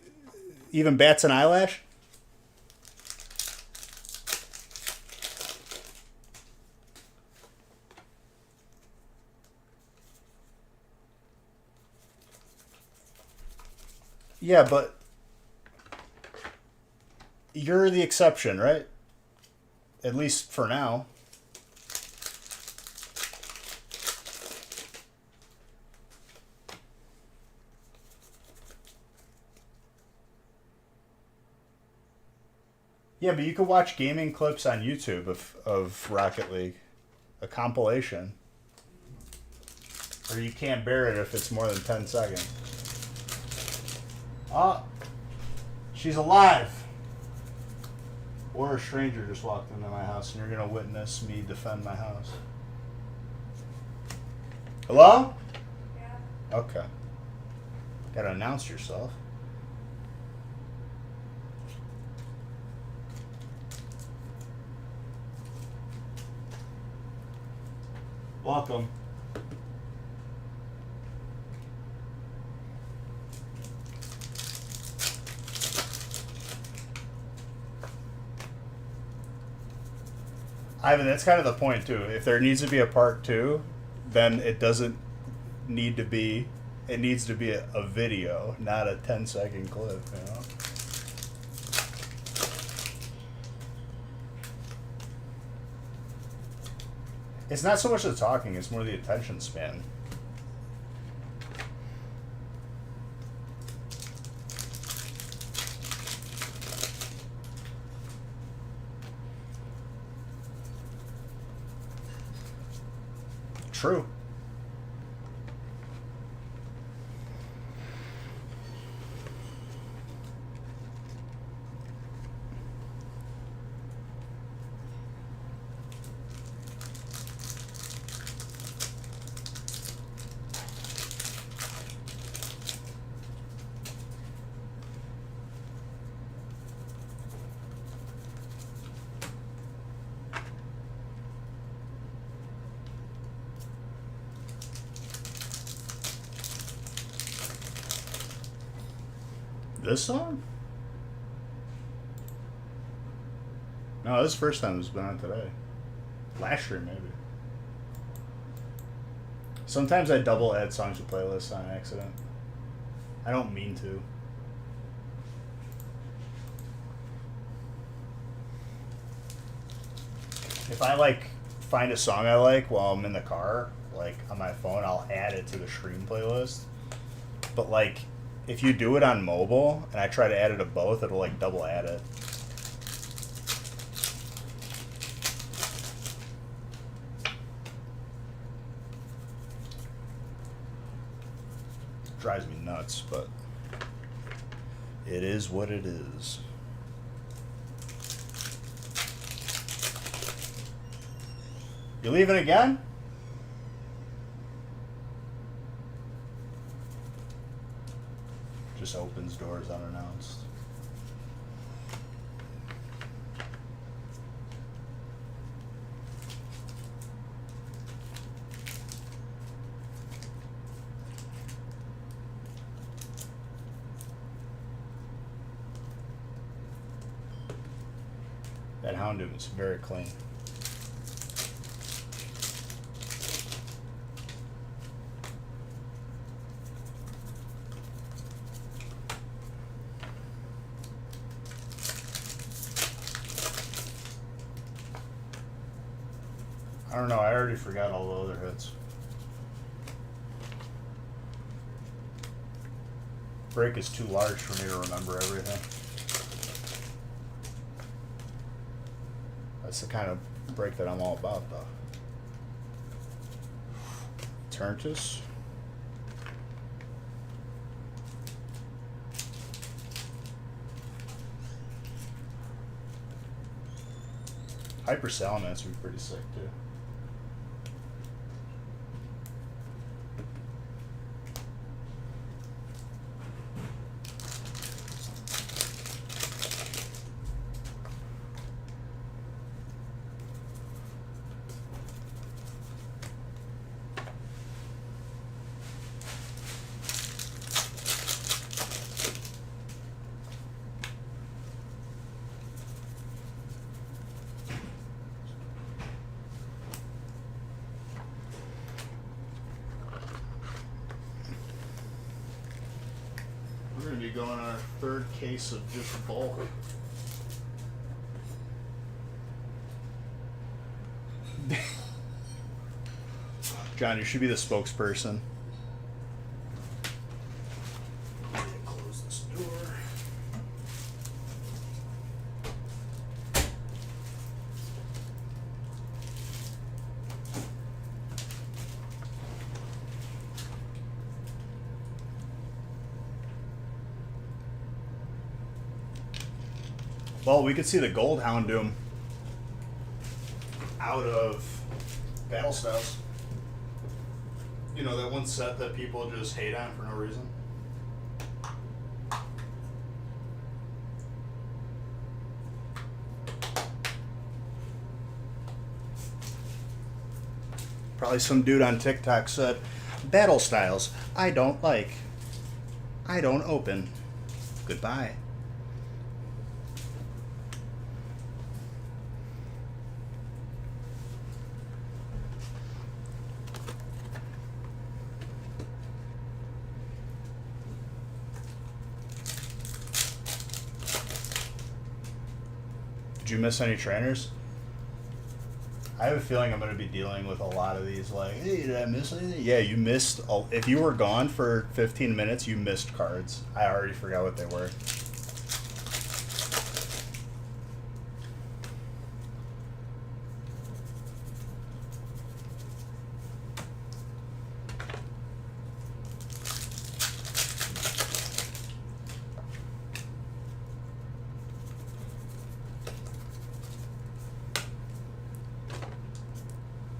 even bats an eyelash? Yeah, but you're the exception, right? At least for now. Yeah, but you could watch gaming clips on YouTube of Rocket League. A compilation. Or you can't bear it if it's more than 10 seconds. Oh, she's alive. Or a stranger just walked into my house and you're going to witness me defend my house. Hello? Yeah. Okay. Gotta announce yourself. Welcome. Ivan, that's kind of the point too. If there needs to be a part two, then it doesn't need to be. It needs to be a video, not a 10-second clip. You know. It's not so much the talking; it's more the attention span. True. This song? No, this is the first time it's been on today. Last year, maybe. Sometimes I double add songs to playlists on accident. I don't mean to. If I like find a song I like while I'm in the car, like on my phone, I'll add it to the stream playlist. But like, if you do it on mobile and I try to add it to both, it'll like double add it. Drives me nuts, but it is what it is. You leaving again? Just opens doors unannounced. That Houndoom is very clean. I don't know, I already forgot all the other hits. Break is too large for me to remember everything. That's the kind of break that I'm all about, though. Turntus. Hyper Salamence would be pretty sick, too. We're going to be going on our third case of just bulk. John, you should be the spokesperson. Close this door. Well, we could see the gold Houndoom out of Battle Styles. You know, that one set that people just hate on for no reason. Probably some dude on TikTok said, Battle Styles, I don't like. I don't open. Goodbye. Did you miss any trainers? I have a feeling I'm going to be dealing with a lot of these. Like, hey, did I miss anything? Yeah, you missed. If you were gone for 15 minutes, you missed cards. I already forgot what they were.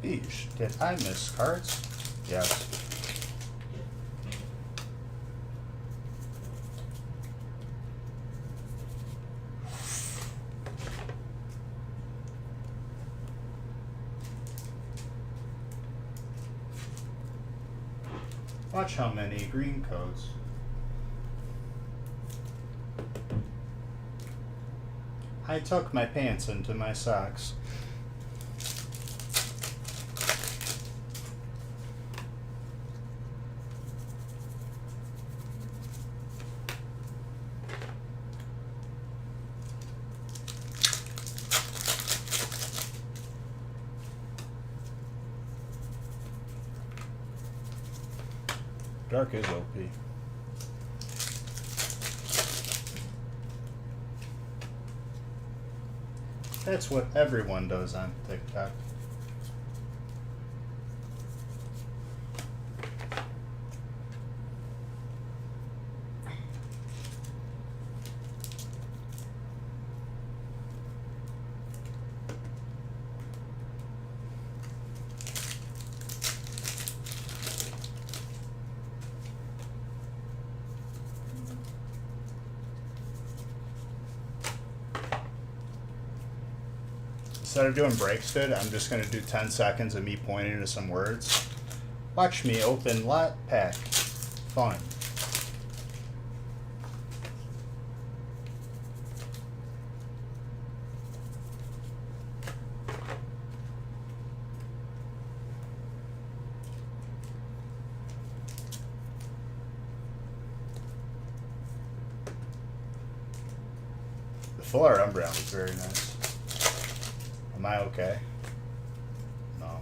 Eesh, did I miss cards? Yes. Watch how many green codes. I tuck my pants into my socks. Dark is OP. That's what everyone does on TikTok. Instead of doing breaks, dude, I'm just going to do 10 seconds of me pointing to some words. Watch me open lot pack. Fun. The fuller Umbreon was very nice. Am I okay? No.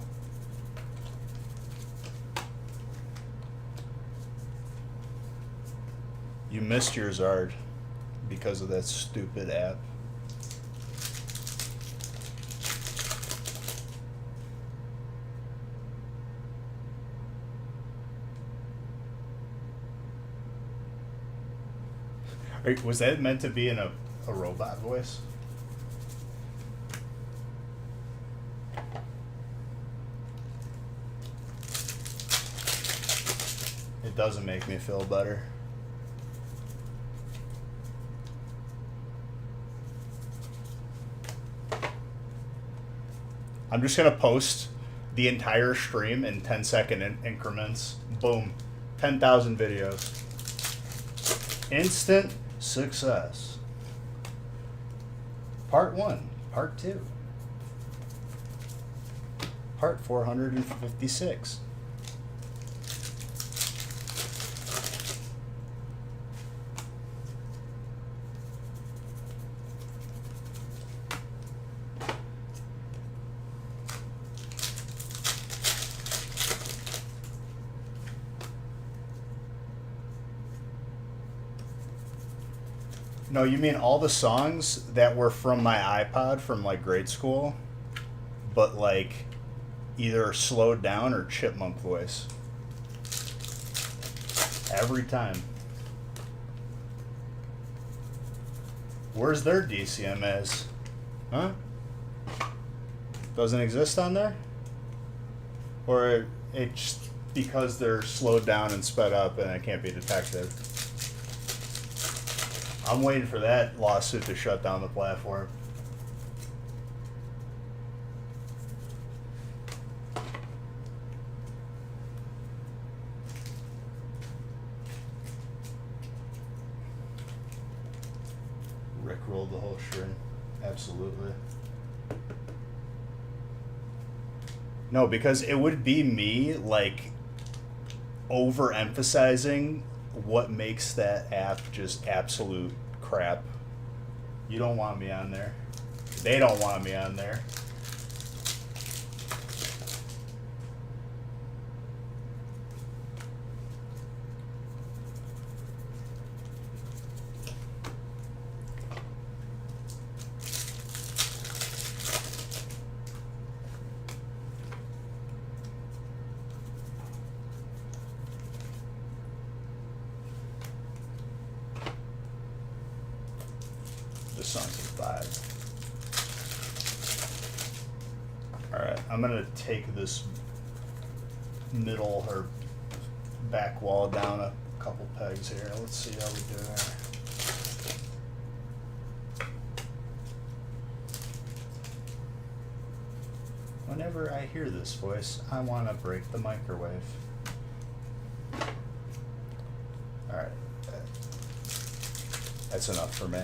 You missed your Zard because of that stupid app. Was that meant to be in a robot voice? It doesn't make me feel better. I'm just going to post the entire stream in 10-second increments. Boom. 10,000 videos. Instant success. Part 1. Part 2. Part 456. No, you mean all the songs that were from my iPod from like grade school, but like either slowed down or chipmunk voice. Every time. Where's their DCMAs? Huh? Doesn't exist on there? Or it's because they're slowed down and sped up and it can't be detected? I'm waiting for that lawsuit to shut down the platform. Rickrolled the whole string. Absolutely. No, because it would be me, like, overemphasizing what makes that app just absolute crap. You don't want me on there. They don't want me on there. The Sons of Five. Alright, I'm gonna take this middle or back wall down a couple pegs here. Let's see how we do there. Whenever I hear this voice, I want to break the microwave. Alright. That's enough for me.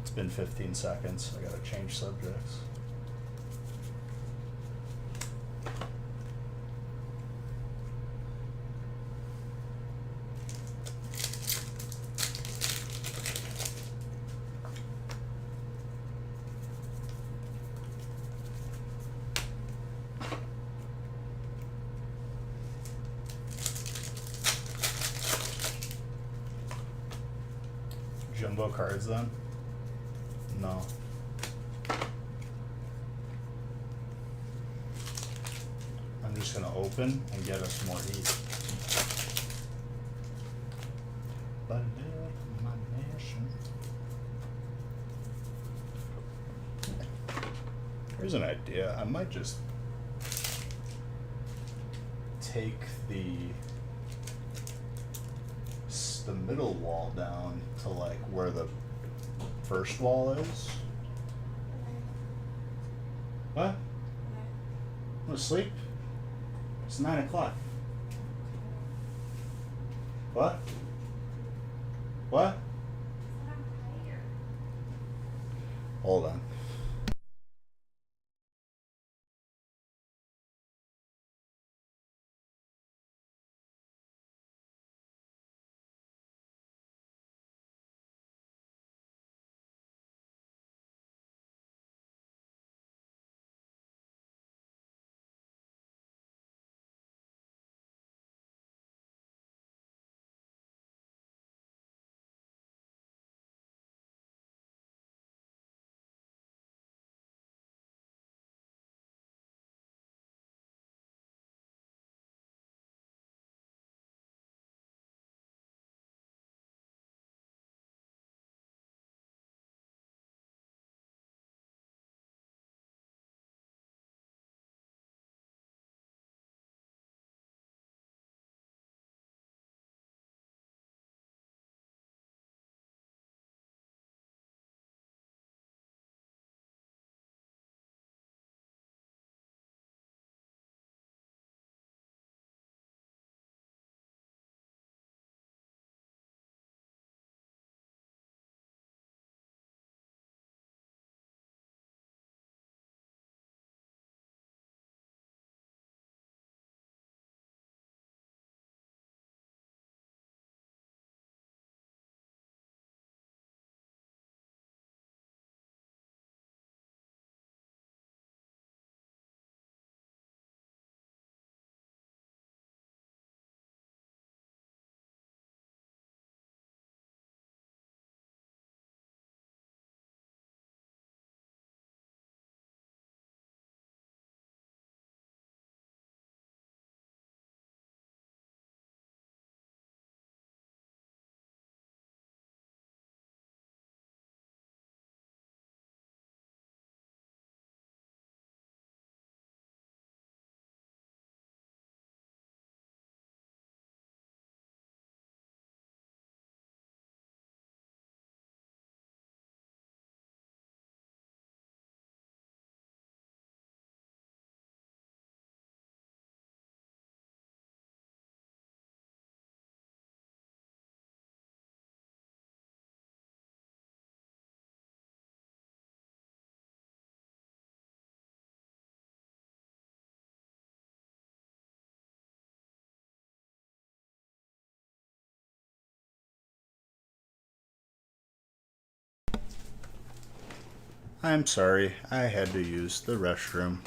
It's been 15 seconds. I gotta change subjects. Jumbo cards then? No. I'm just gonna open and get us more heat. But my nation. Here's an idea. I might just take the middle wall down to like where the first wall is. What? I'm gonna sleep. It's 9 o'clock. What? What? Hold on. I'm sorry, I had to use the restroom.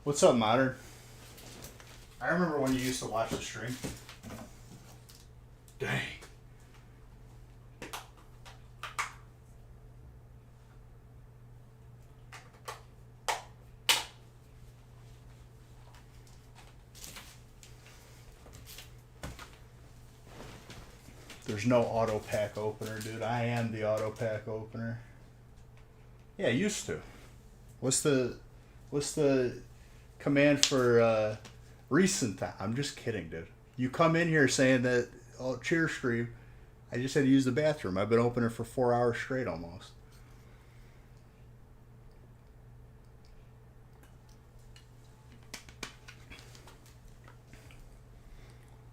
What's up, Modern? I remember when you used to watch the stream. Dang. There's no auto pack opener, dude. I am the auto pack opener. Yeah, I used to. What's the command for recent time? I'm just kidding, dude. You come in here saying that, oh, cheer stream. I just had to use the bathroom. I've been opening for 4 hours straight almost.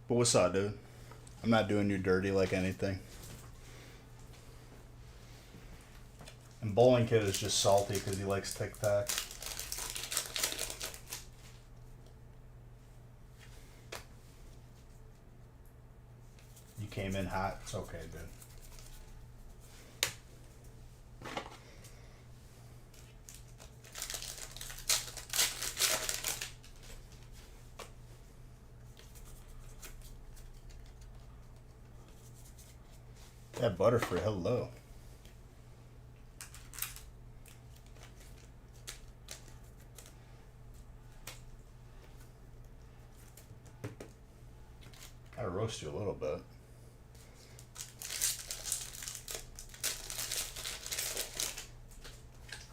But what's up, dude? I'm not doing you dirty like anything. And Bowling Kid is just salty because he likes Tic Tac. You came in hot. It's okay, dude. That Butterfree, hello. Gotta roast you a little bit.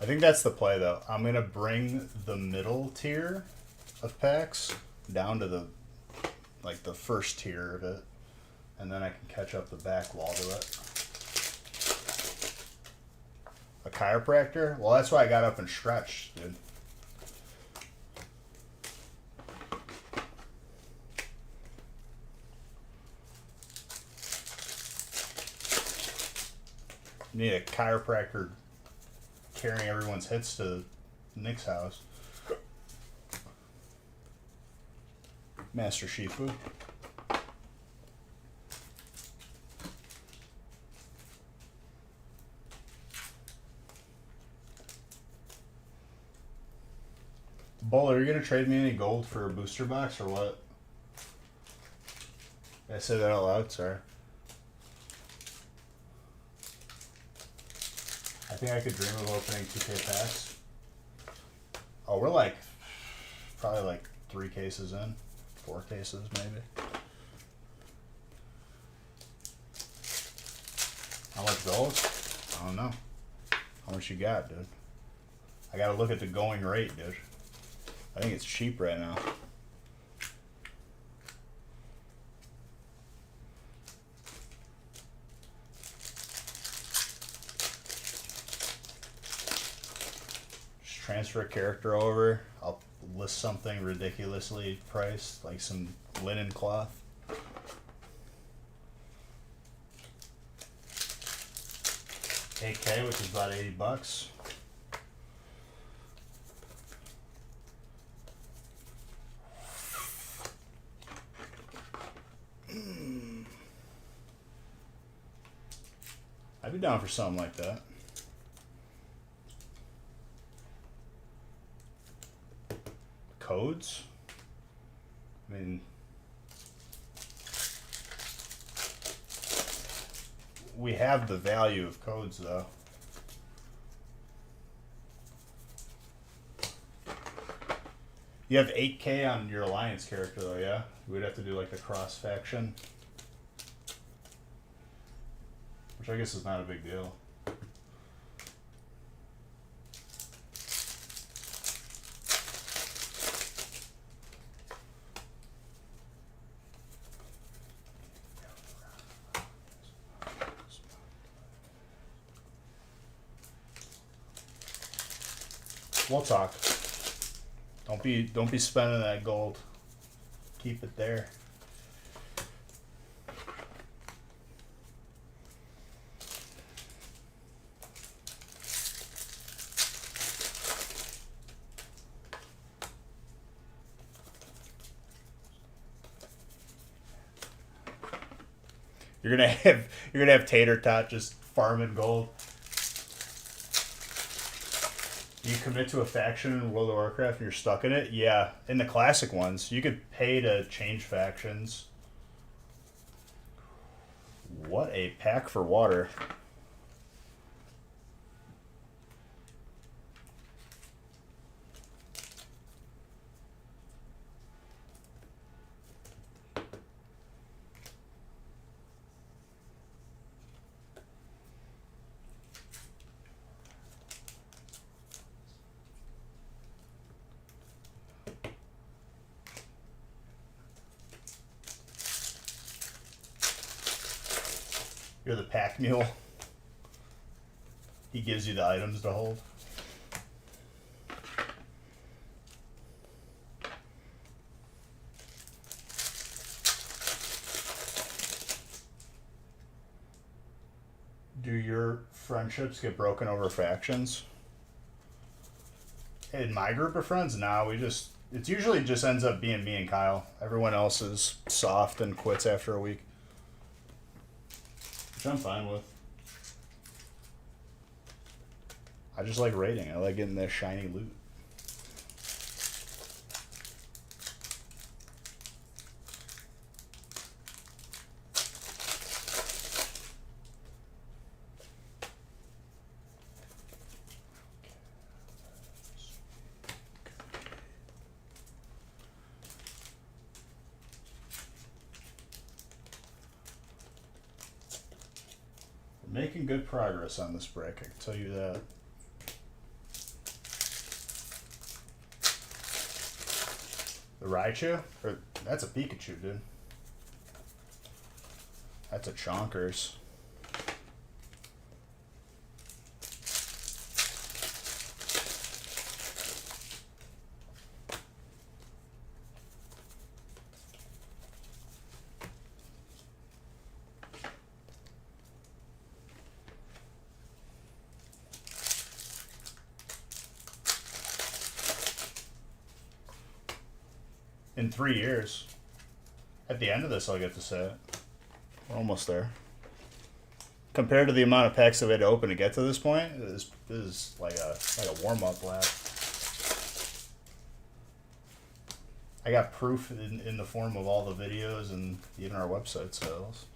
I think that's the play, though. I'm gonna bring the middle tier of packs down to the first tier of it, and then I can catch up the back wall to it. A chiropractor? Well, that's why I got up and stretched, dude. You need a chiropractor carrying everyone's hits to Nick's house. Master Shifu. Bull, are you gonna trade me any gold for a booster box or what? Did I say that out loud? Sorry. I think I could dream of opening 2K packs. Oh, we're like probably like 3 cases in, 4 cases maybe. How much gold? I don't know. How much you got, dude? I gotta look at the going rate, dude. I think it's cheap right now. Just transfer a character over. I'll list something ridiculously priced, like some linen cloth. $8K, which is about $80. I'd be down for something like that. Codes? I mean, we have the value of codes though. You have 8K on your alliance character though, yeah? We'd have to do like the cross faction. Which I guess is not a big deal. We'll talk. Don't be spending that gold. Keep it there. You're gonna have Tater Tot just farming gold. Do you commit to a faction in World of Warcraft and you're stuck in it? Yeah, in the classic ones, you could pay to change factions. What a pack for water. You're the pack mule. He gives you the items to hold. Do your friendships get broken over factions? In my group of friends, nah, it usually just ends up being me and Kyle. Everyone else is soft and quits after a week. Which I'm fine with. I just like raiding. I like getting this shiny loot. Making good progress on this break, I can tell you that. The Raichu? That's a Pikachu, dude. That's a Chonkers. In 3 years. At the end of this, I'll get to say it. We're almost there. Compared to the amount of packs that we had to open to get to this point, this is like a warm-up lap. I got proof in the form of all the videos and even our website sales.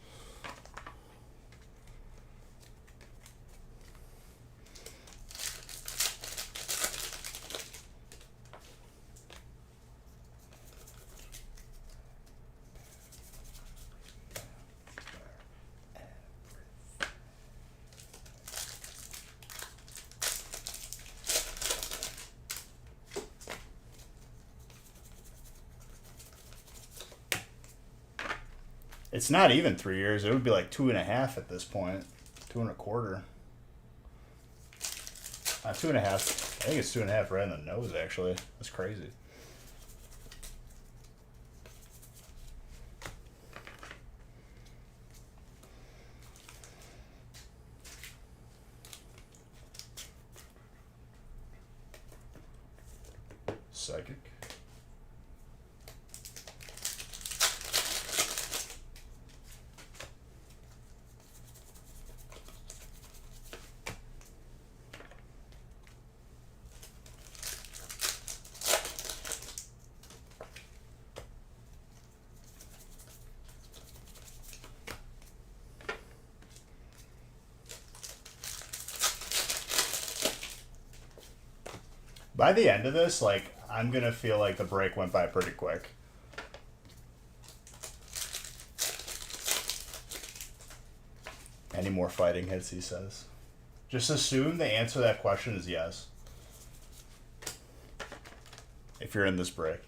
It's not even 3 years. It would be like 2.5 at this point. 2.25. 2.5. I think it's 2.5 right in the nose, actually. That's crazy. Psychic. By the end of this, like, I'm gonna feel like the break went by pretty quick. Any more fighting hits, he says. Just assume the answer to that question is yes. If you're in this break.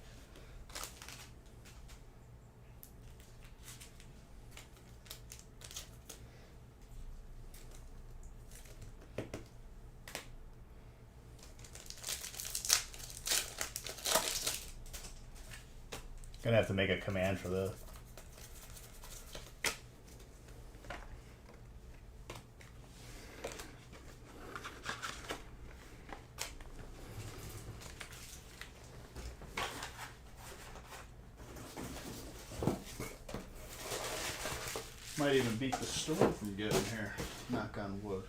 Gonna have to make a command for this. Might even beat the storm from getting here. Knock on wood.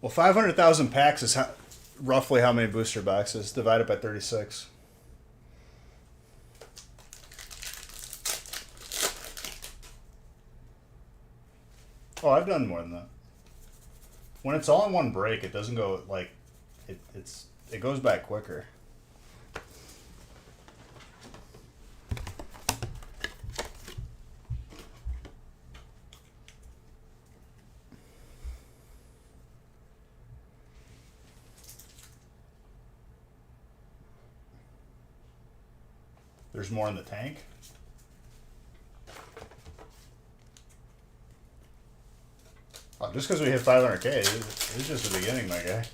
Well, 500,000 packs is roughly how many booster boxes divided by 36. Oh, I've done more than that. When it's all in one break, it doesn't go like it goes back quicker. There's more in the tank. Oh, just because we hit 500K, it's just the beginning, my guy.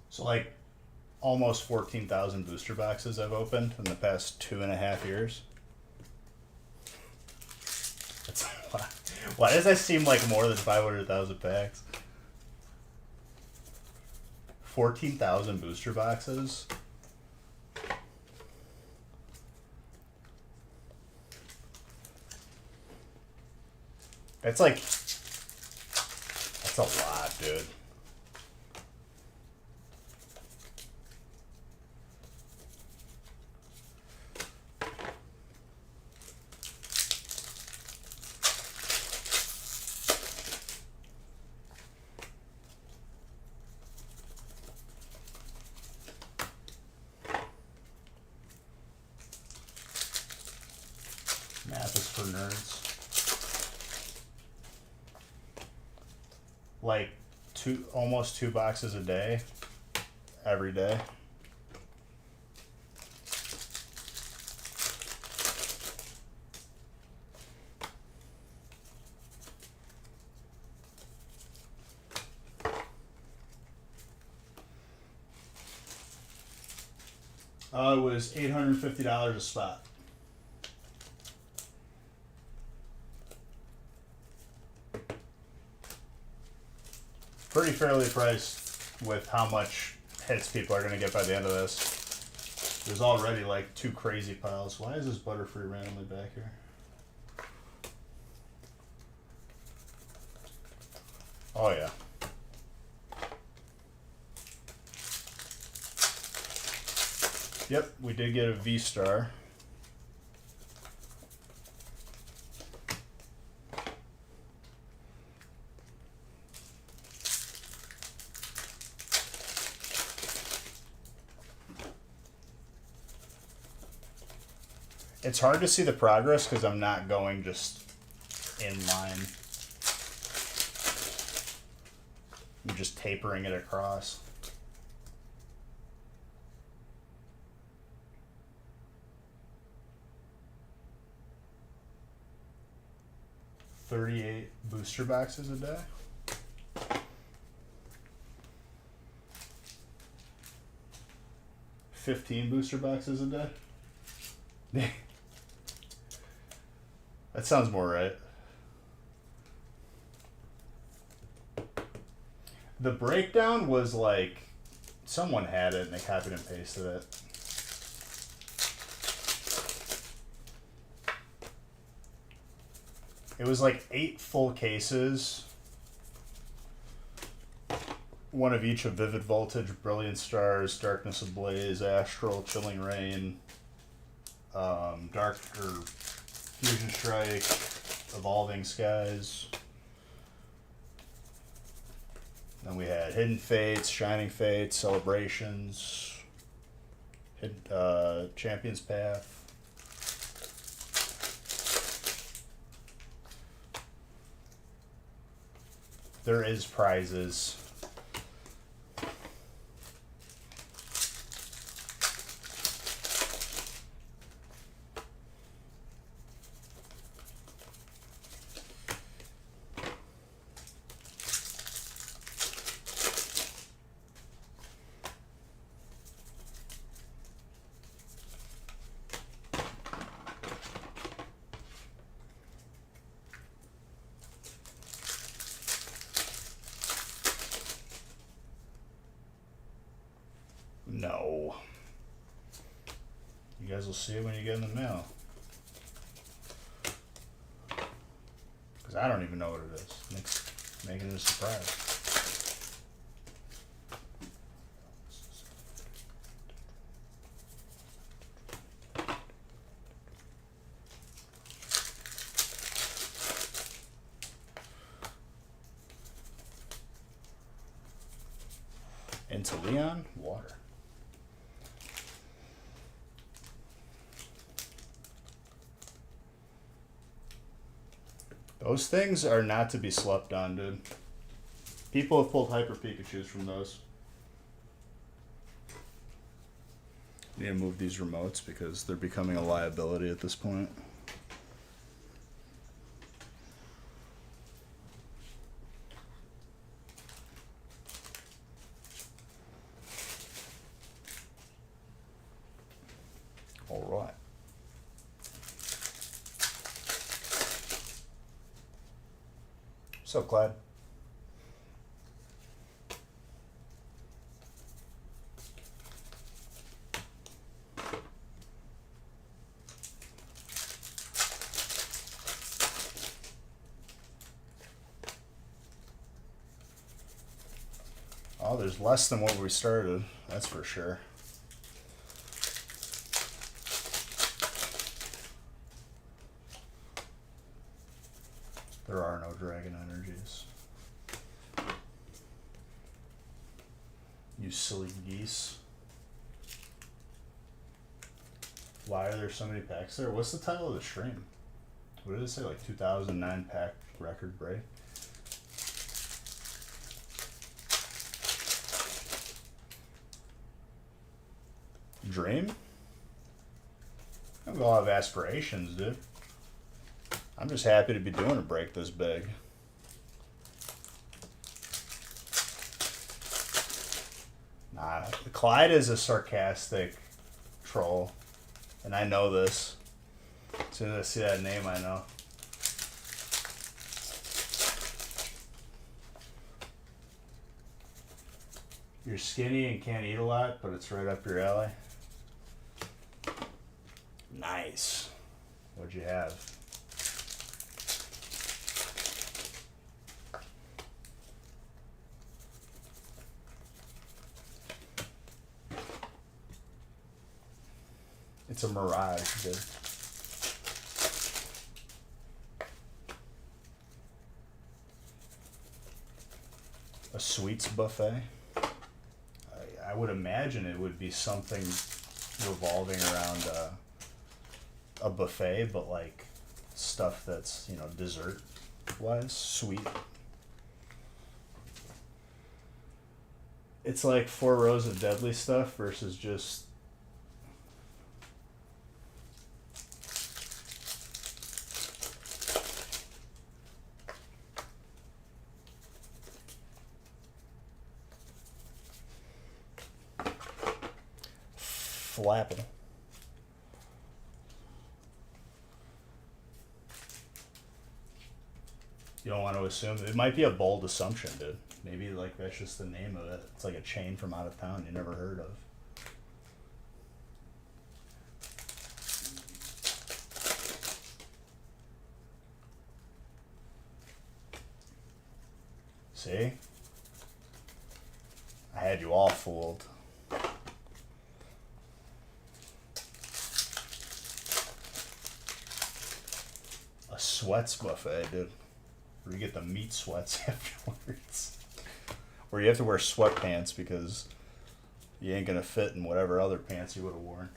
So like almost 14,000 booster boxes I've opened in the past 2.5 years. That's a lot. Why does that seem like more than 500,000 packs? 14,000 booster boxes? That's like, that's a lot, dude. Math is for nerds. Like almost 2 boxes a day, every day. It was $850 a spot. Pretty fairly priced with how much hits people are going to get by the end of this. There's already like 2 crazy piles. Why is this Butterfree randomly back here? Oh yeah. Yep, we did get a V-Star. It's hard to see the progress because I'm not going just in line. I'm just tapering it across. $38 booster boxes a day. $15 booster boxes a day. That sounds more right. The breakdown was like someone had it and they copied and pasted it. It was like 8 full cases. One of each of Vivid Voltage, Brilliant Stars, Darkness Ablaze, Astral, Chilling Rain, Fusion Strike, Evolving Skies. Then we had Hidden Fates, Shining Fates, Celebrations, Champion's Path. There is prizes. guys will see it when you get in the mail. Because I don't even know what it is. Nick's making it a surprise. Into Leon, water. Those things are not to be slept on, dude. People have pulled Hyper Pikachus from those. I need to move these remotes because they're becoming a liability at this point. All right. What's up, Clyde? Oh, there's less than what we started. That's for sure. There are no dragon energies. You silly geese. Why are there so many packs there? What's the title of the stream? What did it say? Like 2009 pack record break? Dream? We all have aspirations, dude. I'm just happy to be doing a break this big. Nah, Clyde is a sarcastic troll, and I know this. As soon as I see that name, I know. You're skinny and can't eat a lot, but it's right up your alley. Nice. What'd you have? It's a mirage, dude. A sweets buffet? I would imagine it would be something revolving around a buffet, but like stuff that's, you know, dessert wise, sweet. It's like 4 rows of deadly stuff versus just flapping. You don't want to assume. It might be a bold assumption, dude. Maybe like that's just the name of it. It's like a chain from out of town you never heard of. See? I had you all fooled. A sweats buffet, dude. Where you get the meat sweats afterwards. Or you have to wear sweatpants because you ain't gonna fit in whatever other pants you would have worn.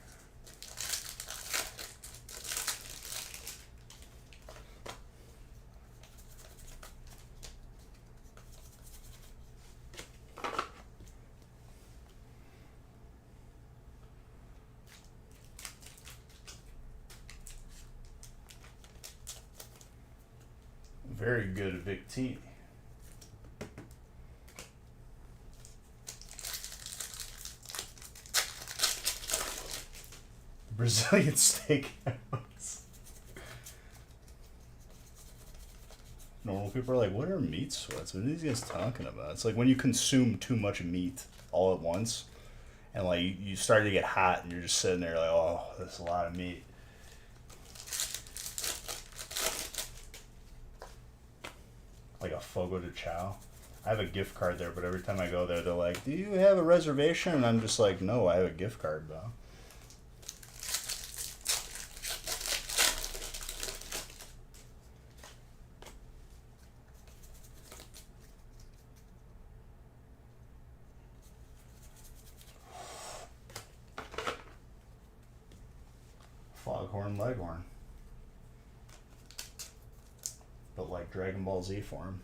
Very good Victini. Brazilian steakhouse. Normal people are like, what are meat sweats? What are these guys talking about? It's like when you consume too much meat all at once, and like you start to get hot, and you're just sitting there like, oh, that's a lot of meat. Like a Fogo de Chao. I have a gift card there, but every time I go there, they're like, do you have a reservation? And I'm just like, no, I have a gift card, though. Foghorn Leghorn. But like Dragon Ball Z form.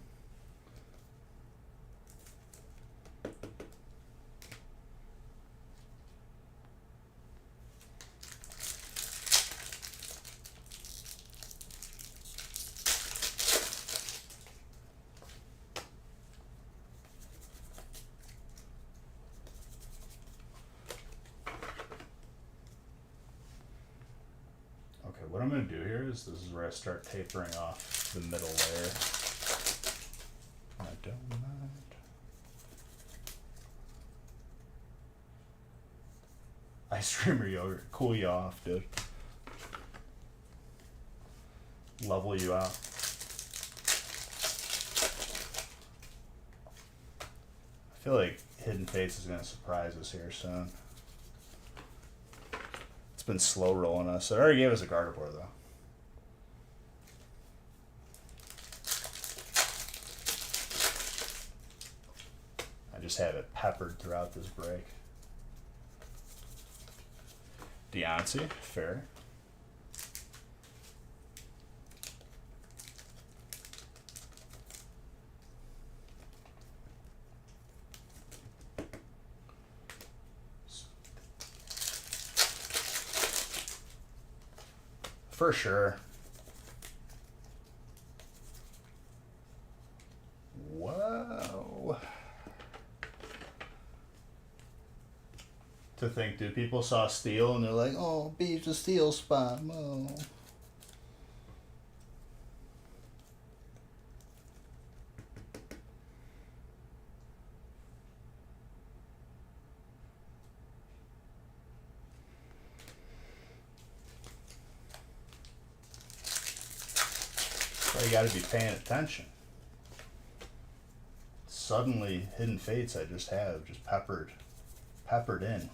What I'm going to do here is this is where I start tapering off the middle layer. I don't mind. Ice cream or yogurt. Cool you off, dude. Level you out. I feel like Hidden Fates is going to surprise us here soon. It's been slow rolling us. It already gave us a Gardevoir, though. I just have it peppered throughout this break. Deontay, fair. For sure. Whoa. To think, dude, people saw Steel and they're like, oh, beach a Steel spot. Whoa. You got to be paying attention. Suddenly, Hidden Fates I just have just peppered in.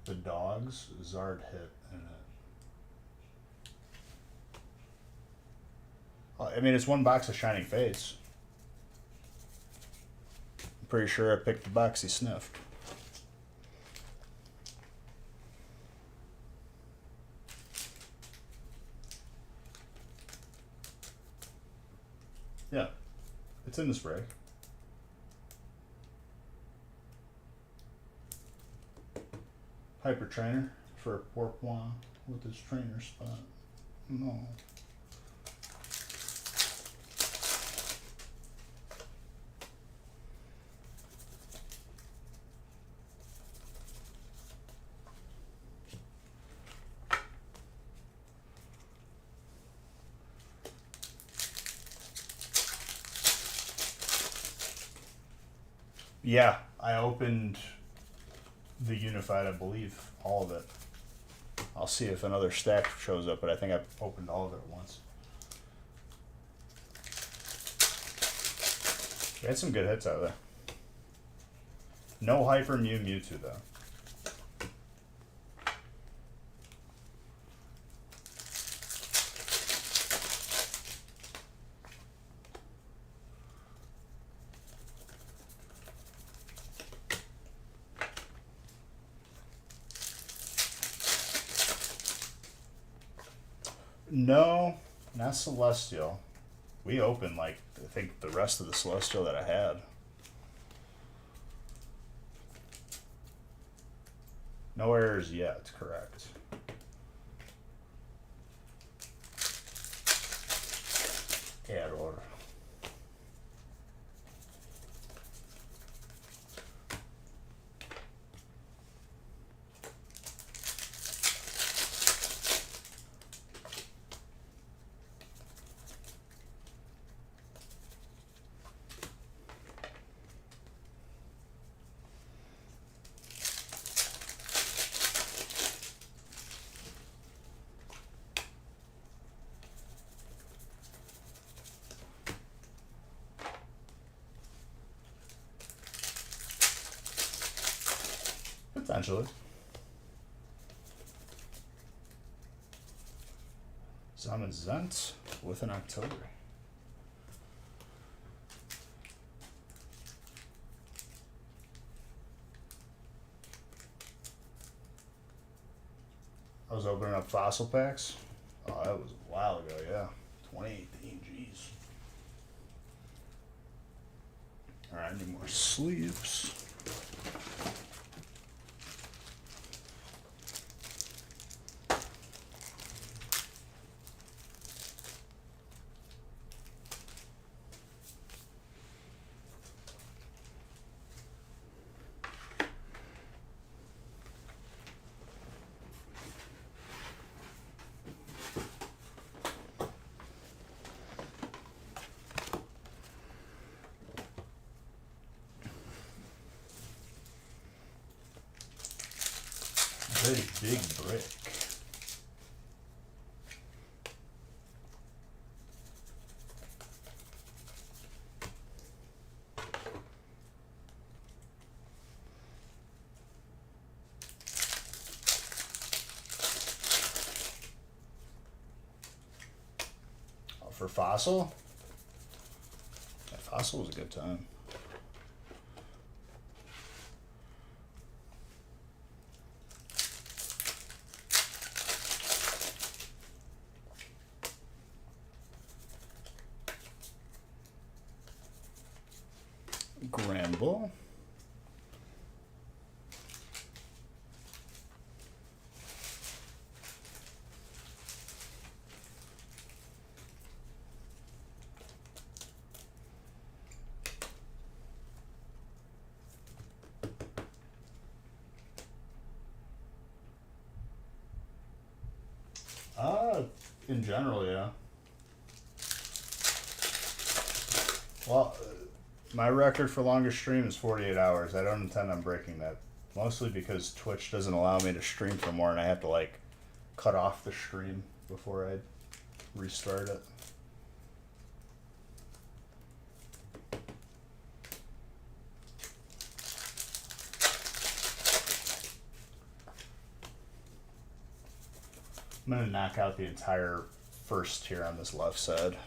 The Dogs Zard hit in it. I mean, it's one box of Shining Fates. I'm pretty sure I picked the box he sniffed. Yeah, it's in this break. Hyper Trainer for Pourpoint with his trainer spot. No. Yeah, I opened the Unified, I believe, all of it. I'll see if another stack shows up, but I think I opened all of it at once. We had some good hits out of there. No Hyper Mew Mewtwo, though. No, not Celestial. We opened, like, I think the rest of the Celestial that I had. No errors yet, correct. Error. Potentially. Zaman Zent with an October. I was opening up fossil packs. Oh, that was a while ago, yeah. 2018, jeez. Alright, I need more sleeves. Very big brick. Oh, for Fossil? Yeah, Fossil was a good time. Granbull. In general, yeah. Well, my record for longest stream is 48 hours. I don't intend on breaking that. Mostly because Twitch doesn't allow me to stream for more and I have to like cut off the stream before I restart it. I'm gonna knock out the entire first tier on this left side.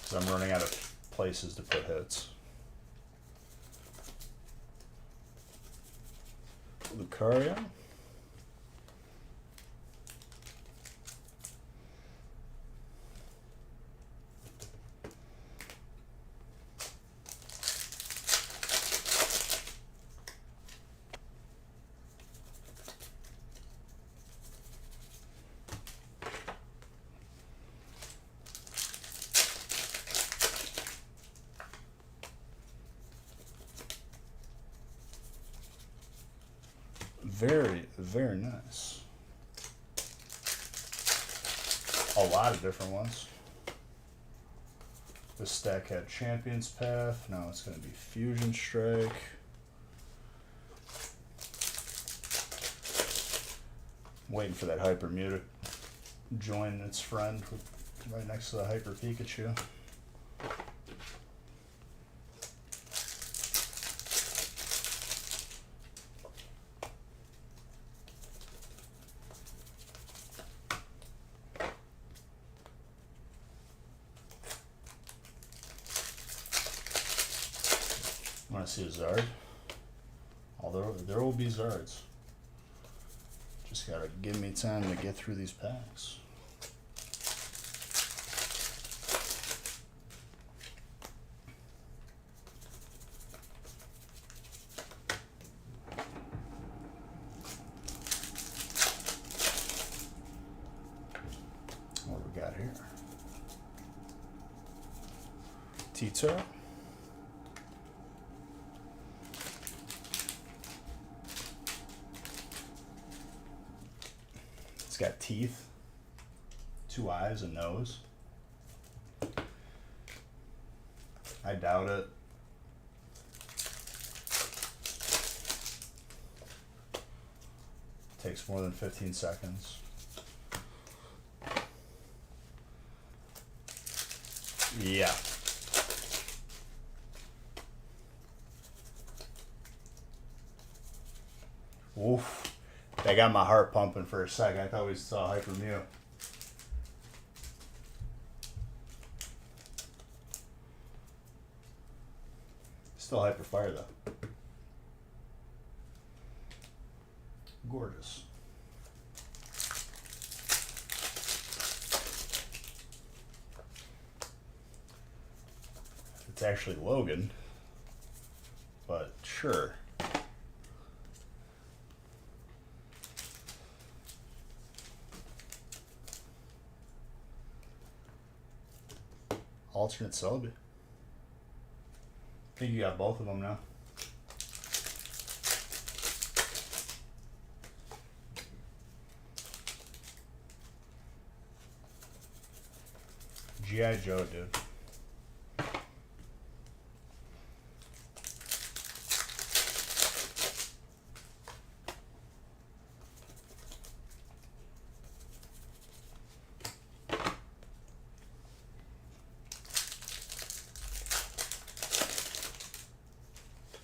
So I'm running out of places to put hits. Lucario. Very, very nice. A lot of different ones. This stack had Champion's Path. Now it's going to be Fusion Strike. I'm waiting for that Hyper Mew to join its friend right next to the Hyper Pikachu. Want to see a Zard? Although there will be Zards. Just gotta give me time to get through these packs. Pizza. It's got teeth, 2 eyes, and nose. I doubt it. Takes more than 15 seconds. Yeah. Oof. That got my heart pumping for a second. I thought we saw Hyper Mew. Still Hyper Fire though. Gorgeous. It's actually Logan, but sure. Alternate sub. I think you got both of them now. G.I. Joe, dude.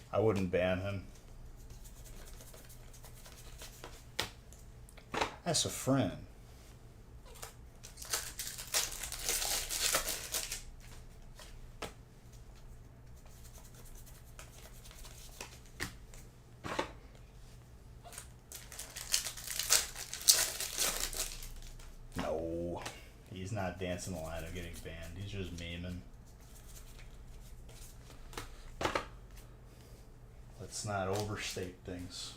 I wouldn't ban him. That's a friend. No, he's not dancing the line of getting banned. He's just memeing. Let's not overstate things.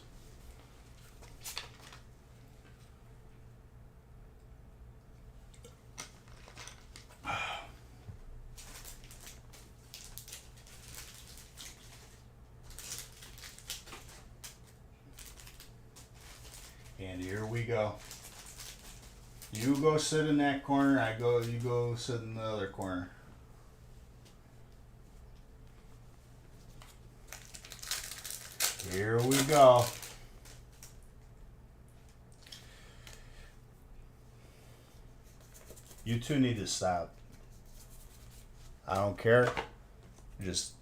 And here we go. You go sit in that corner, you go sit in the other corner. Here we go. You two need to stop. I don't care. Just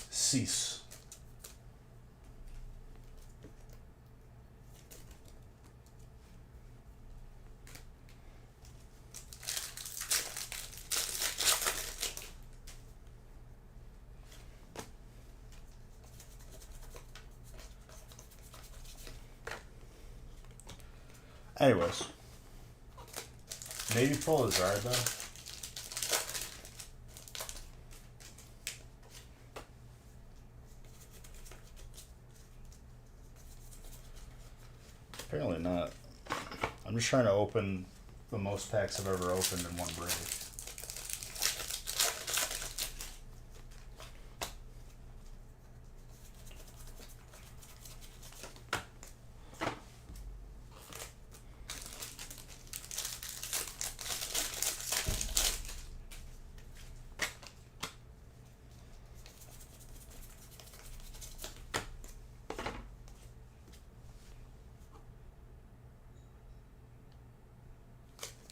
cease. Anyways, maybe pull his Zard though. Apparently not. I'm just trying to open the most packs I've ever opened in one break.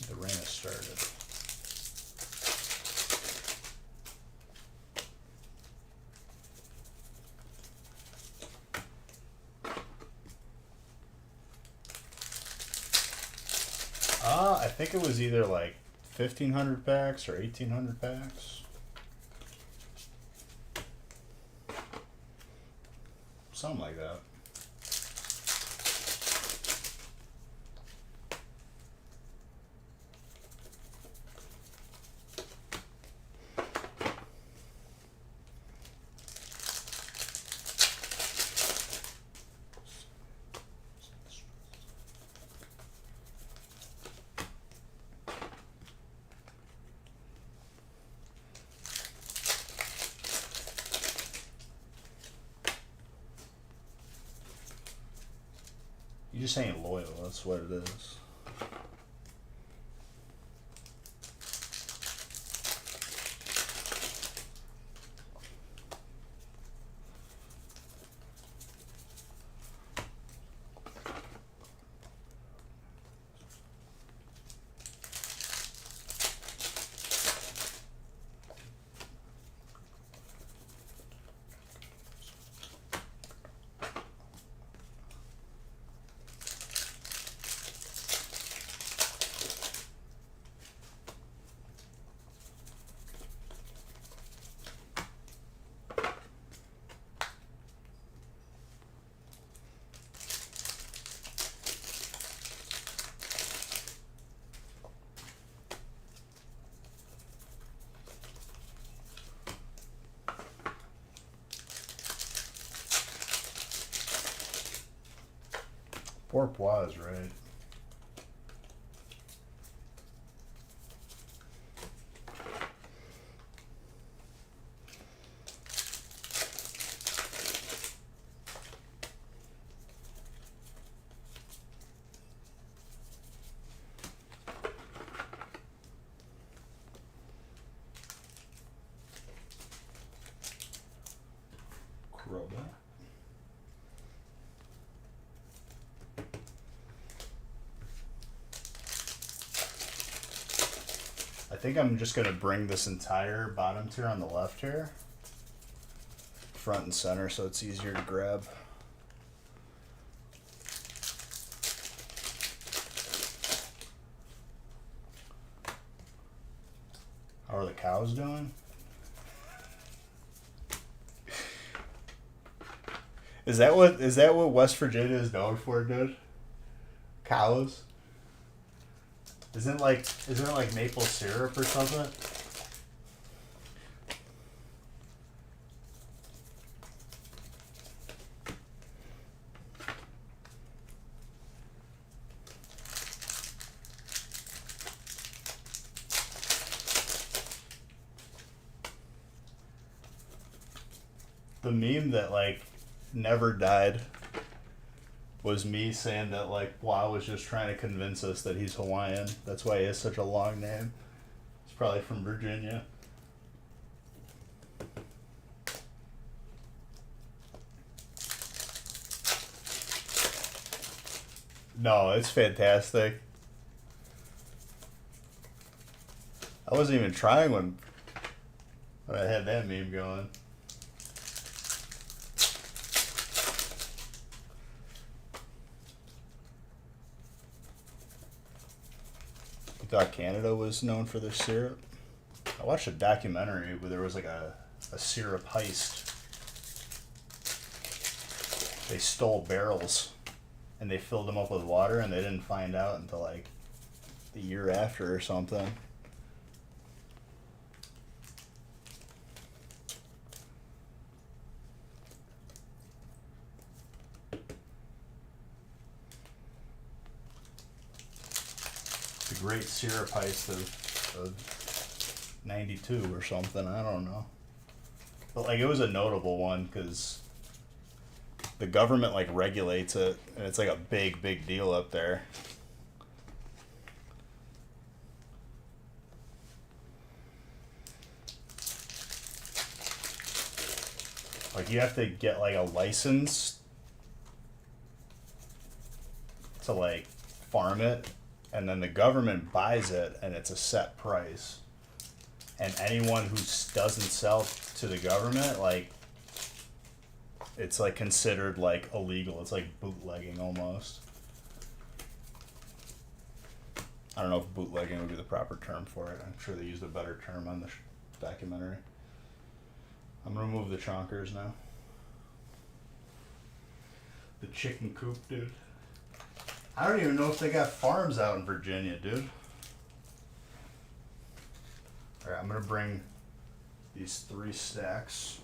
The rain has started. I think it was either like 1,500 packs or 1,800 packs. Something like that. You just ain't loyal. That's what it is. Pourpois is right. Crobat. I think I'm just gonna bring this entire bottom tier on the left here, front and center, so it's easier to grab. How are the cows doing? Is that what West Virginia is known for, dude? Cows? Isn't it like maple syrup or something? The meme that like never died was me saying that like Wow was just trying to convince us that he's Hawaiian. That's why he has such a long name. He's probably from Virginia. No, it's fantastic. I wasn't even trying when I had that meme going. Thought Canada was known for their syrup. I watched a documentary where there was like a syrup heist. They stole barrels and they filled them up with water and they didn't find out until like the year after or something. The Great Syrup Heist of 92 or something, I don't know. But like it was a notable one because the government like regulates it and it's like a big deal up there. Like you have to get like a license to like farm it, and then the government buys it and it's a set price. And anyone who doesn't sell to the government, like it's like considered like illegal. It's like bootlegging almost. I don't know if bootlegging would be the proper term for it. I'm sure they used a better term on the documentary. I'm gonna remove the chonkers now. The chicken coop, dude. I don't even know if they got farms out in Virginia, dude. Alright, I'm gonna bring these 3 stacks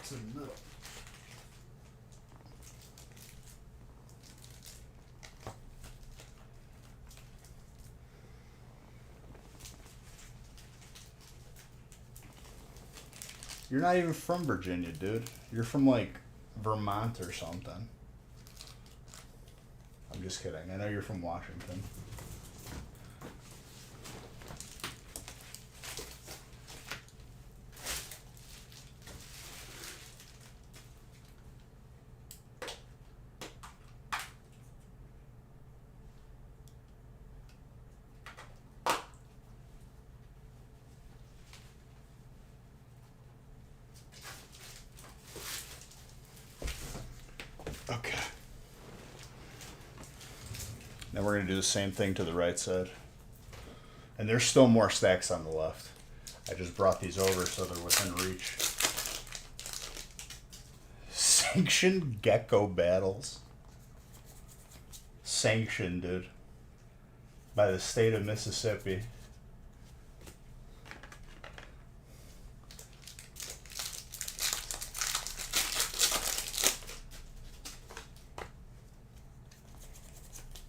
to the middle. You're not even from Virginia, dude. You're from like Vermont or something. just kidding. I know you're from Washington. Okay. Then we're going to do the same thing to the right side. And there's still more stacks on the left. I just brought these over so they're within reach. Sanctioned gecko battles. Sanctioned, dude. By the state of Mississippi.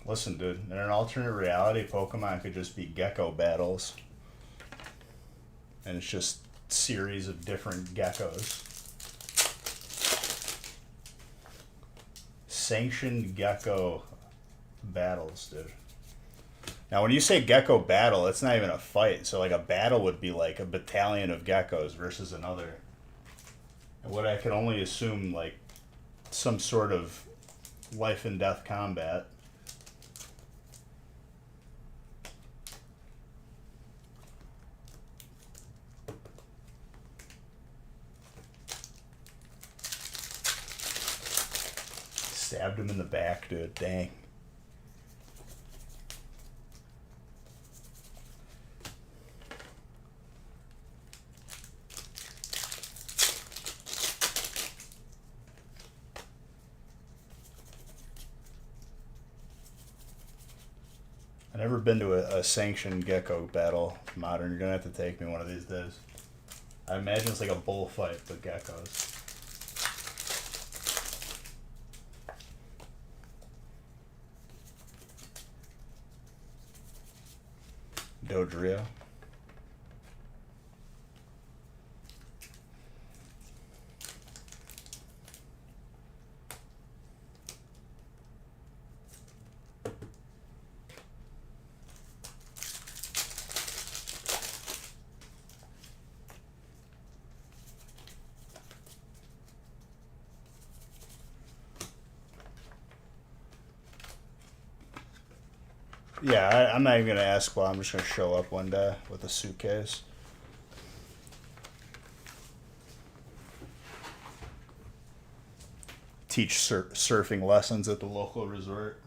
Listen, dude, in an alternate reality, Pokemon could just be gecko battles. And it's just a series of different geckos. Sanctioned gecko battles, dude. Now, when you say gecko battle, it's not even a fight. So, like, a battle would be like a battalion of geckos versus another. And what I can only assume, like, some sort of life and death combat. Stabbed him in the back, dude. Dang. I've never been to a sanctioned gecko battle modern. You're going to have to take me one of these days. I imagine it's like a bullfight with geckos. Dodrio. Yeah, I'm not even going to ask why. I'm just going to show up one day with a suitcase. Teach surfing lessons at the local resort.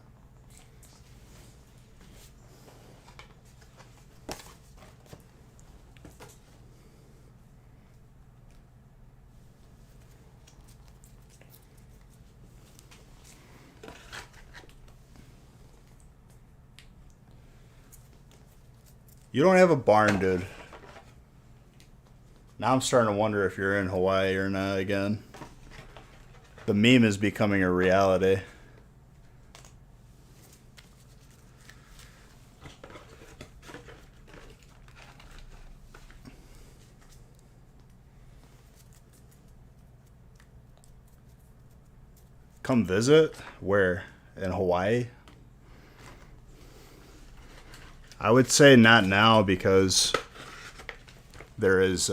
You don't have a barn, dude. Now I'm starting to wonder if you're in Hawaii or not again. The meme is becoming a reality. Come visit? Where? In Hawaii? I would say not now because there is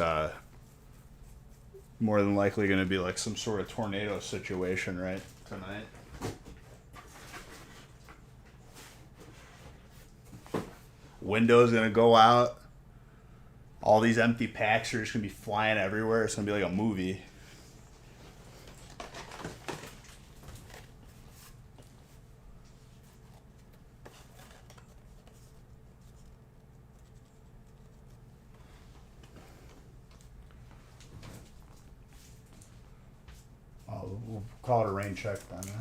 more than likely going to be like some sort of tornado situation, right, tonight. Window's going to go out. All these empty packs are just going to be flying everywhere. It's going to be like a movie. We'll call it a rain check then. Yeah.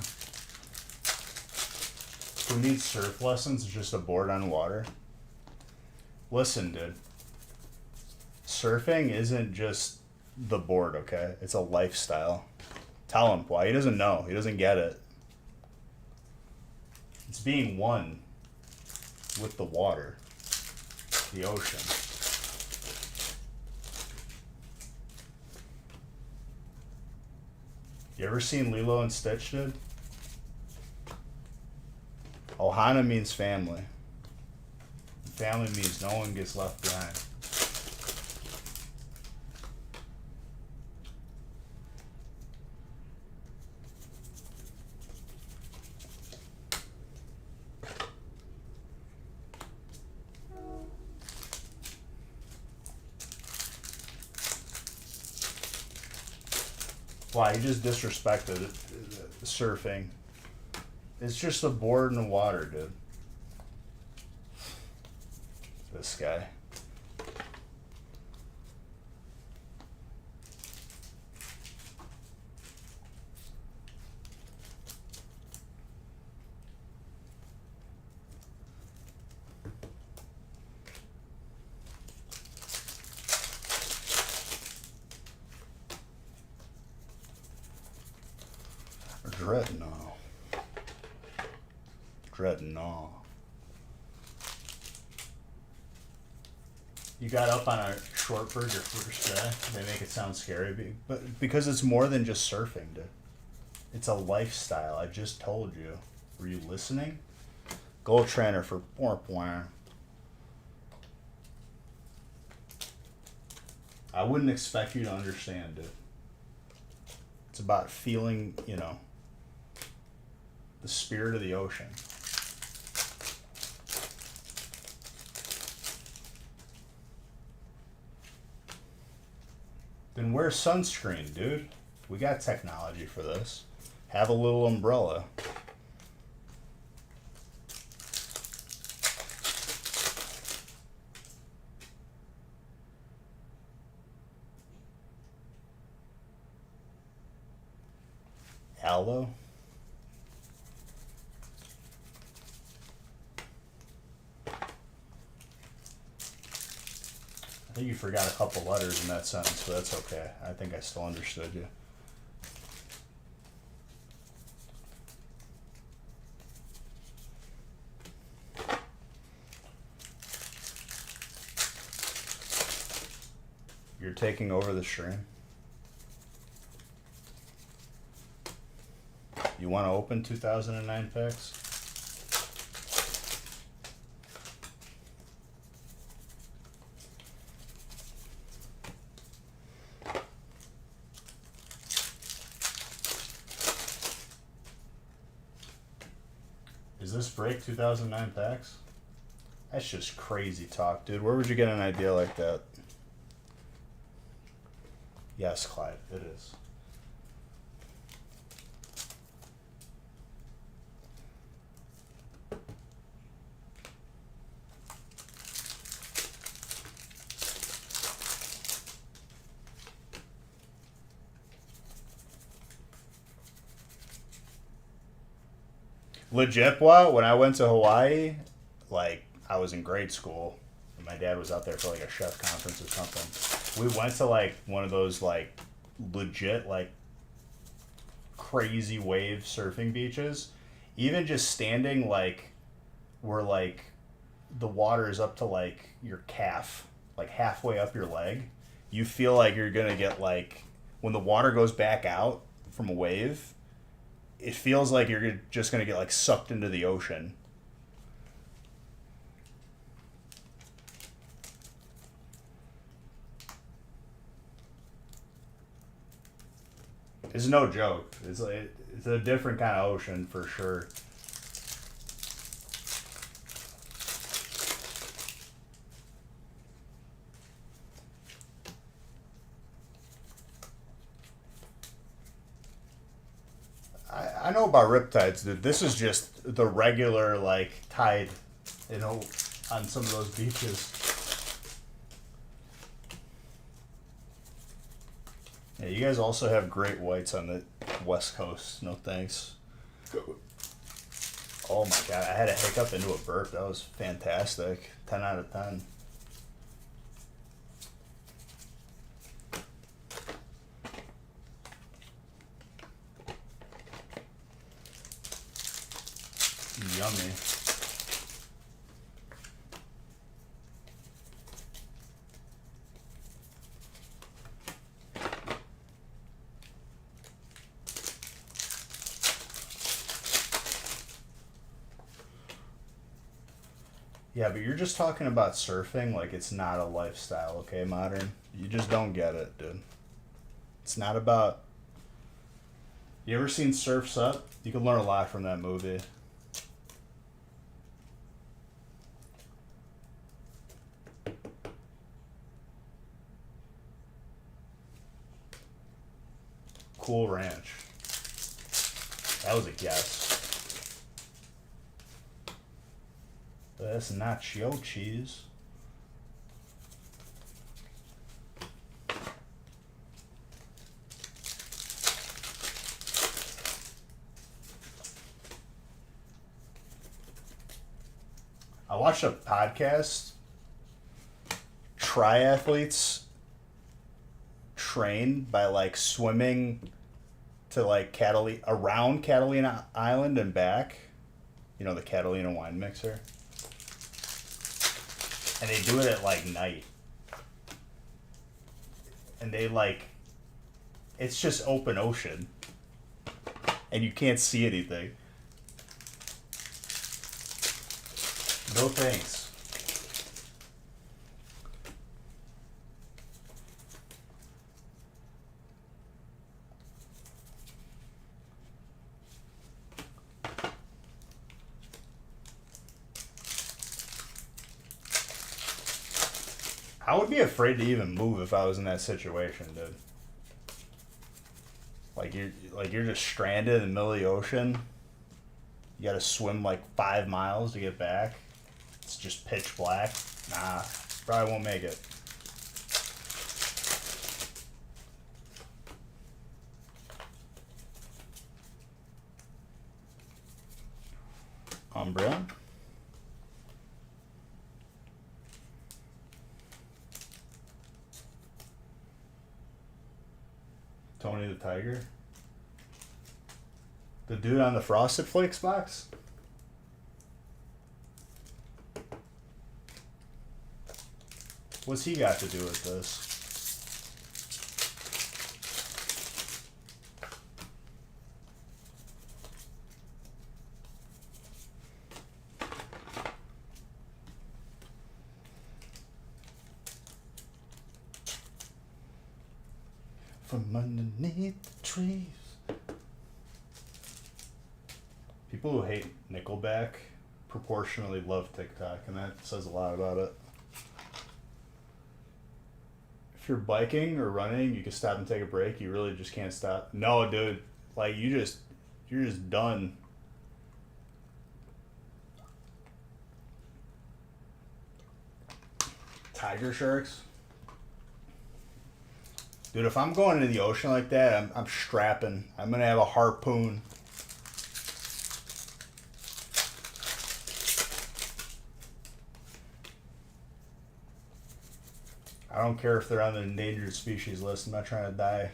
Who needs surf lessons? It's just a board on water. Listen, dude. Surfing isn't just the board, okay? It's a lifestyle. Tell him why. He doesn't know. He doesn't get it. It's being one with the water, the ocean. You ever seen Lilo and Stitch, dude? Ohana means family. Family means no one gets left behind. Wow, you just disrespected surfing. It's just a board in the water, dude. This guy. Dreadnought. Dreadnought. You got up on a short bird your first day. They make it sound scary, but because it's more than just surfing, dude. It's a lifestyle. I just told you. Were you listening? Gold trainer for point. I wouldn't expect you to understand, dude. It's about feeling, you know, the spirit of the ocean. Then wear sunscreen, dude. We got technology for this. Have a little umbrella. Aloe. I think you forgot a couple letters in that sentence, but that's okay. I think I still understood you. You're taking over the stream. You want to open 2009 packs? Is this break 2009 packs? That's just crazy talk, dude. Where would you get an idea like that? Yes, Clyde, it is. Legit, what? When I went to Hawaii, like, I was in grade school. And my dad was out there for, like, a chef conference or something. We went to, like, one of those, like, legit, like, crazy wave surfing beaches. Even just standing, like, where, like, the water is up to, like, your calf. Like, halfway up your leg. You feel like you're gonna get, like, when the water goes back out from a wave, it feels like you're just going to get, like, sucked into the ocean. It's no joke. It's like, it's a different kind of ocean for sure. I know about riptides, dude. This is just the regular, like, tide, you know, on some of those beaches. Yeah, you guys also have great whites on the West Coast. No thanks. Oh my god, I had a hiccup into a burp. That was fantastic. 10 out of 10. Yummy. Yeah, but you're just talking about surfing like it's not a lifestyle, okay, modern? You just don't get it, dude. It's not about. You ever seen Surf's Up? You can learn a lot from that movie. Cool Ranch. That was a guess. That's nacho cheese. I watched a podcast. Triathletes train by like swimming to like around Catalina Island and back. You know, the Catalina wine mixer. And they do it at like night. And they like, it's just open ocean. And you can't see anything. No thanks. I would be afraid to even move if I was in that situation, dude. You're just stranded in the middle of the ocean. You gotta swim like 5 miles to get back. It's just pitch black. Nah, probably won't make it. Umbreon. Tony the Tiger. The dude on the Frosted Flakes box? What's he got to do with this? From underneath the trees. People who hate Nickelback proportionally love TikTok, and that says a lot about it. If you're biking or running, you can stop and take a break. You really just can't stop. No, dude. Like, you're just done. Tiger sharks? Dude, if I'm going into the ocean like that, I'm strapping. I'm going to have a harpoon. I don't care if they're on the endangered species list. I'm not trying to die.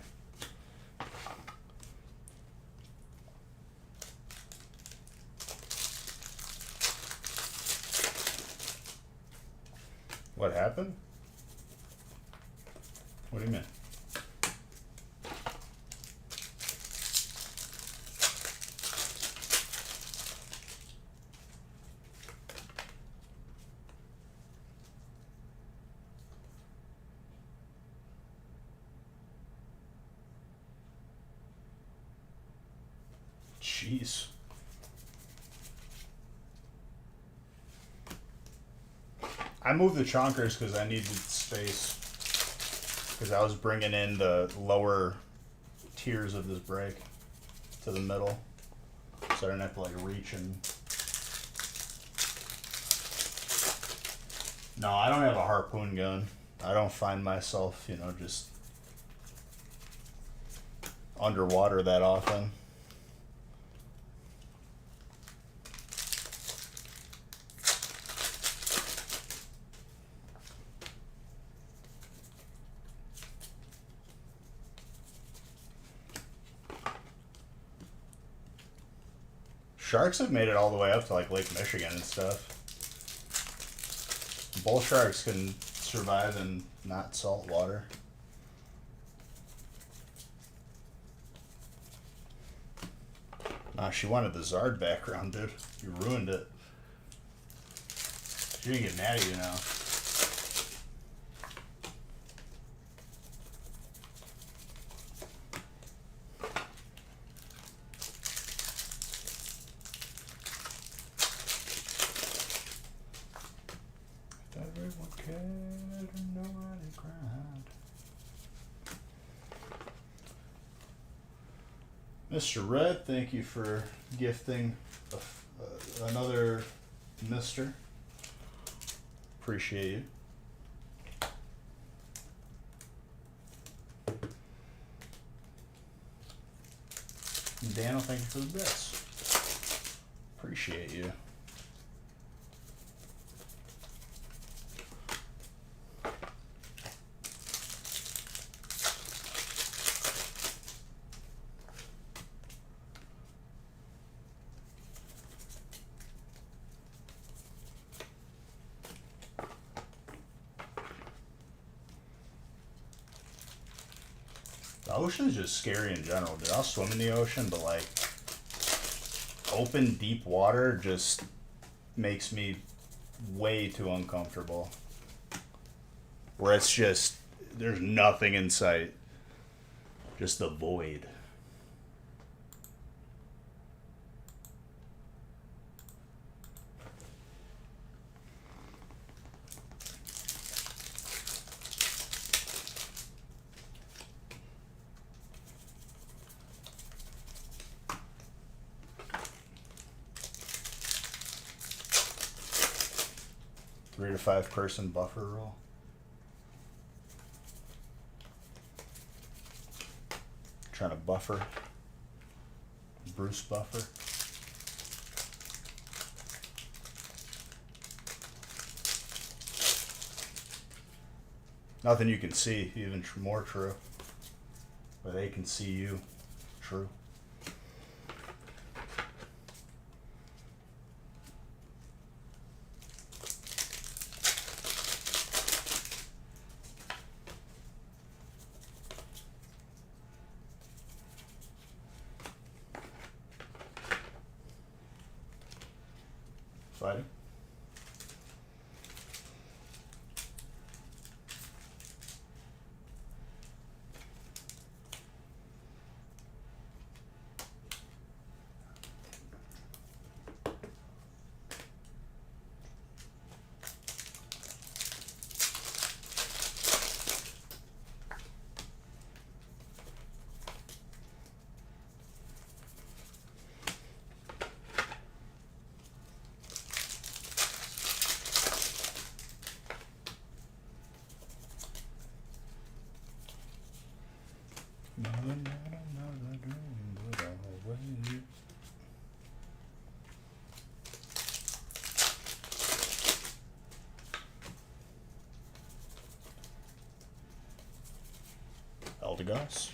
What happened? What do you mean? Jeez. I moved the chonkers because I needed space. Because I was bringing in the lower tiers of this break to the middle. So I didn't have to like reach and... No, I don't have a harpoon gun. I don't find myself, just underwater that often. Sharks have made it all the way up to like Lake Michigan and stuff. Bull sharks can survive in not salt water. Nah, she wanted the Zard background, dude. You ruined it. She didn't get mad at you now. Everyone cared and nobody cried. Mr. Red, thank you for gifting another Mister. Appreciate you. And Daniel, thank you for the bits. Appreciate you. The ocean is just scary in general, dude. I'll swim in the ocean, but like open, deep water just makes me way too uncomfortable. Where it's just, there's nothing in sight. Just the void. Three to 5 person buffer rule. Trying to buffer. Bruce Buffer. Nothing you can see, even more true. But they can see you. True. Fighting. Eldegoss.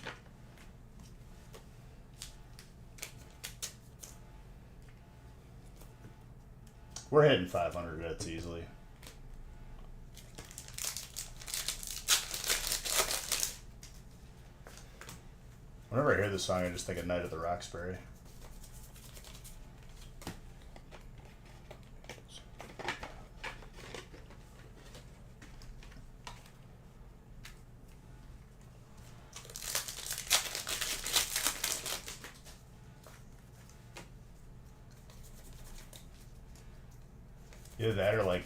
We're hitting 500 hits easily. Whenever I hear this song, I just think of Night of the Roxbury. Either that or like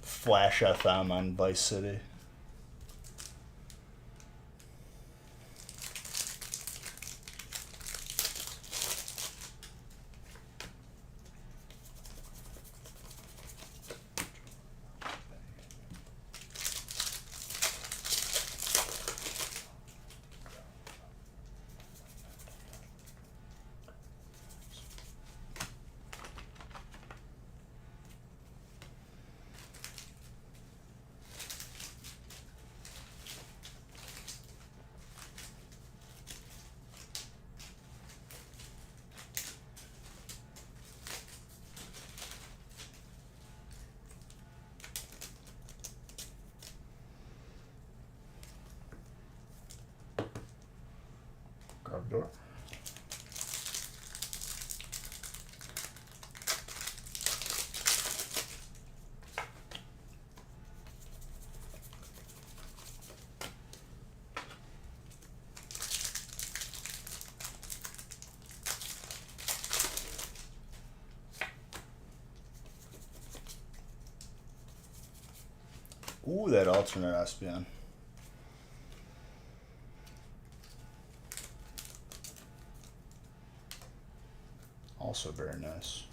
Flash FM on Vice City. Door. Ooh, that alternate Espeon. Also very nice.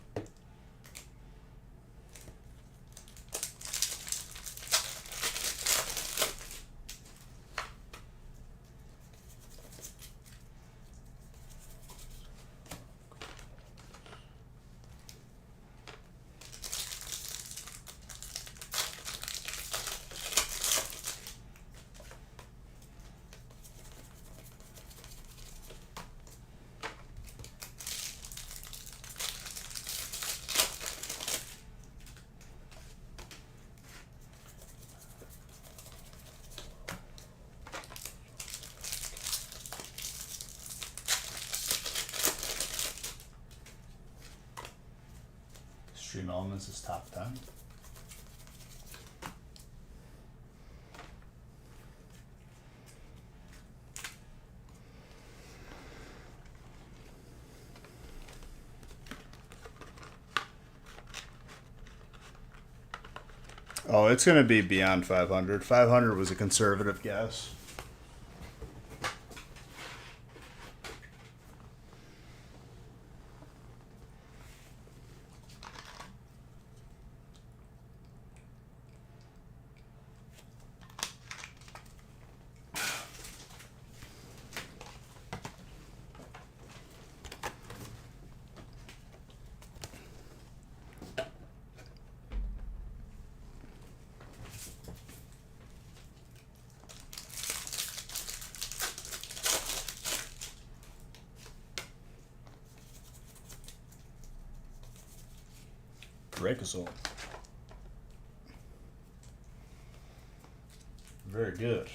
Extreme Elements is top 10. Oh, it's going to be beyond 500. 500 was a conservative guess. Breakazoid. Very good.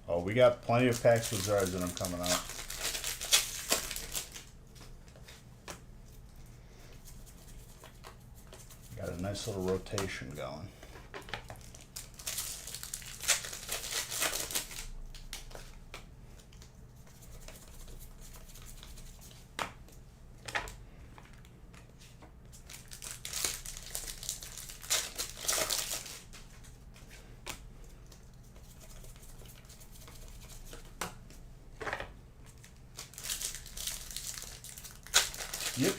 Oh, we got plenty of packs with Zards in them coming out. Got a nice little rotation going. Yep.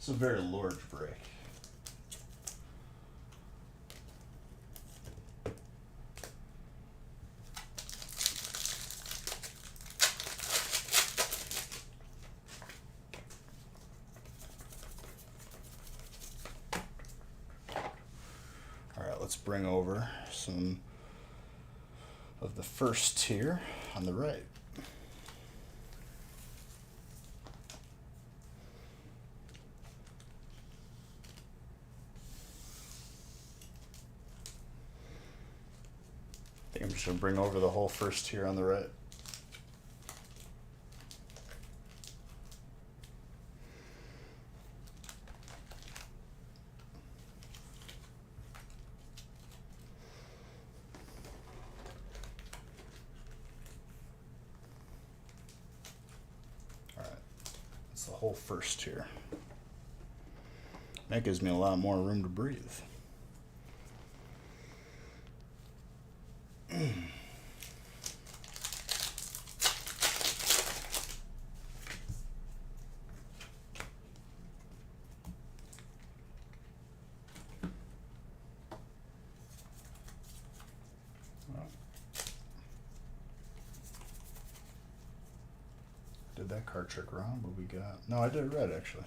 It's a very large break. All right, let's bring over some of the first tier on the right. I'm just going to bring over the whole first tier on the right. All right, that's the whole first tier. That gives me a lot more room to breathe. did that card trick wrong. What we got? No, I did it red actually.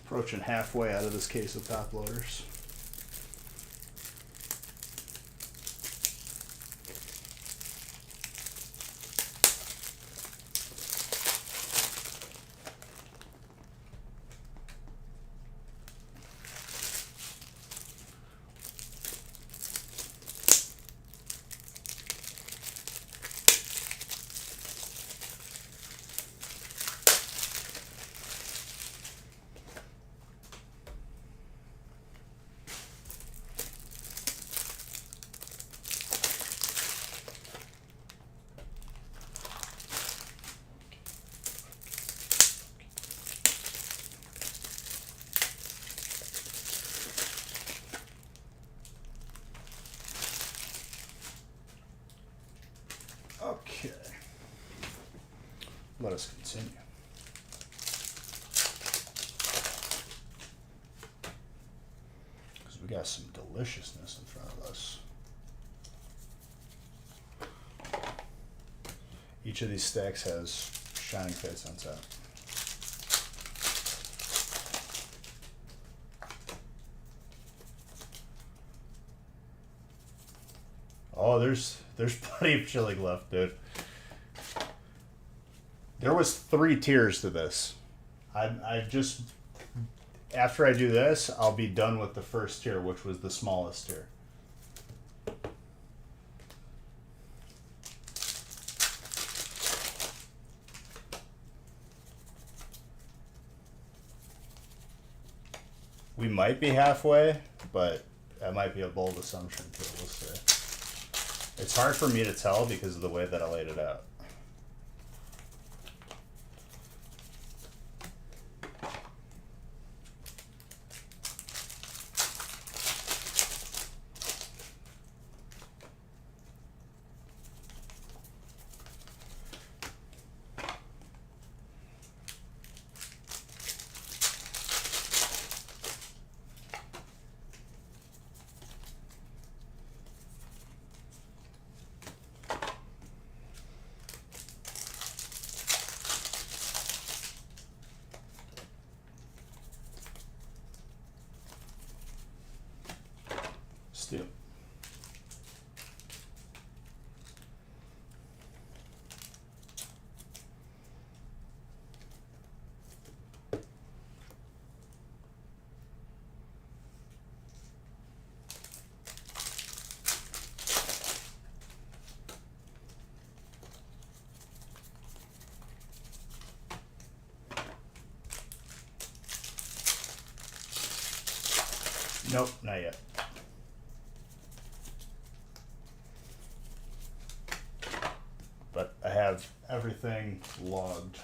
Approaching halfway out of this case of top loaders. Okay. Let us continue. Because we got some deliciousness in front of us. Each of these stacks has shining face on top. Oh, there's plenty of chilling left, dude. There was 3 tiers to this. I just, after I do this, I'll be done with the first tier, which was the smallest tier. We might be halfway, but that might be a bold assumption too. We'll see. It's hard for me to tell because of the way that I laid it out. Steel. Nope, not yet. But I have everything logged.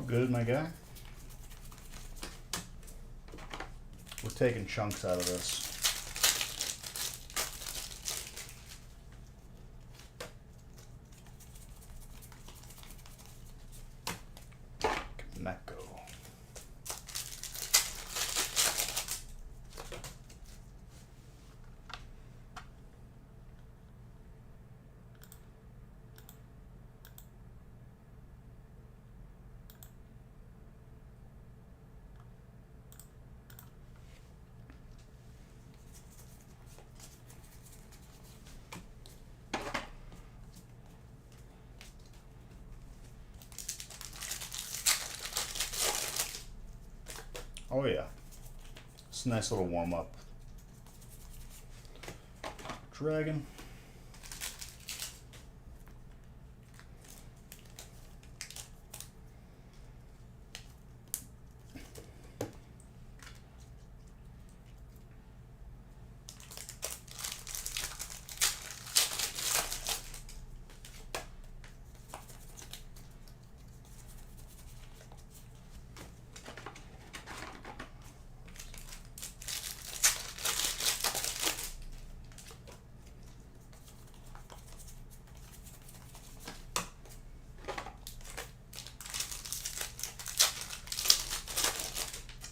good, my guy. We're taking chunks out of this. Mecco. Oh yeah, it's a nice little warm up. Dragon.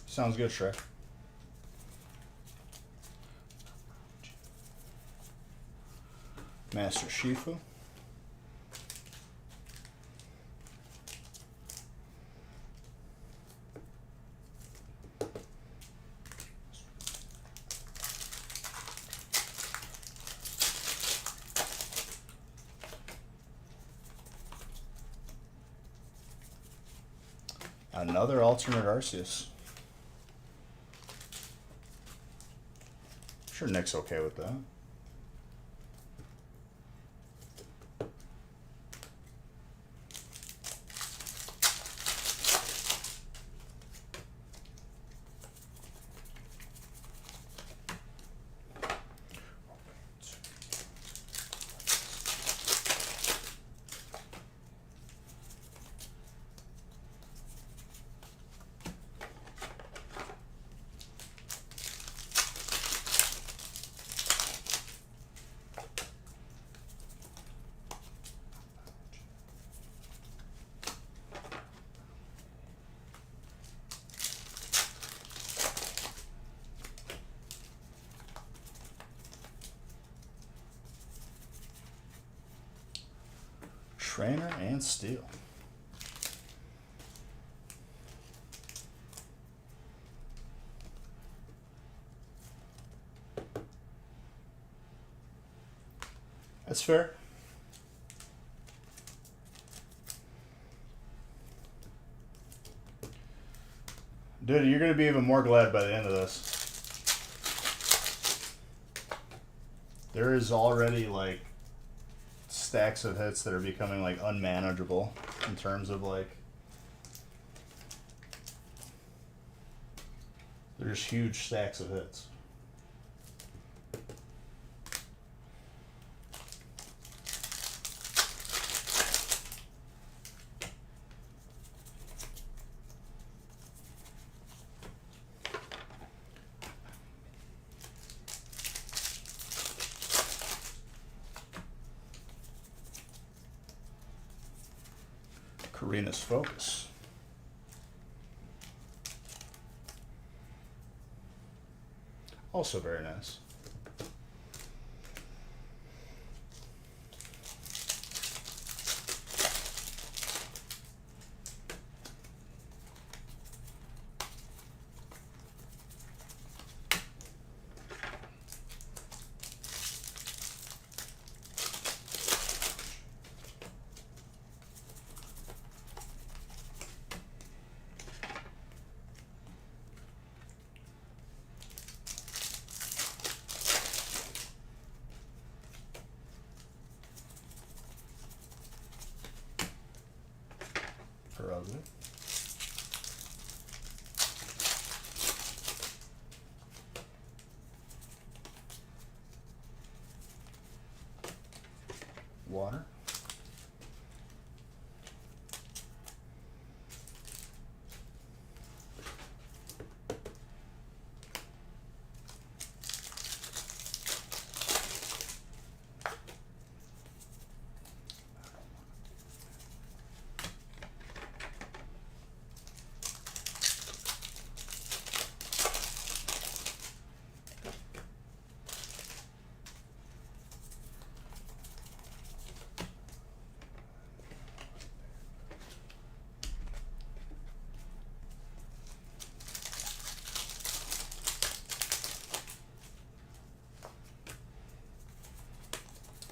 Sounds good, Shrek. Master Shifu. Another alternate Arceus. Sure Nick's okay with that. Trainer and Steel. That's fair. Dude, you're going to be even more glad by the end of this. There is already, like, stacks of hits that are becoming, like, unmanageable in terms of, like, they're just huge stacks of hits. Karina's Focus. Also very nice.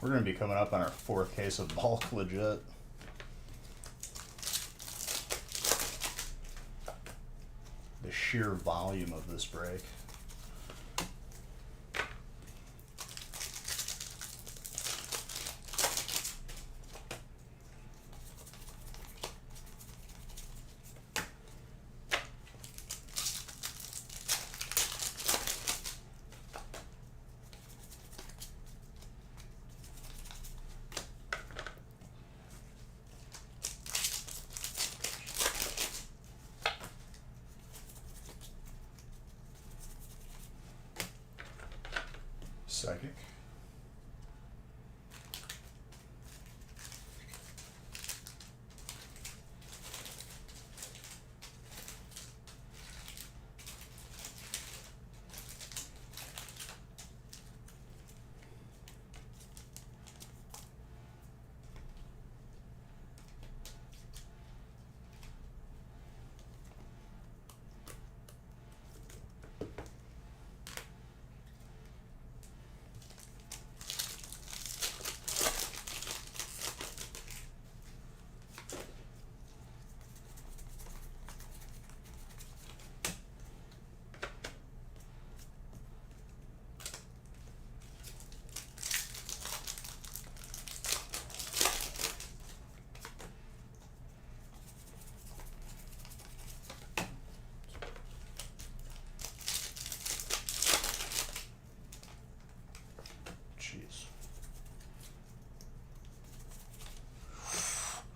We're going to be coming up on our 4th case of bulk, legit. The sheer volume of this break. Psychic.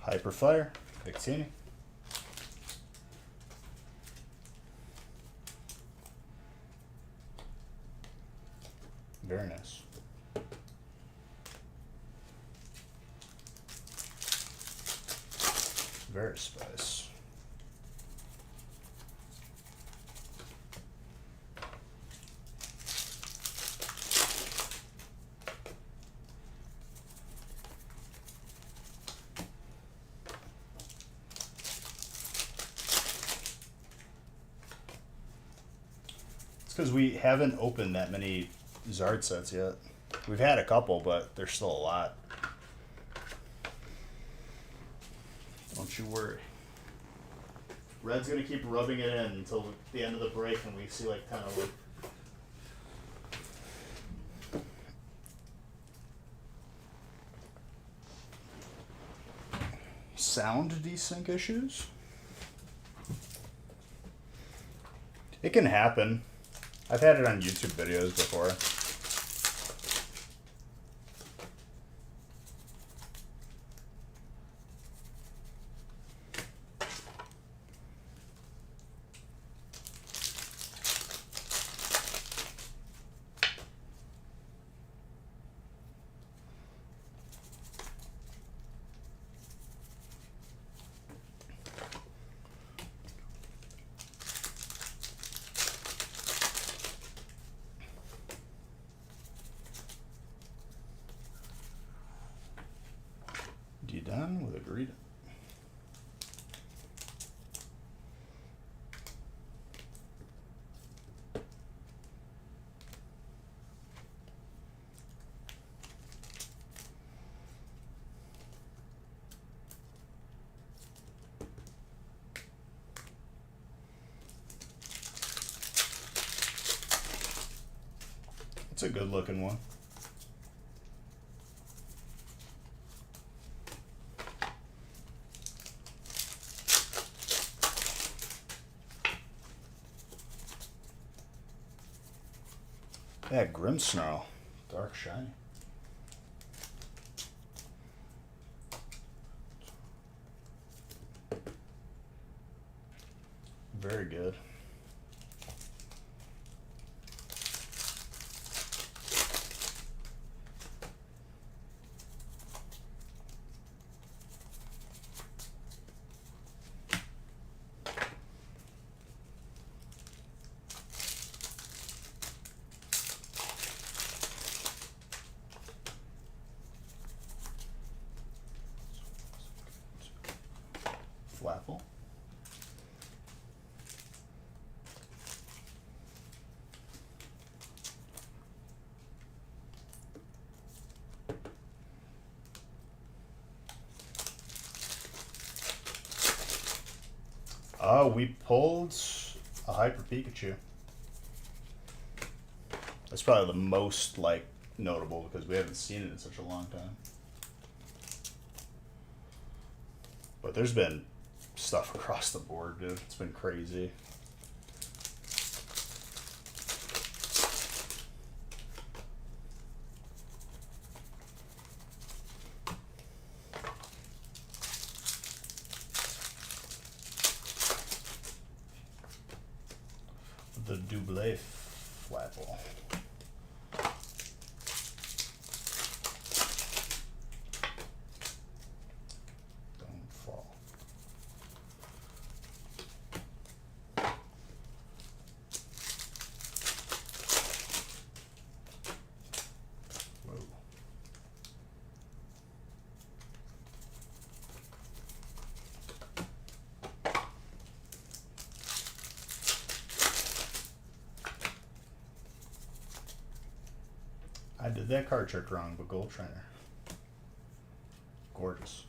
Hyperfire, Victini. Very nice. Very spice. Because we haven't opened that many Zard sets yet. We've had a couple, but there's still a lot. Don't you worry. Red's gonna keep rubbing it in until the end of the break and we see like 10 of them. Sound desync issues? It can happen. I've had it on YouTube videos before. Done with agreed. It's a good looking one. Yeah, Grimmsnarl. Dark shiny. Very good. Flapple. We pulled a Hyper Pikachu. That's probably the most, like, notable because we haven't seen it in such a long time. But there's been stuff across the board, dude. It's been crazy. The Double Flapple. Don't fall. Whoa. I did that card trick wrong, but Gold Trainer. Gorgeous.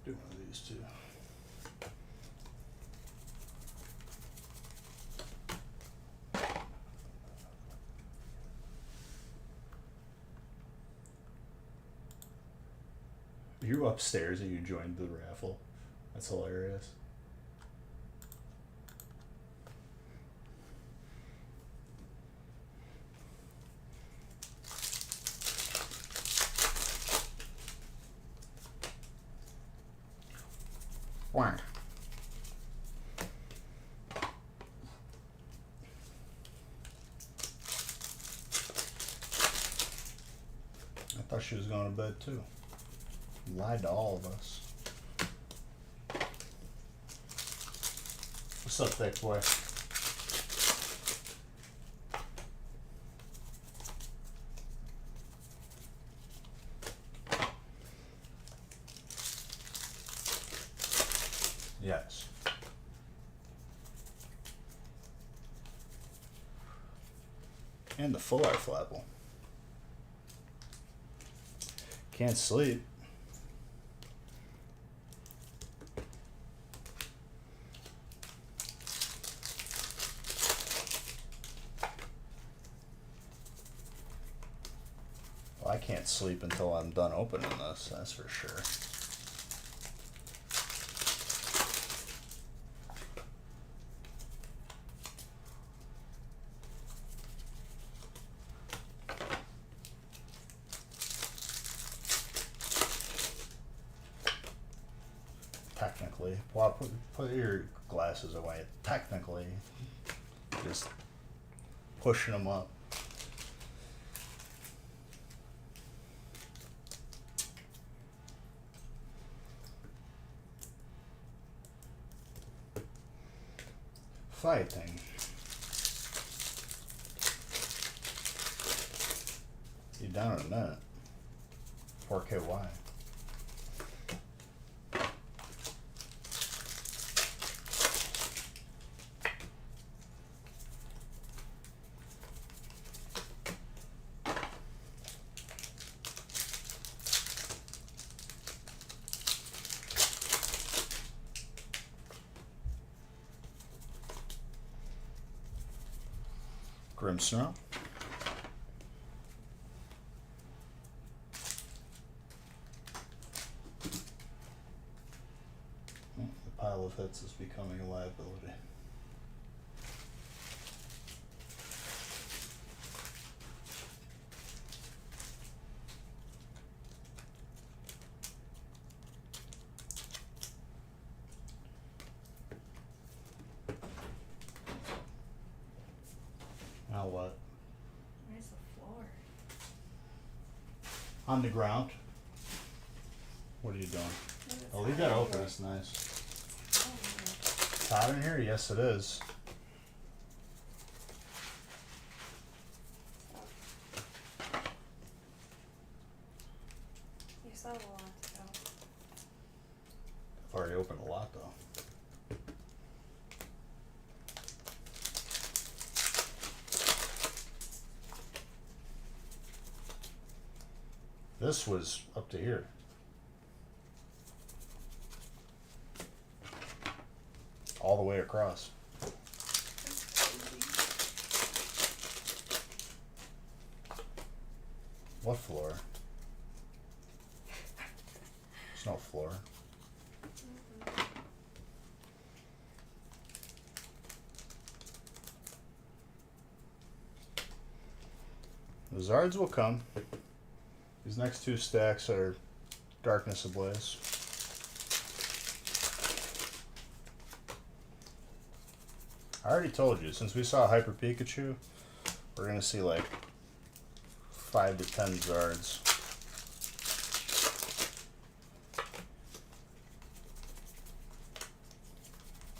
Do one of these two. You upstairs and you joined the raffle. That's hilarious. Whack. I thought she was going to bed too. Lied to all of us. What's up, thick boy? Yes. And the full art Flapple. Can't sleep. Well, I can't sleep until I'm done opening this, that's for sure. Technically, well, put your glasses away. Technically, just pushing them up. Fighting. You down in a minute. 4KY. Grimmsnarl. The pile of hits is becoming a liability. Now what?
Where's the floor?
On the ground. What are you doing? Oh, leave that open. It's nice. It's hot in here? Yes, it is.
You saw the lot to go.
I've already opened a lot though. This was up to here. All the way across.
That's crazy.
What floor? There's no floor. The Zards will come. These next two stacks are Darkness Ablaze. I already told you, since we saw Hyper Pikachu, we're gonna see like 5 to 10 Zards.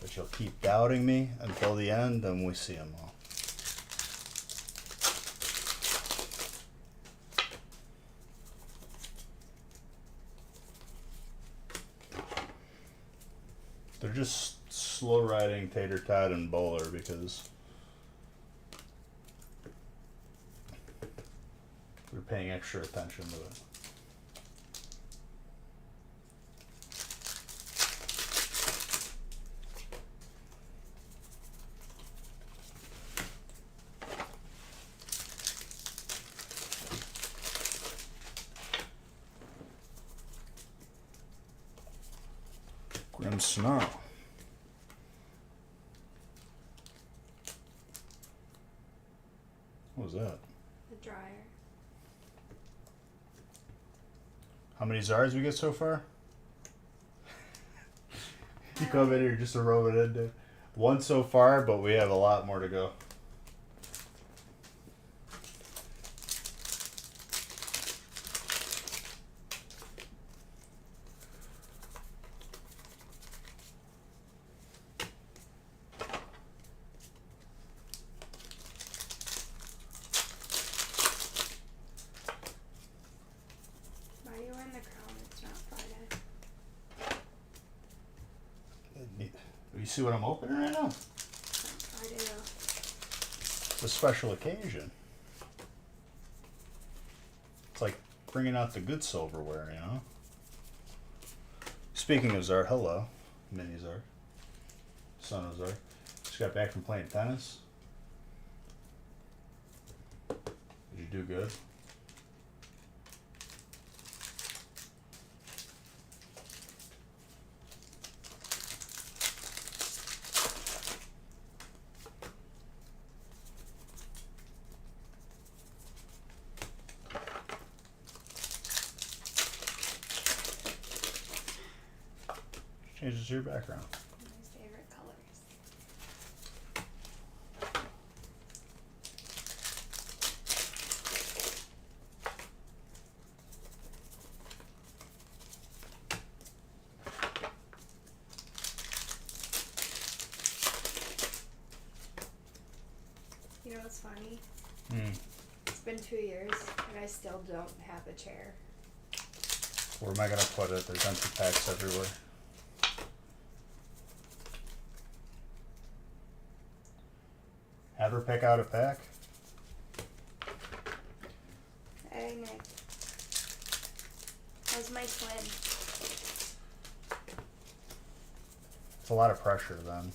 But you'll keep doubting me until the end, and we see them all. They're just slow riding Tater Tot and Bowler because we're paying extra attention to it. Grim Snow. What was that?
The dryer.
How many Zards we get so far? You come in here just to rub it into. One so far, but we have a lot more to go.
Why are you wearing the crown? It's not Friday.
You see what I'm opening right now?
It's not Friday though.
It's a special occasion. It's like bringing out the good silverware, you know? Speaking of Zard, hello, Mini Zard. Son of Zard. Just got back from playing tennis. Did you do good? Changes your background.
My favorite colors. You know what's funny? It's been 2 years and I still don't have a chair.
Where am I gonna put it? There's empty packs everywhere. Have her pick out a pack.
Hey Nick. How's my twin?
It's a lot of pressure then.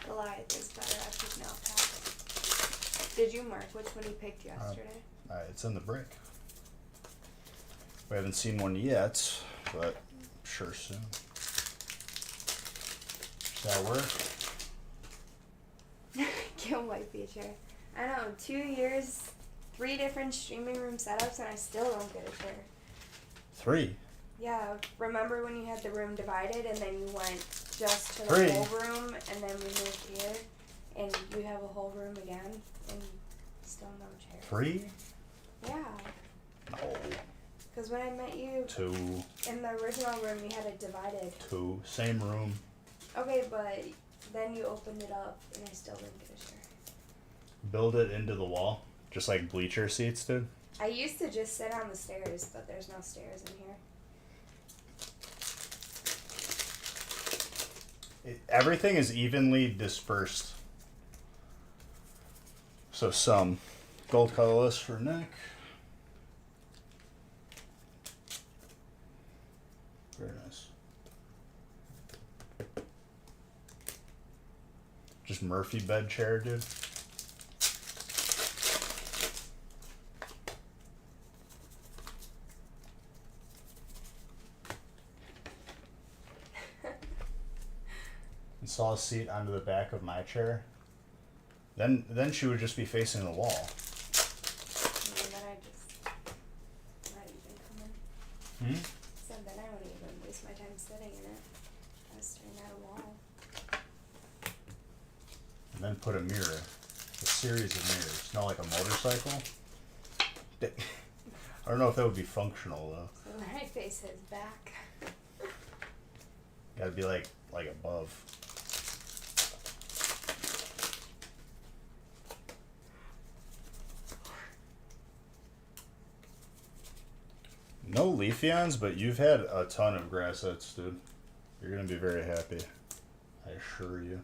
Goliath is better at picking out packs. Did you mark which one he picked yesterday?
It's in the break. We haven't seen one yet, but sure soon. Does that work?
Kill white feature. I know, 2 years, 3 different streaming room setups, and I still don't get a chair.
3.
Yeah, remember when you had the room divided and then you went just to the
3.
whole room and then we moved here and you have a whole room again and still no chair?
3?
Yeah,
No.
because when I met you
2.
in the original room, you had it divided.
2. Same room.
Okay, but then you opened it up and I still didn't get a chair.
Build it into the wall, just like bleacher seats did.
I used to just sit on the stairs, but there's no stairs in here.
Everything is evenly dispersed. So some gold colorless for neck. Very nice. Just Murphy bed chair, dude. Install a seat onto the back of my chair. Then she would just be facing the wall.
And then I just not even come in. So then I wouldn't even waste my time sitting in it. I was staring at a wall.
And then put a mirror. A series of mirrors. Not like a motorcycle. I don't know if that would be functional though.
So then I face his back.
Gotta be like above. No Leafeons, but you've had a ton of grass sets, dude. You're gonna be very happy. I assure you.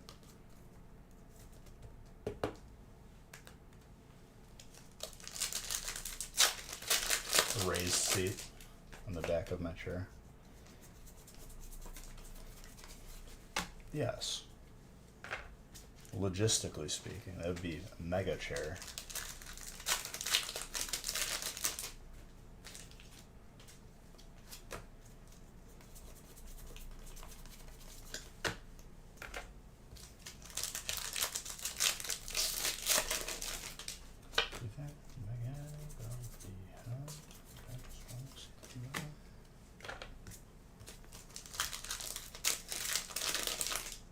A raised seat on the back of my chair. Yes. Logistically speaking, that would be a mega chair.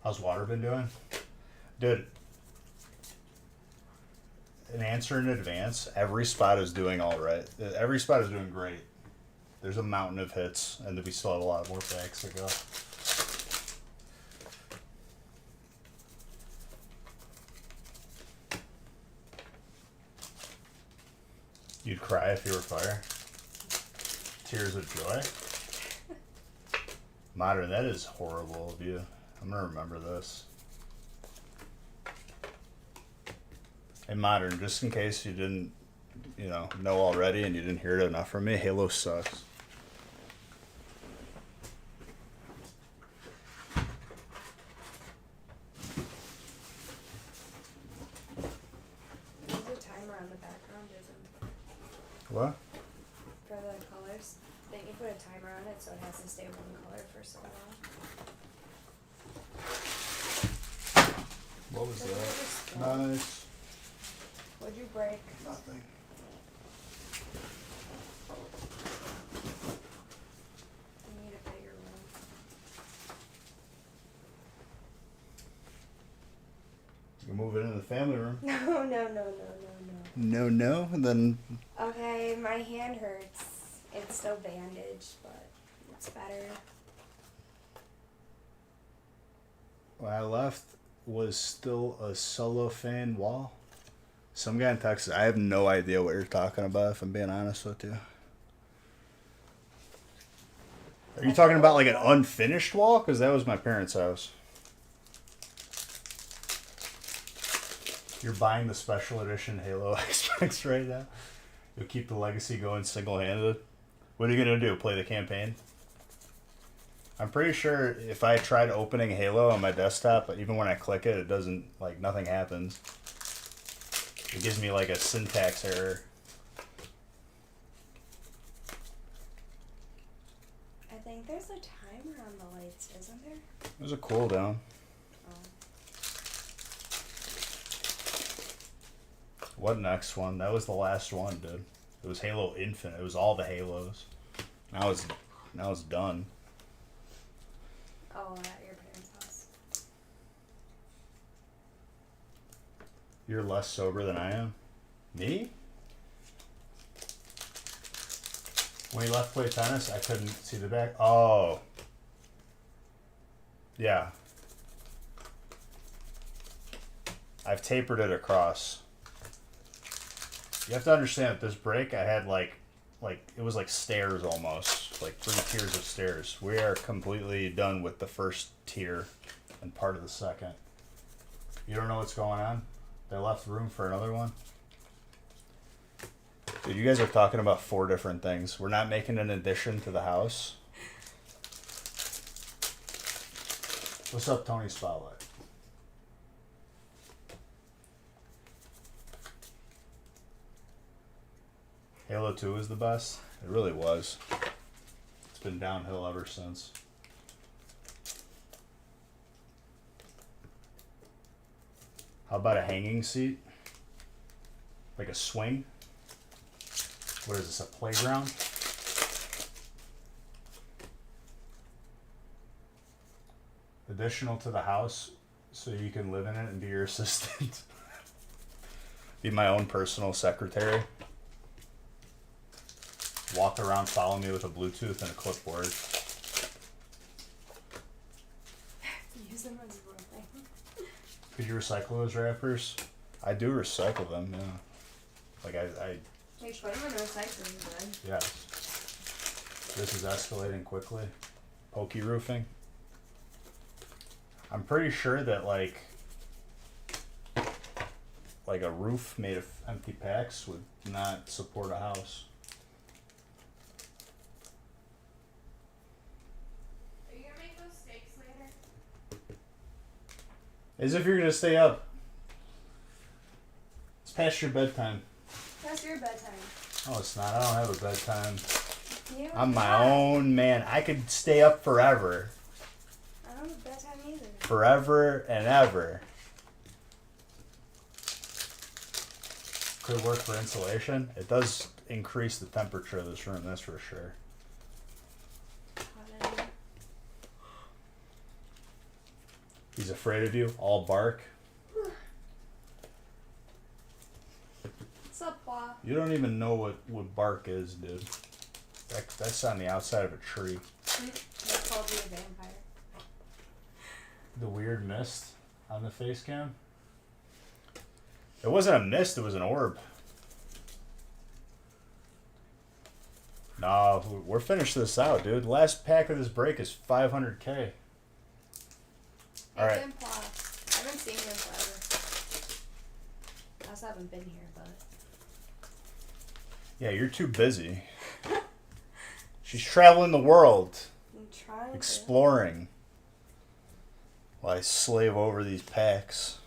How's water been doing? Dude, an answer in advance, every spot is doing all right. Every spot is doing great. There's a mountain of hits, and we still have a lot more bags to go. You'd cry if you were fire. Tears of joy. Modern, that is horrible of you. I'm gonna remember this. Hey, Modern, just in case you didn't, know already and you didn't hear it enough from me, Halo sucks.
There's a timer on the background, isn't
What?
for the colors. Then you put a timer on it so it has to stay one color for so long.
What was
Doesn't it
that?
just go?
Nice.
What'd you break?
Nothing.
You need a bigger one.
You can move it into the family room.
No.
Then
Okay, my hand hurts. It's still bandaged, but it's better.
when I left was still a cellophane wall. Some guy in Texas, I have no idea what you're talking about, if I'm being honest with you. Are you talking about like an unfinished wall? Because that was my parents' house. You're buying the special edition Halo X right now? You'll keep the legacy going single-handed? What are you going to do, play the campaign? I'm pretty sure if I tried opening Halo on my desktop, even when I click it, it doesn't, like, nothing happens. It gives me, like, a syntax error.
I think there's a timer on the lights, isn't there?
There's a cooldown. What next one? That was the last one, dude. It was Halo Infinite. It was all the Halos. Now it's done.
Oh, at your parents' house.
You're less sober than I am. Me? When he left to play tennis, I couldn't see the back. Oh. Yeah. I've tapered it across. You have to understand that this break, I had like it was like stairs almost, like 3 tiers of stairs. We are completely done with the first tier and part of the second. You don't know what's going on? They left room for another one. Dude, you guys are talking about 4 different things. We're not making an addition to the house. What's up, Tony Spotlight? Halo 2 is the best. It really was. It's been downhill ever since. How about a hanging seat? Like a swing? What is this, a playground? Additional to the house so you can live in it and be your assistant. Be my own personal secretary. Walk around, follow me with a Bluetooth and a clipboard.
Use them as a real thing.
Could you recycle those wrappers? I do recycle them, yeah. Like
You put them in the recycling bin.
yes. This is escalating quickly. Pokey roofing. I'm pretty sure that like a roof made of empty packs would not support a house.
Are you gonna make those steaks later?
As if you're gonna stay up. It's past your bedtime.
That's your bedtime.
Oh, it's not. I don't have a bedtime.
You
I'm my
have.
own man. I could stay up forever.
I don't have a bedtime either.
Forever and ever. Could work for insulation. It does increase the temperature of this room, that's for sure.
Hot in here.
He's afraid of you. All bark.
What's up, Paw?
You don't even know what bark is, dude. That's on the outside of a tree.
They called you a vampire.
The weird mist on the face cam. It wasn't a mist, it was an orb. Nah, we're finished this out, dude. Last pack of this break is 500K.
Hey,
Alright.
Grandpa. I haven't seen you in forever. I also haven't been here, but.
Yeah, you're too busy. She's traveling the world,
I'm trying
exploring. While I slave over these packs.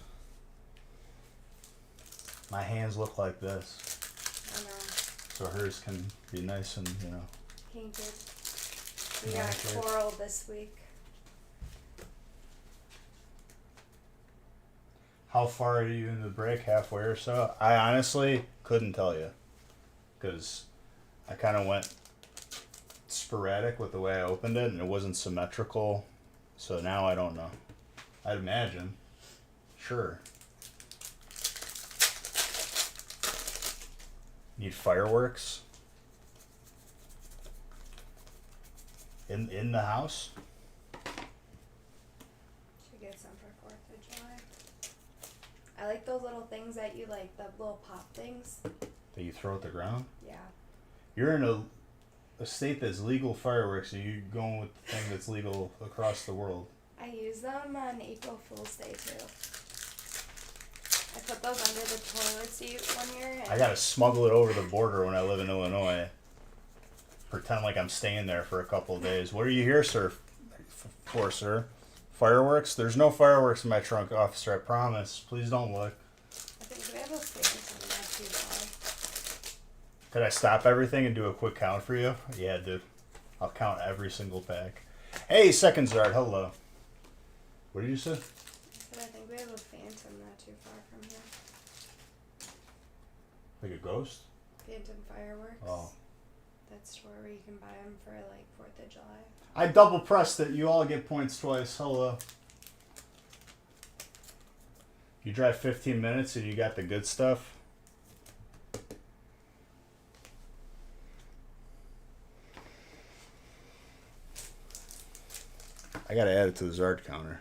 My hands look like this.
to. I know.
So hers can be nice and,
Painted. We
Yeah,
got
okay.
coral this week.
How far are you in the break? Halfway or so? I honestly couldn't tell you. Because I kind of went sporadic with the way I opened it, and it wasn't symmetrical. So now I don't know. I'd imagine. Sure. Need fireworks? In the house?
Should get some for 4th of July. I like those little things that you like, the little pop things.
That you throw at the ground?
Yeah.
You're in a state that's legal fireworks, and you're going with the thing that's legal across the world.
I use them on April Fool's Day too. I put those under the toilet seat one year. And
I gotta smuggle it over the border when I live in Illinois. Pretend like I'm staying there for a couple of days. What are you here, sir? For, sir? Fireworks? There's no fireworks in my trunk, officer. I promise. Please don't look.
I think we have a space on that too far.
Could I stop everything and do a quick count for you? Yeah, dude. I'll count every single pack. Hey, Second Zard. Hello. What did you say?
But I think we have a phantom not too far from here.
Like a ghost?
Phantom fireworks.
Oh.
That store where you can buy them for like 4th of July.
I double pressed it. You all get points twice. Hello. You drive 15 minutes and you got the good stuff. I gotta add it to the Zard counter.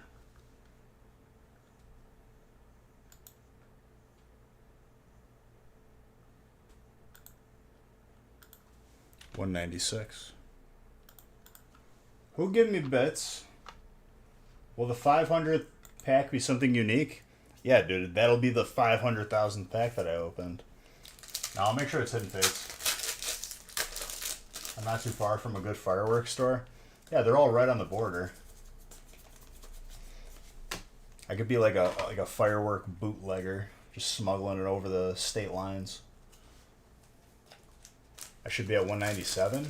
196. Who give me bits? Will the 500th pack be something unique? Yeah, dude, that'll be the 500,000th pack that I opened. Now, I'll make sure it's Hidden Fates. I'm not too far from a good fireworks store. Yeah, they're all right on the border. I could be like a firework bootlegger, just smuggling it over the state lines. I should be at 197.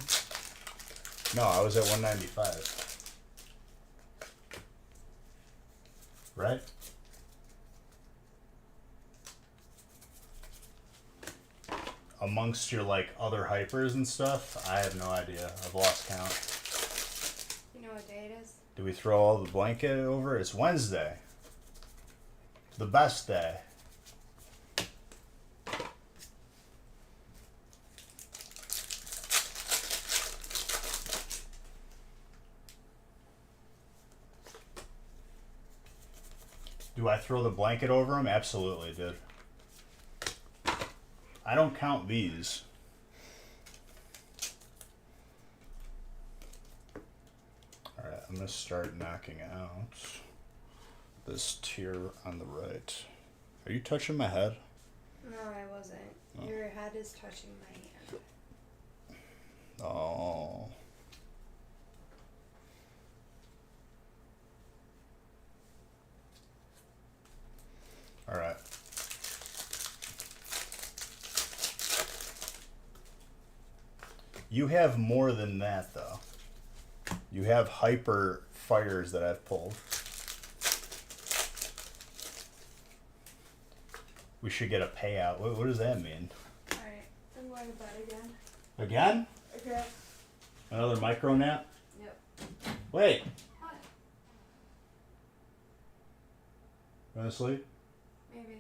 No, I was at 195. Right? Amongst your like other hypers and stuff, I have no idea. I've lost count.
You know what day it is?
Do we throw all the blanket over? It's Wednesday. The best day. Do I throw the blanket over them? Absolutely, dude. I don't count these. Alright, I'm going to start knocking out this tier on the right. Are you touching my head?
No, I wasn't.
Oh.
Your head is touching my hand.
Oh. Alright. You have more than that, though. You have hyper fires that I've pulled. We should get a payout. What does that mean?
Alright, I'm going to bed again.
Again?
Okay.
Another micro nap?
Yep.
Wait.
What?
You want to sleep?
Maybe.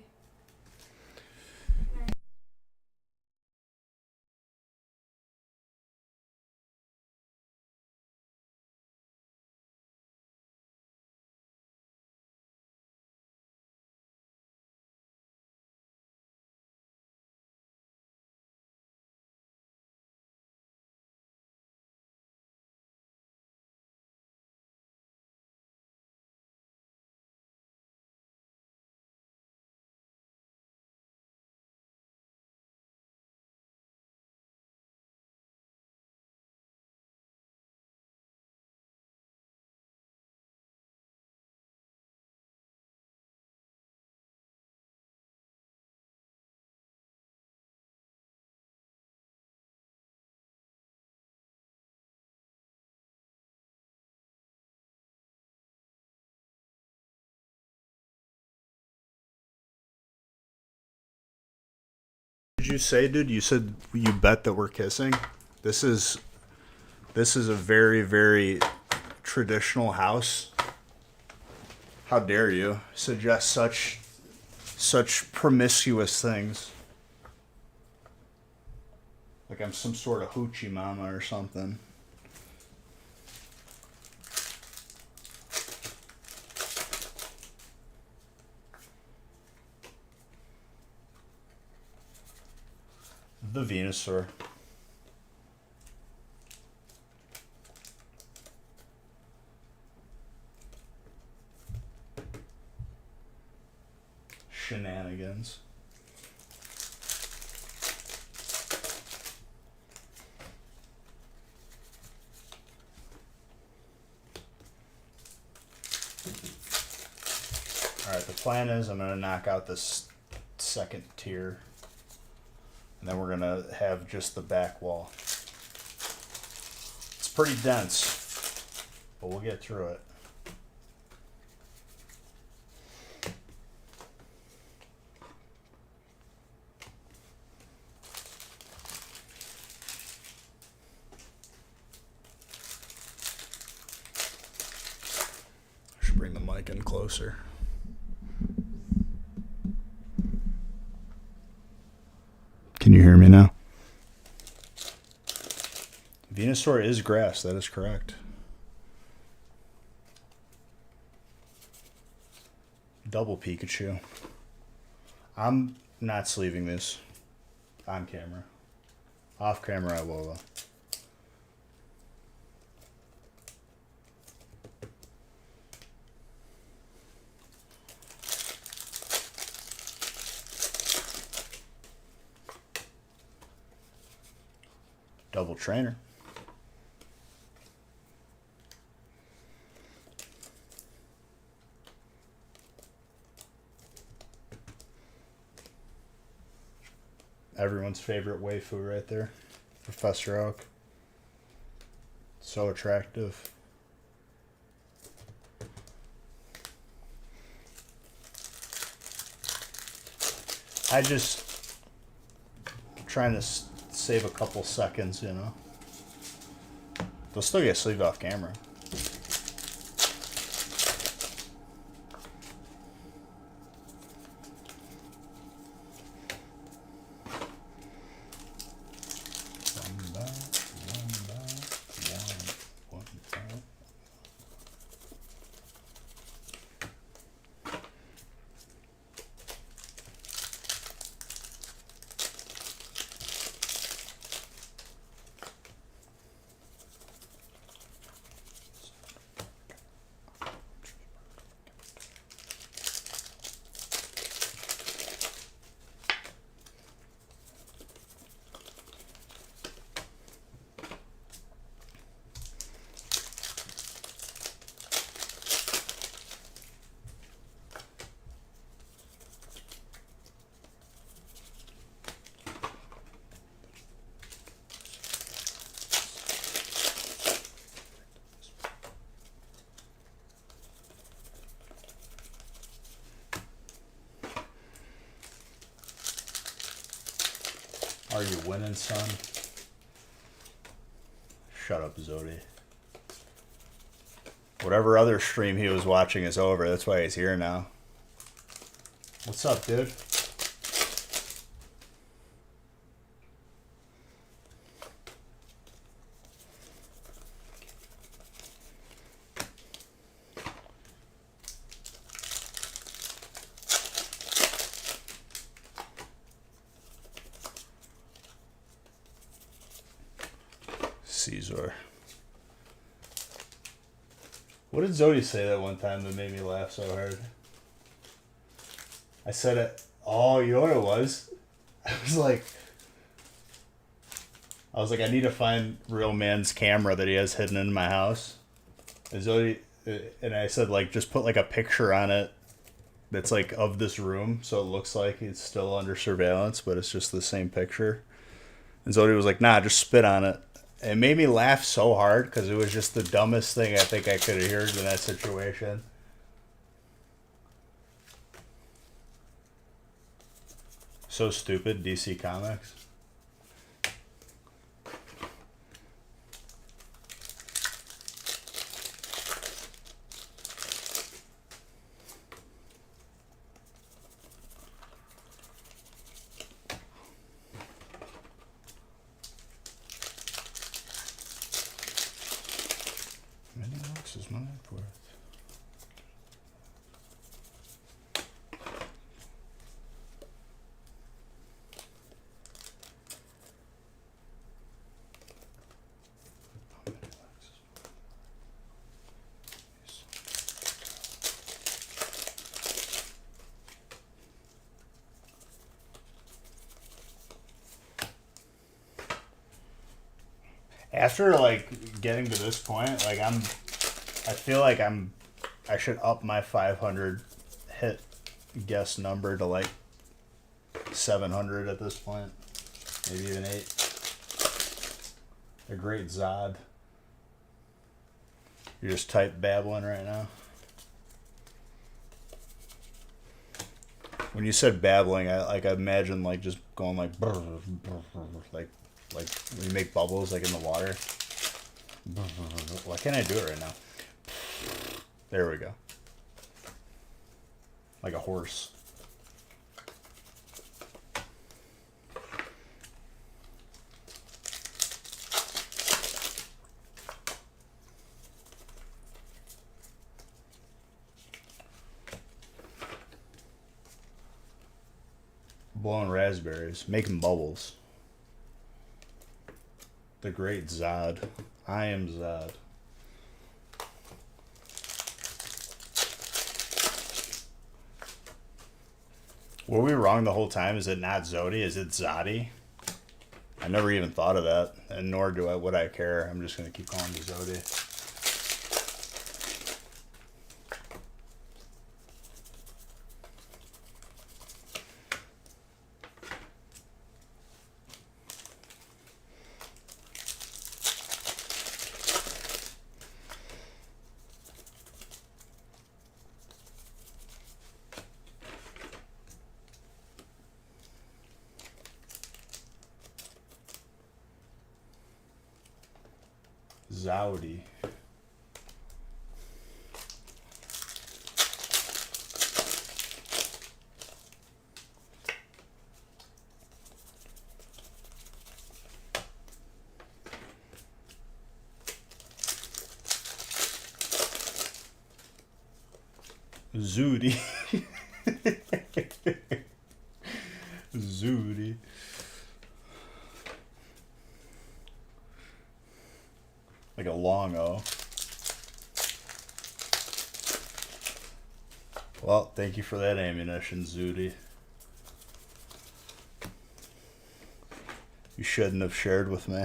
What did you say, dude? You said you bet that we're kissing? This is a very, very traditional house. How dare you suggest such promiscuous things? Like I'm some sort of hoochie mama or something. The Venusaur. Shenanigans. Alright, the plan is I'm going to knock out this second tier. And then we're going to have just the back wall. It's pretty dense, but we'll get through it. I should bring the mic in closer. Can you hear me now? Venusaur is grass, that is correct. Double Pikachu. I'm not sleeving this on camera. Off camera I will though. Double trainer. Everyone's favorite waifu right there. Professor Oak. So attractive. I just trying to save a couple seconds, you know. They'll still get sleeved off camera. Are you winning, son? Shut up, Zodi. Whatever other stream he was watching is over. That's why he's here now. What's up, dude? Caesar. What did Zodi say that one time that made me laugh so hard? I said it. Oh, you know what it was? I was like, I need to find Real Man's camera that he has hidden in my house. And Zodi, and I said, like, just put like a picture on it that's like of this room, so it looks like he's still under surveillance, but it's just the same picture. And Zodi was like, nah, just spit on it. It made me laugh so hard because it was just the dumbest thing I think I could have heard in that situation. So stupid, DC Comics. Is my net worth? After like getting to this point, like I feel like I should up my 500 hit guess number to like 700 at this point. Maybe even 8. A great Zod. You're just type babbling right now. When you said babbling, I imagine like just going like like when you make bubbles like in the water. Why can't I do it right now? There we go. Like a horse. Blowing raspberries, making bubbles. The great Zod. I am Zod. Were we wrong the whole time? Is it not Zodi? Is it Zodi? I never even thought of that, and nor would I care. I'm just gonna keep calling you Zodi. Zowdy. Zooty. Zooty. Like a long O. Well, thank you for that ammunition, Zooty. You shouldn't have shared with me.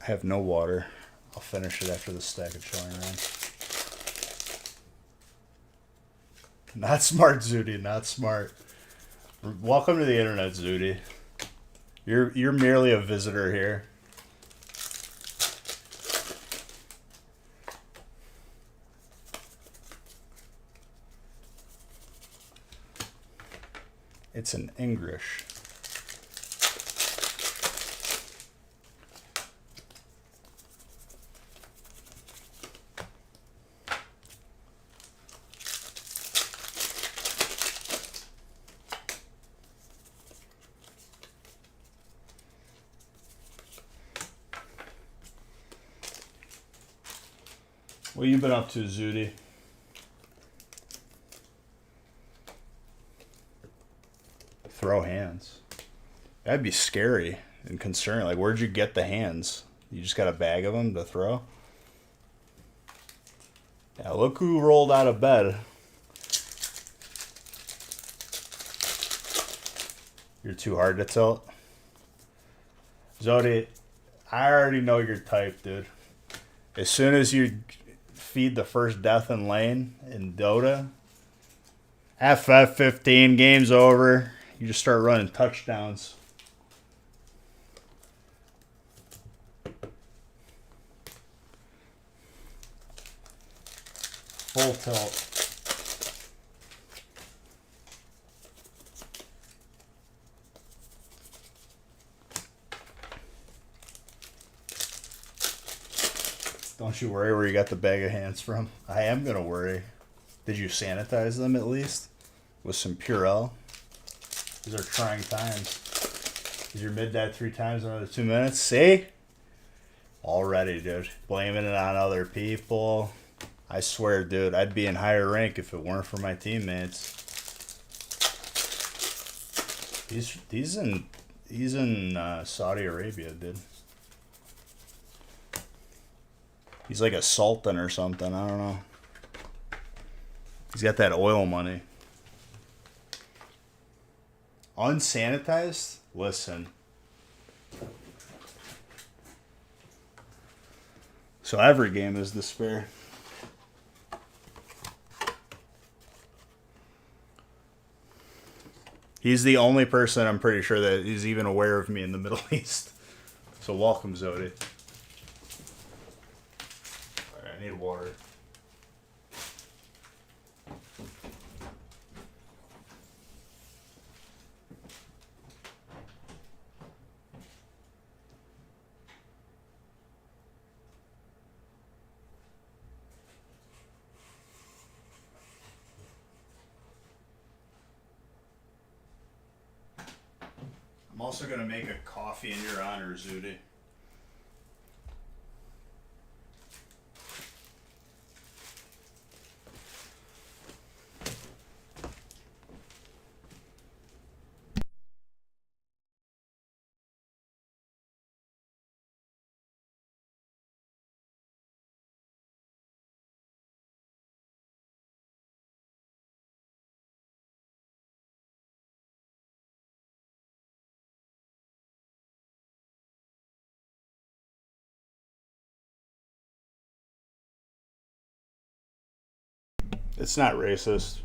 I have no water. I'll finish it after the stack of chilling run. Not smart, Zooty. Not smart. Welcome to the internet, Zooty. You're merely a visitor here. It's an English. What you been up to, Zooty? Throw hands. That'd be scary and concerning. Like, where'd you get the hands? You just got a bag of them to throw? Yeah, look who rolled out of bed. You're too hard to tilt. Zodi, I already know your type, dude. As soon as you feed the first death in lane in Dota, FF15, game's over. You just start running touchdowns. Full tilt. Don't you worry where you got the bag of hands from. I am going to worry. Did you sanitize them at least? With some Purell? These are trying times. Did your mid die 3 times in another 2 minutes? See? Already, dude. Blaming it on other people. I swear, dude, I'd be in higher rank if it weren't for my teammates. He's in Saudi Arabia, dude. He's like a sultan or something. I don't know. He's got that oil money. Unsanitized? Listen. So every game is despair. He's the only person I'm pretty sure that is even aware of me in the Middle East. So welcome, Zodi. Alright, I need water. I'm also going to make a coffee in your honor, Zudi. It's not racist.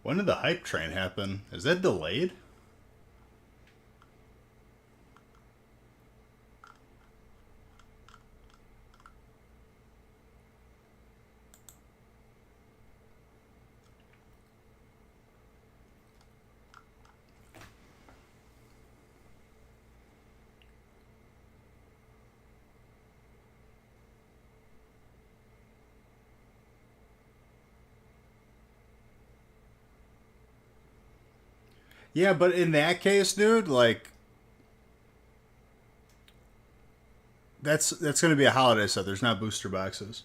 When did the hype train happen? Is that delayed? Yeah, but in that case, dude, like that's gonna be a holiday set. There's not booster boxes.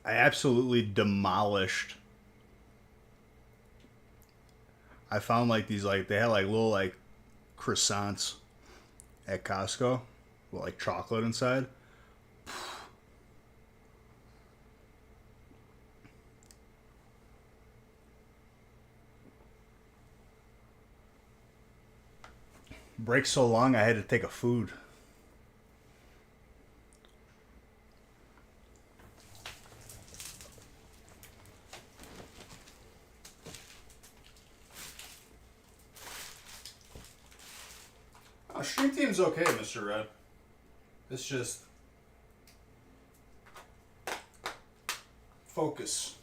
I absolutely demolished. I found like these like they had like little like croissants at Costco with like chocolate inside. Break so long, I had to take a food. Stream Team's okay, Mr. Red. It's just focus,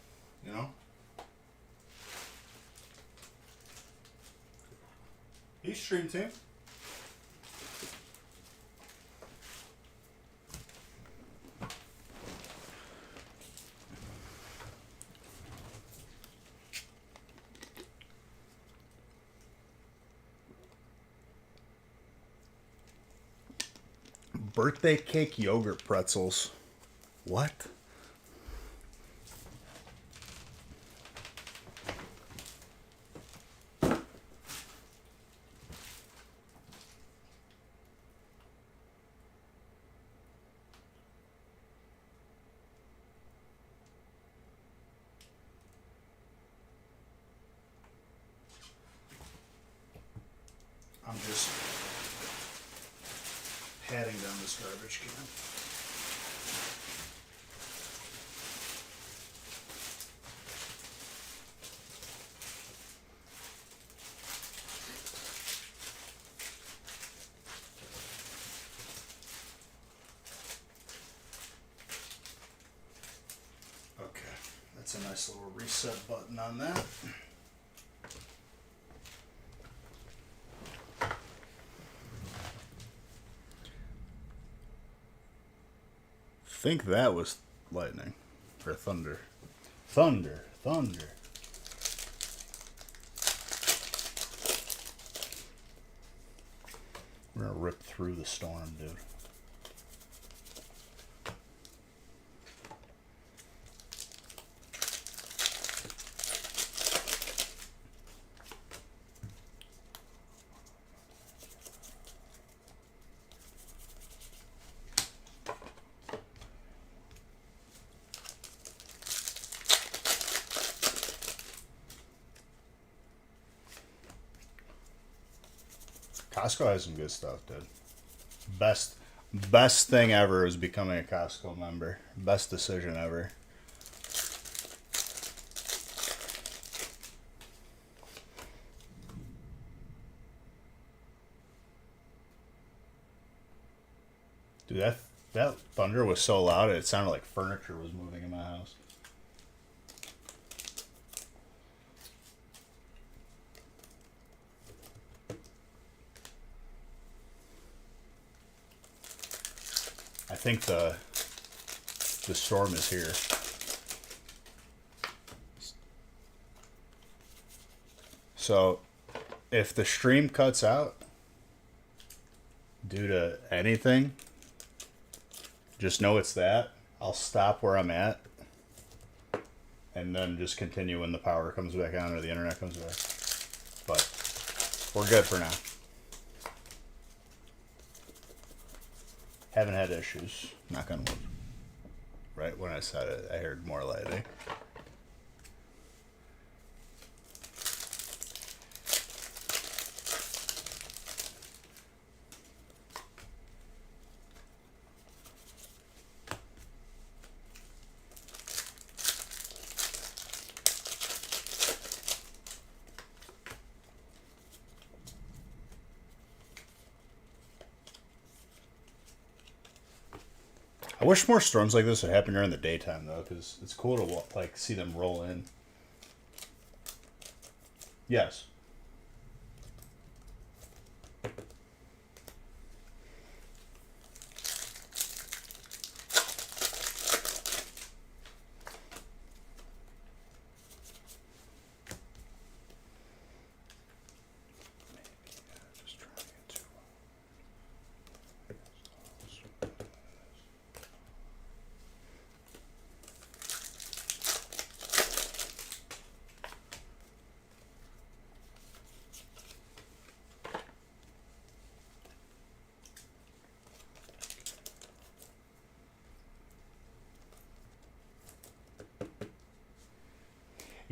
you know? He's Stream Team. Birthday cake yogurt pretzels. What? down this garbage can. Okay, that's a nice little reset button on that. Think that was lightning or thunder. Thunder. We're gonna rip through the storm, dude. Costco has some good stuff, dude. Best thing ever is becoming a Costco member. Best decision ever. Dude, that thunder was so loud it sounded like furniture was moving in my house. I think the storm is here. So, if the stream cuts out due to anything, just know it's that. I'll stop where I'm at and then just continue when the power comes back on or the internet comes back. But we're good for now. Haven't had issues. Knock on wood. Right when I said it, I heard more lightning. I wish more storms like this would happen during the daytime, though, because it's cool to like see them roll in. Yes.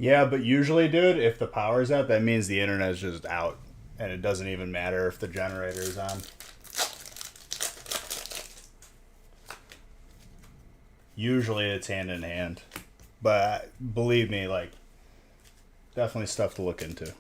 Yeah, but usually, dude, if the power's out, that means the internet's just out. And it doesn't even matter if the generator's on. Usually it's hand in hand. But believe me, like, definitely stuff to look into.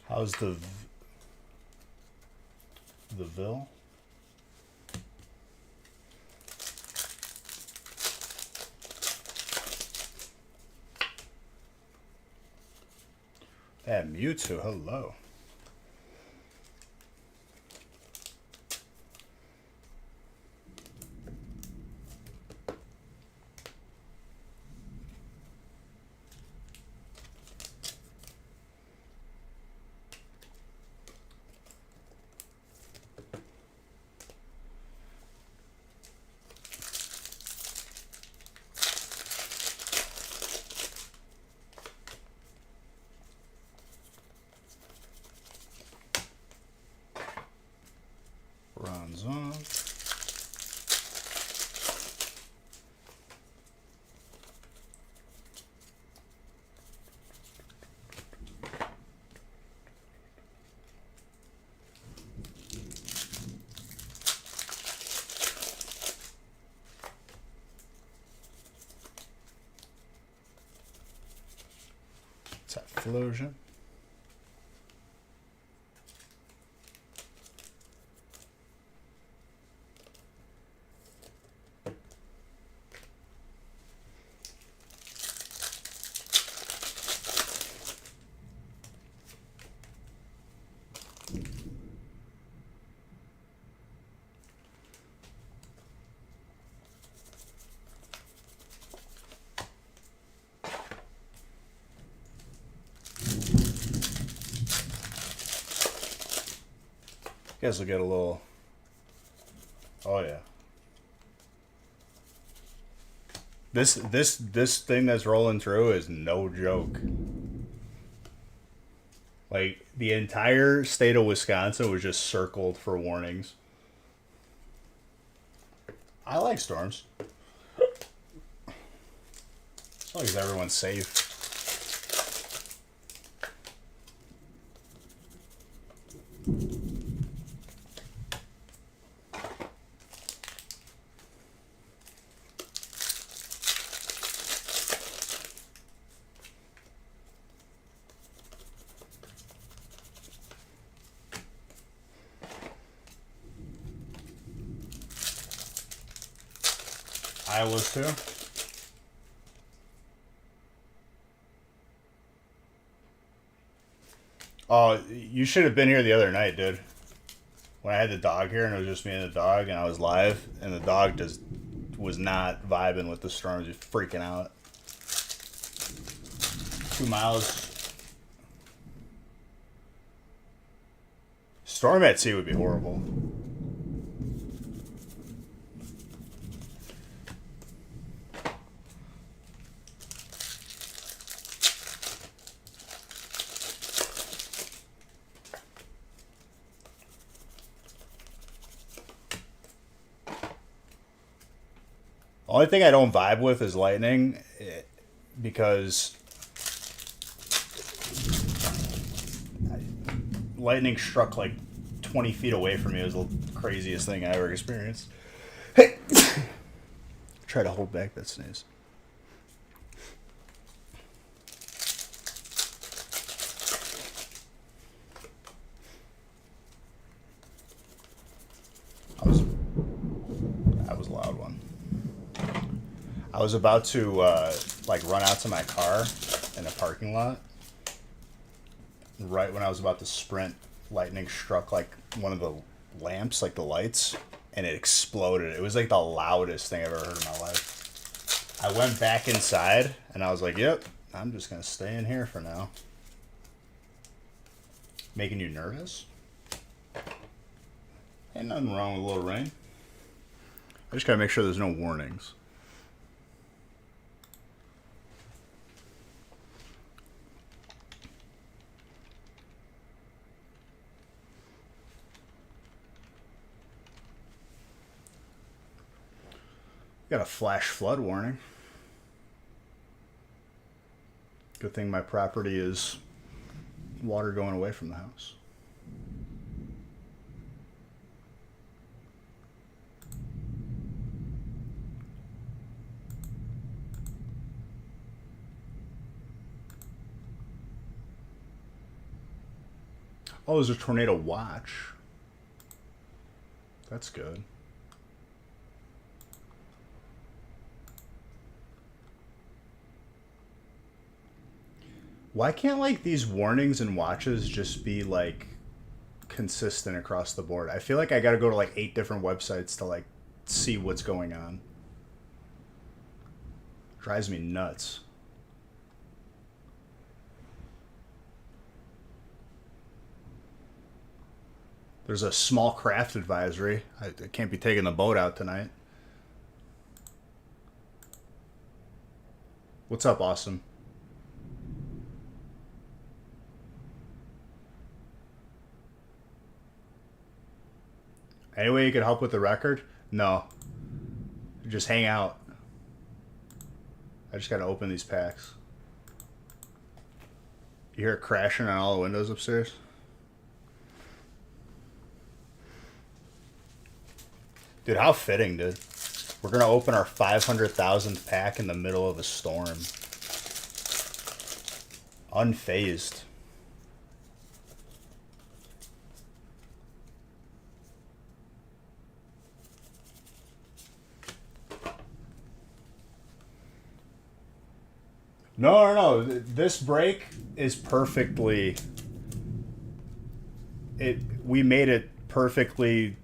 How's the Ville? And Mewtwo, hello. Typhlosion. You guys will get a little. Oh yeah. This thing that's rolling through is no joke. Like the entire state of Wisconsin was just circled for warnings. I like storms. As long as everyone's safe. Iowa's too. Oh, you should have been here the other night, dude. When I had the dog here and it was just me and the dog and I was live and the dog just was not vibing with the storm, just freaking out. 2 miles. Storm at sea would be horrible. Only thing I don't vibe with is lightning, because lightning struck like 20 feet away from me. It was the craziest thing I ever experienced. Try to hold back that sneeze. That was a loud one. I was about to like run out to my car in a parking lot. Right when I was about to sprint, lightning struck like one of the lamps, like the lights, and it exploded. It was like the loudest thing I've ever heard in my life. I went back inside and I was like, yep, I'm just gonna stay in here for now. Making you nervous? Ain't nothing wrong with a little rain. I just gotta make sure there's no warnings. Got a flash flood warning. Good thing my property is water going away from the house. Oh, there's a tornado watch. That's good. Why can't like these warnings and watches just be like consistent across the board? I feel like I gotta go to like 8 different websites to like see what's going on. Drives me nuts. There's a small craft advisory. I can't be taking the boat out tonight. What's up, Awesome? Any way you could help with the record? No. Just hang out. I just gotta open these packs. You hear it crashing on all the windows upstairs? Dude, how fitting, dude. We're gonna open our 500,000th pack in the middle of a storm. Unfazed. No. This break is perfectly. We made it perfectly.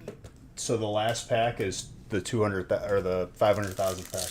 So the last pack is the 200 or the 500,000 pack.